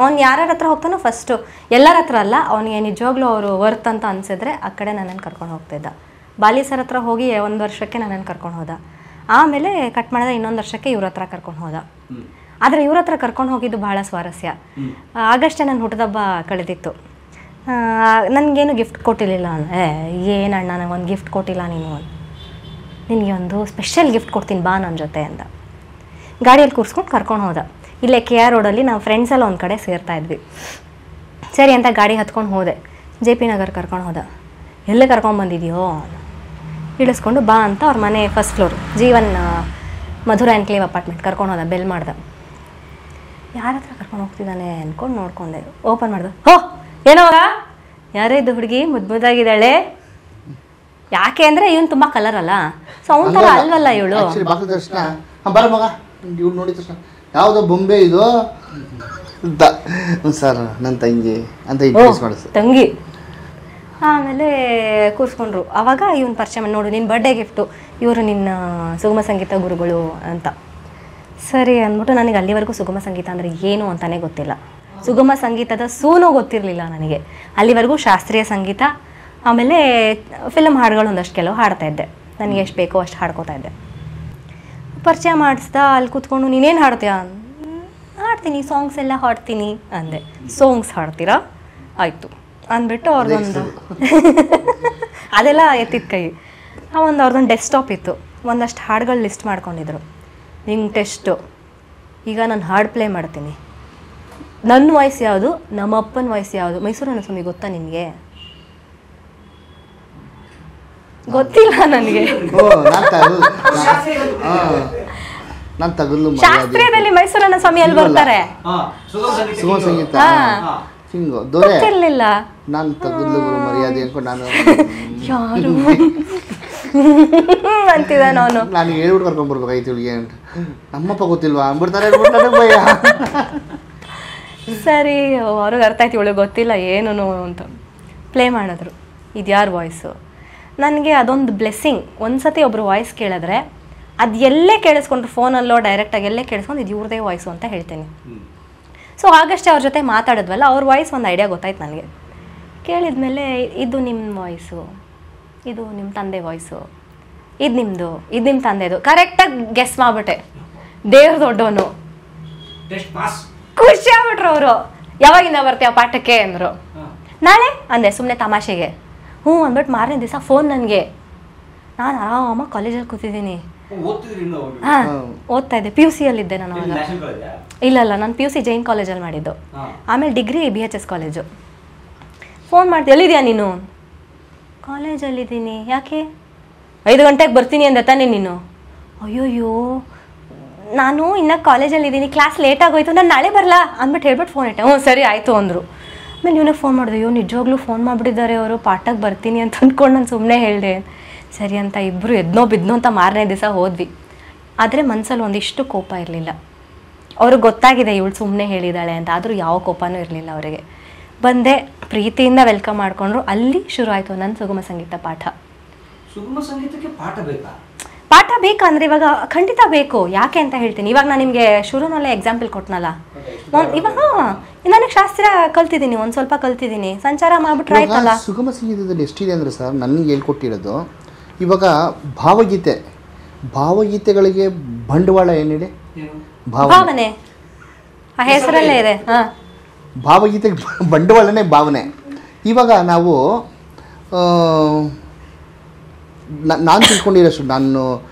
ಅವ್ನು ಯಾರ ಹತ್ರ ಹೋಗ್ತಾನೋ ಫಸ್ಟು, ಎಲ್ಲರ ಹತ್ರ ಅಲ್ಲ, ಅವನಿಗೆ ನಿಜವಾಗ್ಲೂ ಅವರು ವರ್ತ್ ಅಂತ ಅನ್ಸಿದ್ರೆ ಆ ಕಡೆ ನನ್ನನ್ನು ಕರ್ಕೊಂಡು ಹೋಗ್ತಿದ್ದ. ಬಾಲಿ ಸರ್ ಹತ್ರ ಹೋಗಿ 1 ವರ್ಷಕ್ಕೆ ನನ್ನನ್ನು ಕರ್ಕೊಂಡು ಹೋದ. ಆಮೇಲೆ ಕಟ್ ಮಾಡಿದ ಇನ್ನೊಂದು ವರ್ಷಕ್ಕೆ ಇವ್ರ ಹತ್ರ ಕರ್ಕೊಂಡು ಹೋದ. ಆದರೆ ಇವ್ರ ಹತ್ರ ಕರ್ಕೊಂಡು ಹೋಗಿದ್ದು ಭಾಳ ಸ್ವಾರಸ್ಯ. ಆಗಷ್ಟೇ ನನ್ನ ಹುಟ್ಟದಬ್ಬ ಕಳೆದಿತ್ತು. ನನಗೇನು ಗಿಫ್ಟ್ ಕೊಟ್ಟಿರಲಿಲ್ಲ. ಏನಣ್ಣ ನನಗೊಂದು ಗಿಫ್ಟ್ ಕೊಟ್ಟಿಲ್ಲ ನೀನು, ನಿನಗೆ ಒಂದು ಸ್ಪೆಷಲ್ ಗಿಫ್ಟ್ ಕೊಡ್ತೀನಿ ಬಾ ನನ್ನ ಜೊತೆ ಅಂತ ಗಾಡಿಯಲ್ಲಿ ಕೂರಿಸ್ಕೊಂಡು ಕರ್ಕೊಂಡು ಹೋದ. ಇಲ್ಲೇ KR ರೋಡಲ್ಲಿ ನಾವು ಫ್ರೆಂಡ್ಸೆಲ್ಲ ಒಂದು ಕಡೆ ಸೇರ್ತಾ ಇದ್ವಿ. ಸರಿ ಅಂತ ಗಾಡಿ ಹತ್ಕೊಂಡು ಹೋದೆ. JP ನಗರ್ ಕರ್ಕೊಂಡು ಹೋದ. ಎಲ್ಲಿ ಕರ್ಕೊಂಡು ಬಂದಿದೆಯೋ ಇಳಿಸ್ಕೊಂಡು ಬಾ ಅಂತ ಅವ್ರ ಮನೆ ಫಸ್ಟ್ ಫ್ಲೋರ್ ಜೀವನ್ ಮಧುರ ಎನ್ಕ್ಲೇವ್ ಅಪಾರ್ಟ್ಮೆಂಟ್ ಕರ್ಕೊಂಡು ಹೋದ. ಬೆಲ್ ಮಾಡ್ದೆ. ಯಾರ ಹತ್ರ ಕರ್ಕೊಂಡು ಹೋಗ್ತಿದ್ದಾನೆ ಅಂದ್ಕೊಂಡು ನೋಡ್ಕೊಂಡೆ. ಓಪನ್ ಮಾಡ್ದೆ. ಏನೋಗ ಯಾರೇ ಇದು ಹುಡುಗಿ ಮುದ್ದಾಗಿದ್ದಾಳೆ. ಯಾಕೆ ಅಂದರೆ ಇವನು ತುಂಬ ಕಲರ್ ಅಲ್ಲ, ಸೊ ಅವನ ಥರ ಅಲ್ವಲ್ಲ ಇವಳು. ಬರ ಮಗ ಇವ್ರು ನೋಡಿದ ತಕ್ಷಣ ಯಾವುದೋ ಬೊಂಬೆ ಇದು ಅಂತ ಸರ್ ನನ್ನ ತಂಗಿ ಅಂತ ತಂಗಿ. ಆಮೇಲೆ ಕೂರಿಸ್ಕೊಂಡ್ರು. ಆವಾಗ ಇವನು ಪರಿಚಯ ಮಾಡಿ, ನೋಡು ನಿನ್ನ ಬರ್ಡೇ ಗಿಫ್ಟು, ಇವರು ನಿನ್ನ ಸುಗಮ ಸಂಗೀತ ಗುರುಗಳು ಅಂತ. ಸರಿ ಅಂದ್ಬಿಟ್ಟು ನನಗೆ ಅಲ್ಲಿವರೆಗೂ ಸುಗಮ ಸಂಗೀತ ಅಂದರೆ ಏನು ಅಂತಲೇ ಗೊತ್ತಿಲ್ಲ. ಸುಗಮ ಸಂಗೀತದ ಸೂನೂ ಗೊತ್ತಿರಲಿಲ್ಲ ನನಗೆ. ಅಲ್ಲಿವರೆಗೂ ಶಾಸ್ತ್ರೀಯ ಸಂಗೀತ, ಆಮೇಲೆ ಫಿಲ್ಮ್ ಹಾಡುಗಳು ಒಂದಷ್ಟು ಕೆಲವು ಹಾಡ್ತಾಯಿದ್ದೆ. ನನಗೆ ಎಷ್ಟು ಬೇಕೋ ಅಷ್ಟು ಹಾಡ್ಕೋತಾ ಇದ್ದೆ. ಪರಿಚಯ ಮಾಡಿಸ್ದ. ಅಲ್ಲಿ ಕೂತ್ಕೊಂಡು ನೀನೇನು ಹಾಡ್ತೀಯ? ಹಾಡ್ತೀನಿ, ಸಾಂಗ್ಸ್ ಎಲ್ಲ ಹಾಡ್ತೀನಿ ಅಂದೆ. ಸಾಂಗ್ಸ್ ಹಾಡ್ತೀರಾ? ಆಯಿತು ಅಂದ್ಬಿಟ್ಟು ಅವ್ರದ್ದೊಂದು ಅದೆಲ್ಲ ಎತ್ತಿದ ಕೈ. ಅವ್ರದ್ದೊಂದು ಡೆಸ್ಕ್ಟಾಪ್ ಇತ್ತು, ಒಂದಷ್ಟು ಹಾಡುಗಳು ಲಿಸ್ಟ್ ಮಾಡ್ಕೊಂಡಿದ್ರು. ನಿಂಗೆ ಟೆಸ್ಟು, ಈಗ ನಾನು ಹಾಡು ಪ್ಲೇ ಮಾಡ್ತೀನಿ, ನನ್ನ ವಾಯ್ಸ್ ಯಾವುದು, ನಮ್ಮ ಅಪ್ಪನ ವಾಯ್ಸ್ ಯಾವುದು. ಮೈಸೂರು ಅನಸ್ವಾಮಿ ಗೊತ್ತಾ ನಿನಗೆ? ಗೊತ್ತಿಲ್ಲ ನನಗೆ. ನಾನು ತಗಲು ಶಾಸ್ತ್ರೀಯದಲ್ಲಿ ಮೈಸೂರು ಅನಸ್ವಾಮಿ ಎಲ್ಲಿ ಬರ್ತಾರೆ? ಸುಗಮ ಸಂಗೀತ ಹಿಂಗೋ ಗೊತ್ತಿರ್ಲಿಲ್ಲ. ನಾನು ತಗಲು ಮರ್ಯಾದೆ ಅನ್ಕೊಂಡು ನಾನು ಯಾರು ಅಂತಿದ ನಾನು ಹೇಳ್ಬಿಟ್ಟು ಕರ್ಕೊಂಡ್ಬರ್ಬೇಕಾಯ್ತು ಇವಳಿಗೆ ಅಂತ. ನಮ್ಮಪ್ಪ ಗೊತ್ತಿಲ್ವಾ ಅಂದ್ಬಿಡ್ತಾರೆ ಭಯ. ಸರಿ, ಅವ್ರಿಗೆ ಅರ್ಥ ಆಯ್ತು ಇವಳಿಗೆ ಗೊತ್ತಿಲ್ಲ ಏನೂ ಅಂತ. ಪ್ಲೇ ಮಾಡಿದ್ರು. ಇದು ಯಾರ ವಾಯ್ಸು? ನನಗೆ ಅದೊಂದು ಬ್ಲೆಸ್ಸಿಂಗ್. ಒಂದ್ಸತಿ ಒಬ್ರು ವಾಯ್ಸ್ ಕೇಳಿದ್ರೆ ಅದು ಎಲ್ಲೇ ಕೇಳಿಸ್ಕೊಂಡ್ರು, ಫೋನಲ್ಲೋ ಡೈರೆಕ್ಟಾಗಿ ಎಲ್ಲೇ ಕೇಳಿಸ್ಕೊಂಡು ಇದು ಇವ್ರದೇ ವಾಯ್ಸು ಅಂತ ಹೇಳ್ತೀನಿ. ಸೊ ಆಗಷ್ಟೇ ಅವ್ರ ಜೊತೆ ಮಾತಾಡಿದ್ವಲ್ಲ, ಅವ್ರ ವಾಯ್ಸ್ ಒಂದು ಐಡಿಯಾ ಗೊತ್ತಾಯ್ತು ನನಗೆ. ಕೇಳಿದ್ಮೇಲೆ ಇದು ನಿಮ್ಮ ವಾಯ್ಸು, ಇದು ನಿಮ್ಮ ತಂದೆ ವಾಯ್ಸು, ಇದು ನಿಮ್ಮದು, ಇದು ನಿಮ್ಮ ತಂದೆದು, ಕರೆಕ್ಟಾಗಿ ಗೆಸ್ ಮಾಡಿಬಿಟ್ಟೆ. ದೇವ್ರ ದೊಡ್ಡವನು. ಖುಷಿ ಆಗ್ಬಿಟ್ರು ಅವರು. ಯಾವಾಗಿಂದ ಬರ್ತೀಯ ಪಾಠಕ್ಕೆ ಅಂದರು. ನಾಳೆ ಅಂದೆ ಸುಮ್ಮನೆ ತಮಾಷೆಗೆ. ಹ್ಞೂ ಅಂದ್ಬಿಟ್ಟು ಮಾರನೇ ದಿವಸ ಫೋನ್ ನನಗೆ. ನಾನು ಆರಾಮಾಗಿ ಕಾಲೇಜಲ್ಲಿ ಕೂತಿದ್ದೀನಿ. ಹಾಂ, ಓದ್ತಾ ಇದ್ದೆ. PUC ಯಲ್ಲಿದ್ದೆ ನಾನು ಅವಾಗ. ಇಲ್ಲ ನಾನು PUC ಜೈನ್ ಕಾಲೇಜಲ್ಲಿ ಮಾಡಿದ್ದು. ಆಮೇಲೆ ಡಿಗ್ರಿ BHS ಕಾಲೇಜು. ಫೋನ್ ಮಾಡ್ದೆ, ಎಲ್ಲಿದ್ಯಾ ನೀನು? ಕಾಲೇಜಲ್ಲಿದ್ದೀನಿ. ಯಾಕೆ? 5 ಗಂಟೆಗೆ ಬರ್ತೀನಿ ಅಂದೆ ತಾನೇ ನೀನು? ಅಯ್ಯೋಯ್ಯೋ, ನಾನು ಇನ್ನೂ ಕಾಲೇಜಲ್ಲಿದ್ದೀನಿ, ಕ್ಲಾಸ್ ಲೇಟ್ ಆಗೋಯ್ತು, ನಾನು ನಾಳೆ ಬರಲಾ ಅಂದ್ಬಿಟ್ಟು ಹೇಳ್ಬಿಟ್ಟು ಫೋನ್ ಇಟ್ಟೆ. ಹ್ಞೂ ಸರಿ ಆಯಿತು ಅಂದರು. ಆಮೇಲೆ ಇವನಿಗೆ ಫೋನ್ ಮಾಡಿದೆ. ಅಯ್ಯೋ ನಿಜವಾಗ್ಲೂ ಫೋನ್ ಮಾಡಿಬಿಟ್ಟಿದ್ದಾರೆ ಅವರು, ಪಾಠಕ್ಕೆ ಬರ್ತೀನಿ ಅಂತ ಅಂದ್ಕೊಂಡು ನಾನು ಸುಮ್ಮನೆ ಹೇಳಿದೆ. ಸರಿ ಅಂತ ಇಬ್ಬರು ಎದ್ನೋ ಬಿದ್ನೋ ಅಂತ ಮಾರನೇ ದಿವಸ ಹೋದ್ವಿ. ಆದರೆ ಮನಸ್ಸಲ್ಲಿ ಒಂದಿಷ್ಟು ಕೋಪ ಇರಲಿಲ್ಲ. ಅವ್ರಿಗೆ ಗೊತ್ತಾಗಿದೆ ಇವಳು ಸುಮ್ಮನೆ ಹೇಳಿದ್ದಾಳೆ ಅಂತ, ಆದರೂ ಯಾವ ಕೋಪನೂ ಇರಲಿಲ್ಲ ಅವರಿಗೆ. ಬಂದೆ, ಪ್ರೀತಿಯಿಂದ ವೆಲ್ಕಮ್ ಮಾಡಿಕೊಂಡ್ರು. ಅಲ್ಲಿ ಶುರು ಆಯಿತು ನನ್ನ ಸುಗಮ ಸಂಗೀತ ಪಾಠ. ಸುಗಮ ಸಂಗೀತಕ್ಕೆ ಪಾಠ ಬೇಕಾ? ಪಾಠ ಬೇಕಂದ್ರೆ ಇವಾಗ ಖಂಡಿತ ಬೇಕು. ಯಾಕೆ ಅಂತ ಹೇಳ್ತೀನಿ. ಇವಾಗ ನಾನು ನಿಮಗೆ ಶುರುನಲ್ಲೇ ಎಕ್ಸಾಂಪಲ್ ಕೊಟ್ಟನಲ್ಲ, ಇವಾಗ ನನಗೆ ಶಾಸ್ತ್ರ ಕಲ್ತಿದ್ದೀನಿ, ಒಂದು ಸ್ವಲ್ಪ ಕಲ್ತಿದ್ದೀನಿ, ಸಂಚಾರ ಮಾಡ್ಬಿಟ್ರೆ ಆಯ್ತಲ್ಲ. ಸುಗಮ ಸಂಗೀತದಲ್ಲಿ ಎಷ್ಟಿದೆ ಅಂದರೆ ಸರ್, ನನಗೆ ಹೇಳ್ಕೊಟ್ಟಿರೋದು ಇವಾಗ ಭಾವಗೀತೆಗಳಿಗೆ ಬಂಡವಾಳ ಏನಿದೆ? ಭಾವನೆ. ಆ ಹೆಸರಲ್ಲೇ ಇದೆ. ಭಾವಗೀತೆಗೆ ಬಂಡವಾಳನೇ ಭಾವನೆ. ಇವಾಗ ನಾವು ನಾನು ತಿಳ್ಕೊಂಡಿರೋಷ್ಟು, ನಾನು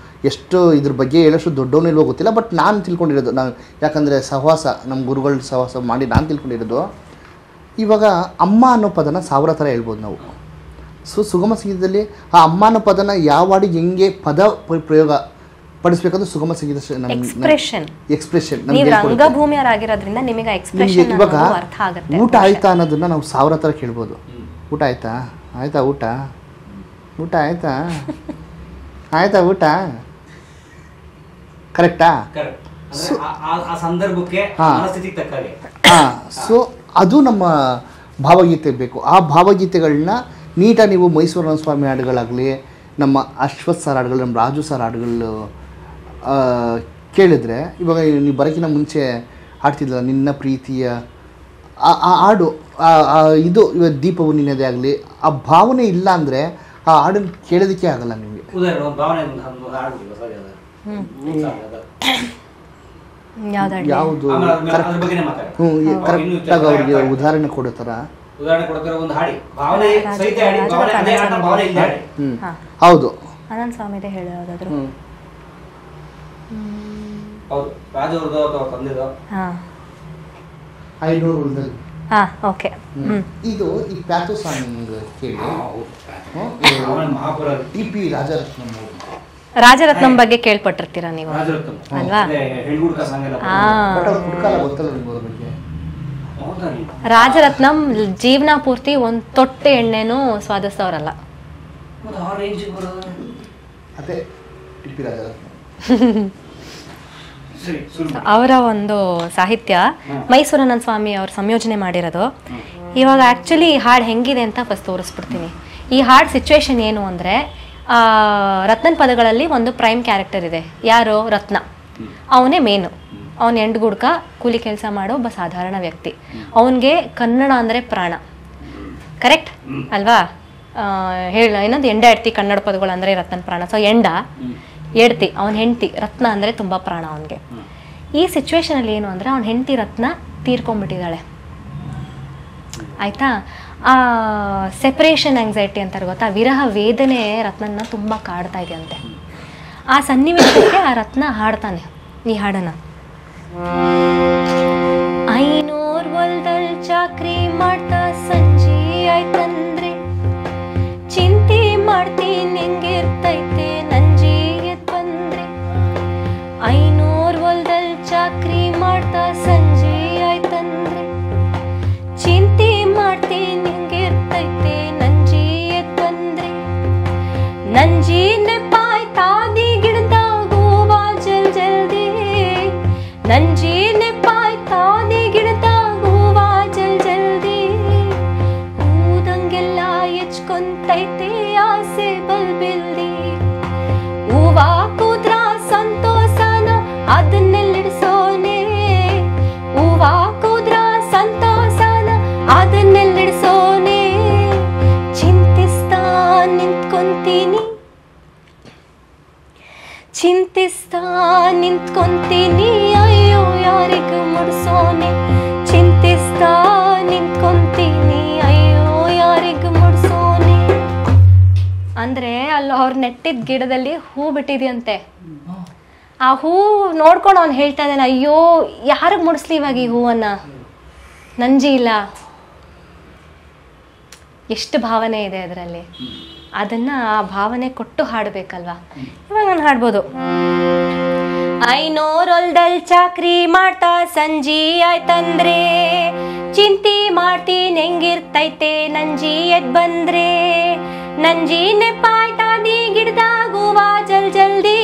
ಎಷ್ಟು ಇದ್ರ ಬಗ್ಗೆ ಹೇಳೋಷ್ಟು ದೊಡ್ಡವನು ಇಲ್ವೋ ಗೊತ್ತಿಲ್ಲ, ಬಟ್ ನಾನು ತಿಳ್ಕೊಂಡಿರೋದು, ನಾನು ಯಾಕಂದರೆ ಸಹವಾಸ, ನಮ್ಮ ಗುರುಗಳ ಸಹವಾಸ ಮಾಡಿ ನಾನು ತಿಳ್ಕೊಂಡಿರೋದು, ಇವಾಗ ಅಮ್ಮ ಅನ್ನೋ ಪದನ 1000 ಥರ ಹೇಳ್ಬೋದು ನಾವು. ಸುಗಮ ಸಂಗೀತದಲ್ಲಿ ಆ ಅಮ್ಮ ಅನ್ನೋ ಪದನ ಯಾವ ಹಾಡಿಗೆ ಹೆಂಗೆ ಪದ ಪ್ರಯೋಗ ಪಡಿಸ್ಬೇಕಂದ್ರೆ ಸುಗಮ ಸಂಗೀತ ಎಕ್ಸ್ಪ್ರೆಷನ್ ರಂಗಭೂಮಿಯರಾಗಿರೋದ್ರಿಂದ ನಿಮಗೆ ಎಕ್ಸ್ಪ್ರೆಷನ್ ಇವಾಗ ಅರ್ಥ ಆಗುತ್ತೆ. ಊಟ ಆಯ್ತಾ ಅನ್ನೋದನ್ನ ನಾವು 1000 ಥರ ಕೇಳ್ಬೋದು. ಊಟ ಆಯ್ತಾ, ಆಯ್ತಾ ಊಟ, ಊಟ ಆಯ್ತಾ, ಆಯ್ತಾ ಊಟ, ಕರೆಕ್ಟಾ? ಸೊ ಅದು ನಮ್ಮ ಭಾವಗೀತೆ ಬೇಕು. ಆ ಭಾವಗೀತೆಗಳನ್ನ ನೀಟಾಗಿ ನೀವು ಮೈಸೂರು ಅನಸ್ವಾಮಿ ಹಾಡುಗಳಾಗಲಿ, ನಮ್ಮ ಅಶ್ವಥ್ ಸರ್ ಹಾಡುಗಳು, ನಮ್ಮ ರಾಜು ಸರ್ ಹಾಡುಗಳು ಕೇಳಿದ್ರೆ, ಇವಾಗ ನೀವು ಬರೋಕ್ಕಿಂತ ಮುಂಚೆ ಹಾಡ್ತಿದ್ರಲ್ಲ ನಿನ್ನ ಪ್ರೀತಿಯ ಆ ಹಾಡು, ಇದು ಇವಾಗ ದೀಪವು ನಿನ್ನದೇ ಆಗಲಿ, ಆ ಭಾವನೆ ಇಲ್ಲ ಅಂದರೆ ಆ ಹಾಡನ್ನು ಕೇಳೋದಕ್ಕೆ ಆಗಲ್ಲ ನಿಮಗೆ. ಯಾವುದು ಕರೆಕ್ಟಾಗಿ ಅವ್ರಿಗೆ ಉದಾಹರಣೆ ಕೊಡೋ ಥರ ಹೌದು. ಆನಂದ್ ಸ್ವಾಮಿದೇ ಹೇಳೋದಾದ್ರು ಓಕೆ. ಇದು ಈ ಪ್ಯಾಥೋ ಸಾಂಗ್ ಕೇಳಿ, TP ರಾಜರತ್ನಂ ಬಗ್ಗೆ ಕೇಳ್ಪಟ್ಟಿರ್ತೀರಾ ನೀವು ಅಲ್ವಾ? ರಾಜರತ್ನಂ ಜೀವನ ಪೂರ್ತಿ ಒಂದು ತೊಟ್ಟೆ ಎಣ್ಣೆನೂ ಸ್ವಾದಿಸ್ತವ್ರಲ್ಲ. ಅವರ ಒಂದು ಸಾಹಿತ್ಯ ಮೈಸೂರು ಅನಂತ ಸ್ವಾಮಿ ಅವ್ರ ಸಂಯೋಜನೆ ಮಾಡಿರೋದು. ಇವಾಗ ಆ್ಯಕ್ಚುಲಿ ಈ ಹಾಡು ಹೆಂಗಿದೆ ಅಂತ ಫಸ್ಟ್ ತೋರಿಸ್ಬಿಡ್ತೀನಿ. ಈ ಹಾಡು ಸಿಚುವೇಶನ್ ಏನು ಅಂದರೆ, ರತ್ನನ್ ಪದಗಳಲ್ಲಿ ಒಂದು ಪ್ರೈಮ್ ಕ್ಯಾರೆಕ್ಟರ್ ಇದೆ. ಯಾರು? ರತ್ನ. ಅವನೇ ಮೇನು. ಅವನ ಎಂಡ್ಗುಡ್ಕ ಕೂಲಿ ಕೆಲಸ ಮಾಡೋ ಒಬ್ಬ ಸಾಧಾರಣ ವ್ಯಕ್ತಿ. ಅವನಿಗೆ ಕನ್ನಡ ಅಂದರೆ ಪ್ರಾಣ. ಕರೆಕ್ಟ್ ಅಲ್ವಾ? ಇನ್ನೊಂದು ಎಂಡ ಎಡ್ತಿ ಕನ್ನಡ ಪದಗಳು ಅಂದರೆ ರತ್ನನ್ ಪ್ರಾಣ. ಸೊ ಎಂಡ ಎಡ್ತಿ ಅವನ ಹೆಂಡತಿ, ರತ್ನ ಅಂದರೆ ತುಂಬ ಪ್ರಾಣ ಅವನಿಗೆ. ಈ ಸಿಚುವೇಶನಲ್ಲಿ ಏನು ಅಂದರೆ, ಅವನ ಹೆಂಡತಿ ರತ್ನ ತೀರ್ಕೊಂಡ್ಬಿಟ್ಟಿದ್ದಾಳೆ ಆಯಿತಾ. ಆ ಸೆಪರೇಷನ್ ಆಂಗ್ಸೈಟಿ ಅಂತಾರೆ ಗೊತ್ತಾ, ವಿರಹ ವೇದನೆ ರತ್ನನ್ನ ತುಂಬ ಕಾಡ್ತಾ ಇದೆಯಂತೆ. ಆ ಸನ್ನಿವೇಶಕ್ಕೆ ಆ ರತ್ನ ಹಾಡ್ತಾನೆ ಈ ಹಾಡನ್ನ. ಐನೂರ್ ಹೊಲ್ದಲ್ ಚಾಕ್ರಿ ಮಾಡ್ತಾ ಸಂಜೆ ಆಯ್ತಂದ್ರೆ ಚಿಂತೆ ಮಾಡ್ತೀನಿ ಹೆಂಗಿರ್ತೈತೆ ನಂಜಿ ಎದ್ ಬಂದ್ರೆ. ಐನೂರ್ ಹೊಲ್ದಲ್ ಚಾಕ್ರಿ ಮಾಡ್ತಾ ಸಂಜೆ ಆಯ್ತಂದ್ರೆ ಚಿಂತೆ ಮಾಡ್ತೀನಿ ಹೆಂಗಿರ್ತೈತೆ ನಂಜಿ ಎದ್ ಬಂದ್ರೆ. ನಂಜಿ ನೆಪಾಯ್ತಾದಿ ಗಿಡದಾಗ ಹೂವ ಜಲ್ ಜಲ್ದಿ, ನಂಜಿ ನೆಪಾಯ್ತಾದಿ ಗಿಡದಾಗ ಹೂವ ಜಲ್ ಜಲ್ದಿ. ಊದಂಗೆಲ್ಲ ಹೆಚ್ಕೊಂತೈತೆ ಆಸೆ ಬಲ್ಬಿಲ್ದಿ. ಹೂವ ಕೂದ್ರ ಸಂತೋಷನ ಅದನ್ನೆಲ್ಲಿಡ್ಸೋನೆ, ಹೂವ ಕೂದ್ರ ಸಂತೋಷನ ಅದನ್ನೆಲ್ಲಿಡ್ಸೋನೆ. ಚಿಂತಿಸ್ತಾ ನಿಂತ್ಕೊಂತೀನಿ, ಚಿಂತಿಸ್ತಾ ನಿಂತ್ಕೊಂತೀನಿ ಅಯ್ಯೋ ಯಾರಿಗೂ ಮುಡ್ಸೋನೆ. ಚಿಂತಿಸ್ತಾ ನಿಂತ್ಕೊಂತೀನಿ ಅಯ್ಯೋ ಯಾರಿಗೂ ಮುಡ್ಸೋನೆ. ಅಂದ್ರೆ ಅಲ್ಲಿ ಅವ್ರು ನೆಟ್ಟಿದ್ದ ಗಿಡದಲ್ಲಿ ಹೂ ಬಿಟ್ಟಿದೆಯಂತೆ. ಆ ಹೂ ನೋಡ್ಕೊಂಡು ಅವ್ನು ಹೇಳ್ತಾ ಇದ್ದಾನೆ, ಅಯ್ಯೋ ಯಾರಿಗೆ ಮುಡಿಸ್ಲಿ ಇವಾಗ ಈ ಹೂವನ್ನ, ನಂಜಿ ಇಲ್ಲ. ಎಷ್ಟು ಭಾವನೆ ಇದೆ ಅದರಲ್ಲಿ, ಅದನ್ನ ಆ ಭಾವನೆ ಕೊಟ್ಟು ಹಾಡಬೇಕಲ್ವಾ. ಇವಾಗ ನಾನು ಹಾಡ್ಬೋದು. ಐನೂರ್ ಹೊಲ್ದಲ್ ಚಾಕ್ರಿ ಮಾಡ್ತಾ ಸಂಜಿ ಆಯ್ತಂದ್ರೆ ಚಿಂತಿ ಮಾಡ್ತೀನಿ ಹೆಂಗಿರ್ತೈತೆ ನಂಜಿ ಎದ್ ಬಂದ್ರೆ. ನಂಜಿ ನೆಪಾಯ್ತಾದಿ ಗಿಡದಾಗ ಹೂವ ಜಲ್ ಜಲ್ದಿ,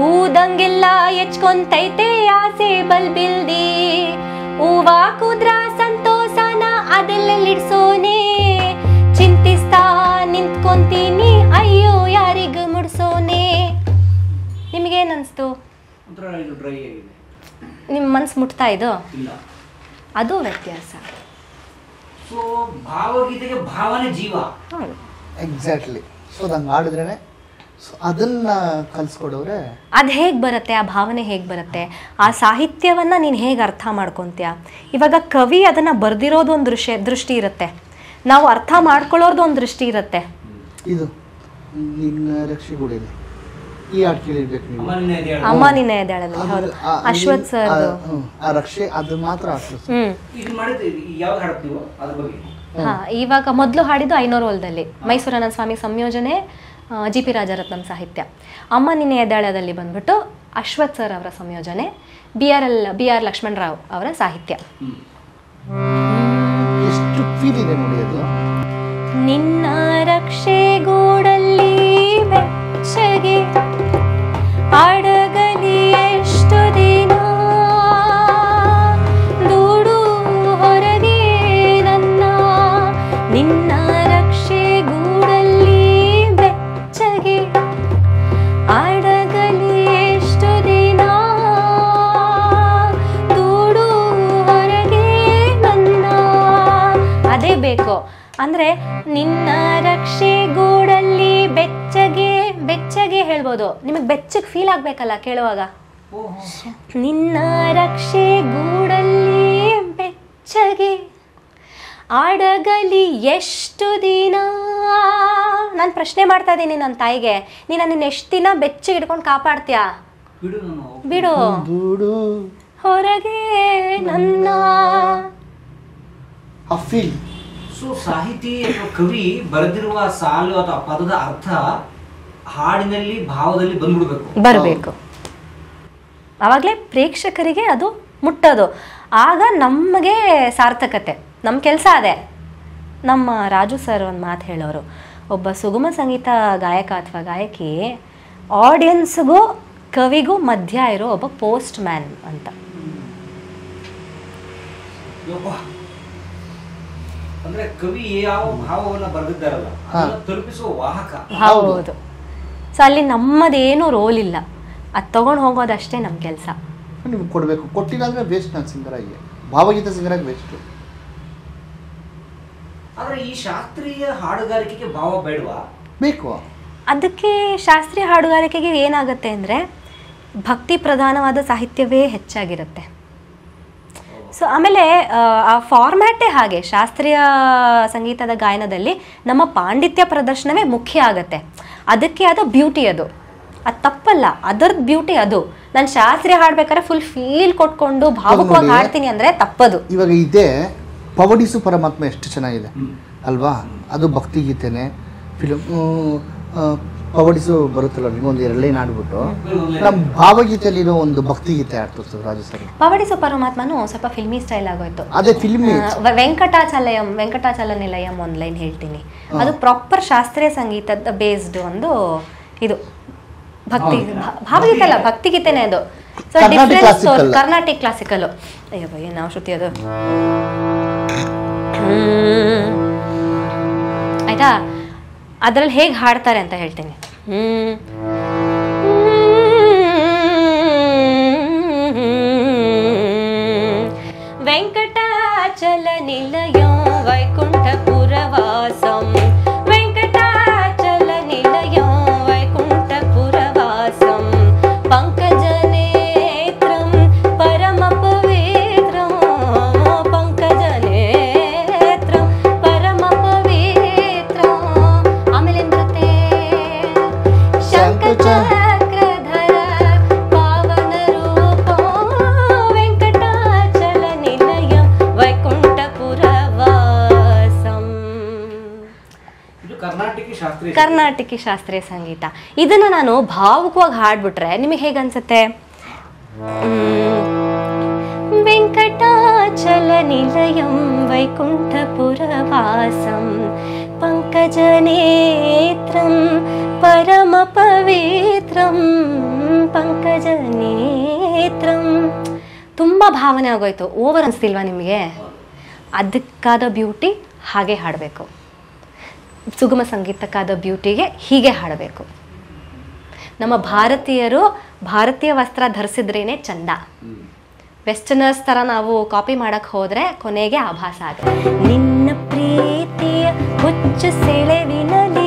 ಊದಂಗೆಲ್ಲ ಹೆಚ್ಕೊಂತೈತೆ ಆಸೆ ಬಲ್ಬಿಲ್ದಿ. ಹೂವ ಕೂದ್ರ ಸಂತೋಷನ ಅದೆಲ್ಲಿಡ್ಸೋನೆ. ಚಿಂತಿಸ್ತಾ ನಿಂತ್ಕೊಂತೀನಿ ಅಯ್ಯೋ ಯಾರಿಗೂ ಮುಡ್ಸೋನೆ. ನಿಮಗೇನು ಅನಿಸ್ತು? ನಿಮ್ಮ ಮನ್ಸು ಮುಟ್ತಾ ಇದು? ಅದು ವ್ಯತ್ಯಾಸ. ಭಾವಗೀತೆಗೆ ಭಾವನೆ ಜೀವ. ಎಕ್ಸಾಕ್ಟ್ಲಿ. ಸೊ ನಂಗೆ ಆಡಿದ್ರೇ ಸೊ ಅದನ್ನು ಕಲಿಸ್ಕೊಡೋರೆ. ಅದು ಹೇಗೆ ಬರುತ್ತೆ, ಆ ಭಾವನೆ ಹೇಗೆ ಬರುತ್ತೆ, ಆ ಸಾಹಿತ್ಯವನ್ನು ನೀನು ಹೇಗೆ ಅರ್ಥ ಮಾಡ್ಕೊತೀಯ. ಇವಾಗ ಕವಿ ಅದನ್ನು ಬರೆದಿರೋದು ಒಂದು ದೃಷ್ಟಿ ಇರುತ್ತೆ, ನಾವು ಅರ್ಥ ಮಾಡ್ಕೊಳ್ಳೋದು ಒಂದು ದೃಷ್ಟಿ ಇರುತ್ತೆ. ಇದು ನಿನ್ನ ರಕ್ಷೆಗೂಡಿದೆ ಈ ಹಾಡು ಕೇಳಿರ್ಬೇಕು ನೀವು, ಅಮ್ಮ ನಿನ್ನೆ ಎದ್ದೇಳದಲ್ಲಿ. ಹೌದು, ಅಶ್ವಥ್ ಸರ್. ಆ ರಕ್ಷೆ ಅದು ಮಾತ್ರ ಅಶ್ವಥ್. ಹಾ, ಇವಾಗ ಮೊದಲು ಹಾಡಿದ್ದು ಐನೂರು ಹೊಲದಲ್ಲಿ, ಮೈಸೂರನ ಸ್ವಾಮಿ ಸಂಯೋಜನೆ, ಜಿ ಪಿ ರಾಜರತ್ನಂ ಸಾಹಿತ್ಯ. ಅಮ್ಮ ನಿನ್ನೆ ಎದ್ದಾಳದಲ್ಲಿ ಬಂದ್ಬಿಟ್ಟು ಅಶ್ವಥ್ ಸರ್ ಅವರ ಸಂಯೋಜನೆ, ಬಿ ಆರ್ ಲಕ್ಷ್ಮಣರಾವ್ ಅವರ ಸಾಹಿತ್ಯ. ಎಷ್ಟು ಫೀಲ್ ಇದೆ ನೋಡಿ ಅದು. ನಿನ್ನ ರಕ್ಷೆಗೂಡಲ್ಲಿ ಬೆಚ್ಚಗೆ ಅಡಗಲಿ ಎಷ್ಟು ದಿನ, ದೂಡು ಹೊರಗೆ ನನ್ನ. ನಿನ್ನ ರಕ್ಷೆಗೂಡಲ್ಲಿ ಬೆಚ್ಚಗೆ ಅಡಗಲಿ ಎಷ್ಟು ದಿನ, ದೂಡು ಹೊರಗೆ ನನ್ನ. ಅದೇ ಬೇಕು ಅಂದ್ರೆ ನಿನ್ನ ರಕ್ಷೆಗೂಡಲ್ಲಿ ಬೆಚ್ಚಗೆ, ಬೆಚ್ಚಗೆ ಹೇಳ್ಬೋದು. ನಿಮಗೆ ಬೆಚ್ಚಗೆ ಫೀಲ್ ಆಗ್ಬೇಕಲ್ಲ ಕೇಳುವಾಗ. ನಿನ್ನ ರಕ್ಷೆಗೂಡಲ್ಲಿ ಬೆಚ್ಚಗೆ ಅಡಗಲಿ ಎಷ್ಟು ದಿನ. ನಾನು ಪ್ರಶ್ನೆ ಮಾಡ್ತಾ ಇದ್ದೀನಿ ನನ್ನ ತಾಯಿಗೆ, ನೀನು ನಿನ್ನ ಎಷ್ಟು ದಿನ ಬೆಚ್ಚಗೆ ಇಟ್ಕೊಂಡು ಕಾಪಾಡ್ತೀಯಾ? ಬಿಡು ಹೊರಗೆ ನನ್ನ. ಆ ಫೀಲ್. ಸೊ ಸಾಹಿತಿ ಅಥವಾ ಕವಿ ಬರೆದಿರುವ ಸಾಲು ಅಥವಾ ಪದದ ಅರ್ಥ ಹಾಡಿನಲ್ಲಿ ಭಾವದಲ್ಲಿ ಬರಬೇಕು. ಆವಾಗಲೇ ಪ್ರೇಕ್ಷಕರಿಗೆ ಅದು ಮುಟ್ಟೋದು, ಆಗ ನಮಗೆ ಸಾರ್ಥಕತೆ. ನಮ್ಮ ಕೆಲಸ ಅದೇ. ನಮ್ಮ ರಾಜು ಸರ್ ಒಂದು ಮಾತು ಹೇಳೋರು, ಒಬ್ಬ ಸುಗಮ ಸಂಗೀತ ಗಾಯಕ ಅಥವಾ ಗಾಯಕಿ ಆಡಿಯನ್ಸ್ಗೂ ಕವಿಗೂ ಮಧ್ಯ ಇರೋ ಒಬ್ಬ ಪೋಸ್ಟ್ ಮ್ಯಾನ್ ಅಂತ. ಅಂದ್ರೆ ಕವಿ ಯಾವ ಭಾವವನ್ನ ಬರೆದಿದ್ದಾರಲ್ಲ ತಲುಪಿಸುವ ವಾಹಕ. ಹೌದು. ಸೊ ಅಲ್ಲಿ ನಮ್ಮದೇನು ರೋಲ್ ಇಲ್ಲ, ಅದು ತಗೊಂಡು ಹೋಗೋದಷ್ಟೇ ನಮ್ಮ ಕೆಲಸ. ನಿಮ್ಗೆ ಕೊಡಬೇಕು, ಕೊಟ್ಟಿಲ್ಲ ಅಂದರೆ ವೇಸ್ಟ್. ನಾನು ಸಿಂಗರಾಗಿ ಭಾವಗೀತೆ ಸಿಂಗರಾಗಿ ವೇಸ್ಟು. ಆದರೆ ಈ ಶಾಸ್ತ್ರೀಯ ಹಾಡುಗಾರಿಕೆಗೆ ಭಾವ ಬೇಡವಾ? ಬೇಕು. ಅದಕ್ಕೆ ಶಾಸ್ತ್ರೀಯ ಹಾಡುಗಾರಿಕೆಗೆ ಏನಾಗುತ್ತೆ ಅಂದರೆ ಭಕ್ತಿ ಪ್ರಧಾನವಾದ ಸಾಹಿತ್ಯವೇ ಹೆಚ್ಚಾಗಿರುತ್ತೆ. ಸೊ ಆಮೇಲೆ ಆ ಫಾರ್ಮ್ಯಾಟೇ ಹಾಗೆ. ಶಾಸ್ತ್ರೀಯ ಸಂಗೀತದ ಗಾಯನದಲ್ಲಿ ನಮ್ಮ ಪಾಂಡಿತ್ಯ ಪ್ರದರ್ಶನವೇ ಮುಖ್ಯ ಆಗತ್ತೆ. ಅದಕ್ಕೆ ಆದ ಬ್ಯೂಟಿ ಅದು ತಪ್ಪಲ್ಲ, ಅದರದ್ದು ಬ್ಯೂಟಿ ಅದು. ನಾನು ಶಾಸ್ತ್ರೀಯ ಹಾಡ್ಬೇಕಾದ್ರೆ ಫುಲ್ ಫೀಲ್ ಕೊಟ್ಕೊಂಡು ಭಾವುಕವಾಗಿ ಹಾಡ್ತೀನಿ ಅಂದ್ರೆ ತಪ್ಪದು. ಇವಾಗ ಇದೇ ಪವಡಿಸು ಪರಮಾತ್ಮ ಎಷ್ಟು ಚೆನ್ನಾಗಿದೆ ಅಲ್ವಾ, ಅದು ಭಕ್ತಿಗೀತೆನೆ. ಫಿಲಮ್ ಪವಡಿಸು ಬರುತ್ತಲ್ಲ, ನಿಮ್ಗೊಂದು 2 ಲೈನ್ ಆಡ್ಬಿಟ್ಟು ನಮ್ಮ ಭಾವಗೀತೆಯಲ್ಲಿರೋ ಒಂದು ಭಕ್ತಿಗೀತೆ ಆಡ್ತಿರ್ತಾರೆ ರಾಜು ಸರ್. ಪವಡಿಸು ಪರಮಾತ್ಮನು ಸ್ವಲ್ಪ ಫಿಲ್ಮಿ ಸ್ಟೈಲ್ ಆಗೋಯ್ತು. ಅದೇ ಫಿಲ್ಮಿ ವೆಂಕಟಾಚಲ ನಿಲಯಂ ಒಂದು ಲೈನ್ ಹೇಳ್ತೀನಿ. ಅದು ಪ್ರಾಪರ್ ಶಾಸ್ತ್ರೀಯ ಸಂಗೀತದ ಬೇಸ್ಡ್ ಒಂದು ಇದು ಭಕ್ತಿ ಭಾವಗೀತೆ ಅಲ್ಲ, ಭಕ್ತಿಗೀತೆನೇ ಅದು. So difference Carnatic classical. ಅಯ್ಯೋ ಭಯ ನಾವು ಶ್ರುತಿ ಅದು ಆಯ್ತಾ. ಅದ್ರಲ್ಲಿ ಹೇಗೆ ಹಾಡ್ತಾರೆ ಅಂತ ಹೇಳ್ತೀನಿ. ವೆಂಕಟಾಚಲ ನಿಲಯಂ ವೈಕುಂಠಪುರ ವಾಸಂ, ವೆಂಕಟಾಚಲ ನಿಲಯಂ ವೈಕುಂಠಪುರ ವಾಸಂ, ಪಂಕಜ ನೇತ್ರಂ ಪರಮ ಪವಿತ್ರಂ, ಪಂಕಜ ನೇತ್ರಂ ಪರಮ ಪವಿತ್ರಂ. ಆಮೇಲೆ ಏನ್ ಬರುತ್ತೆ? ಶಂಖಚಕ್ರಧರ ಪಾವನ ರೂಪ ವೆಂಕಟಾಚಲ ನಿಲಯಂ ವೈಕುಂಠಪುರ ವಾಸಂ. ಕರ್ನಾಟಕಿ ಶಾಸ್ತ್ರೀಯ ಸಂಗೀತ. ಇದನ್ನ ನಾನು ಭಾವುಕವಾಗಿ ಹಾಡ್ಬಿಟ್ರೆ ನಿಮಗೆ ಹೇಗನ್ಸುತ್ತೆ? ವೆಂಕಟಾಚಲ ನಿಲಯಂ ವೈಕುಂಠಪುರ ವಾಸಂ, ಪಂಕಜ ನೇತ್ರಂ ಪರಮ ಪವಿತ್ರಂ, ಪಂಕಜ ನೇತ್ರಂ. ತುಂಬ ಭಾವನೆ ಆಗೋಯ್ತು. ಓವರ್ ಅನಿಸ್ತಿಲ್ವಾ ನಿಮಗೆ? ಅದಕ್ಕಾದ ಬ್ಯೂಟಿ ಹಾಗೆ ಹಾಡಬೇಕು. ಸುಗಮ ಸಂಗೀತಕ್ಕಾದ ಬ್ಯೂಟಿಗೆ ಹೀಗೆ ಹಾಡಬೇಕು. ನಮ್ಮ ಭಾರತೀಯರು ಭಾರತೀಯ ವಸ್ತ್ರ ಧರಿಸಿದ್ರೇನೆ ಚಂದ. ವೆಸ್ಟರ್ನರ್ಸ್ ಥರ ನಾವು ಕಾಪಿ ಮಾಡಕ್ಕೆ ಹೋದರೆ ಕೊನೆಗೆ ಆಭಾಸ ಆಗುತ್ತೆ. ನಿನ್ನ ಪ್ರೀತಿಯ ಹುಚ್ಚು ಸೆಳೆವಿನಲ್ಲಿ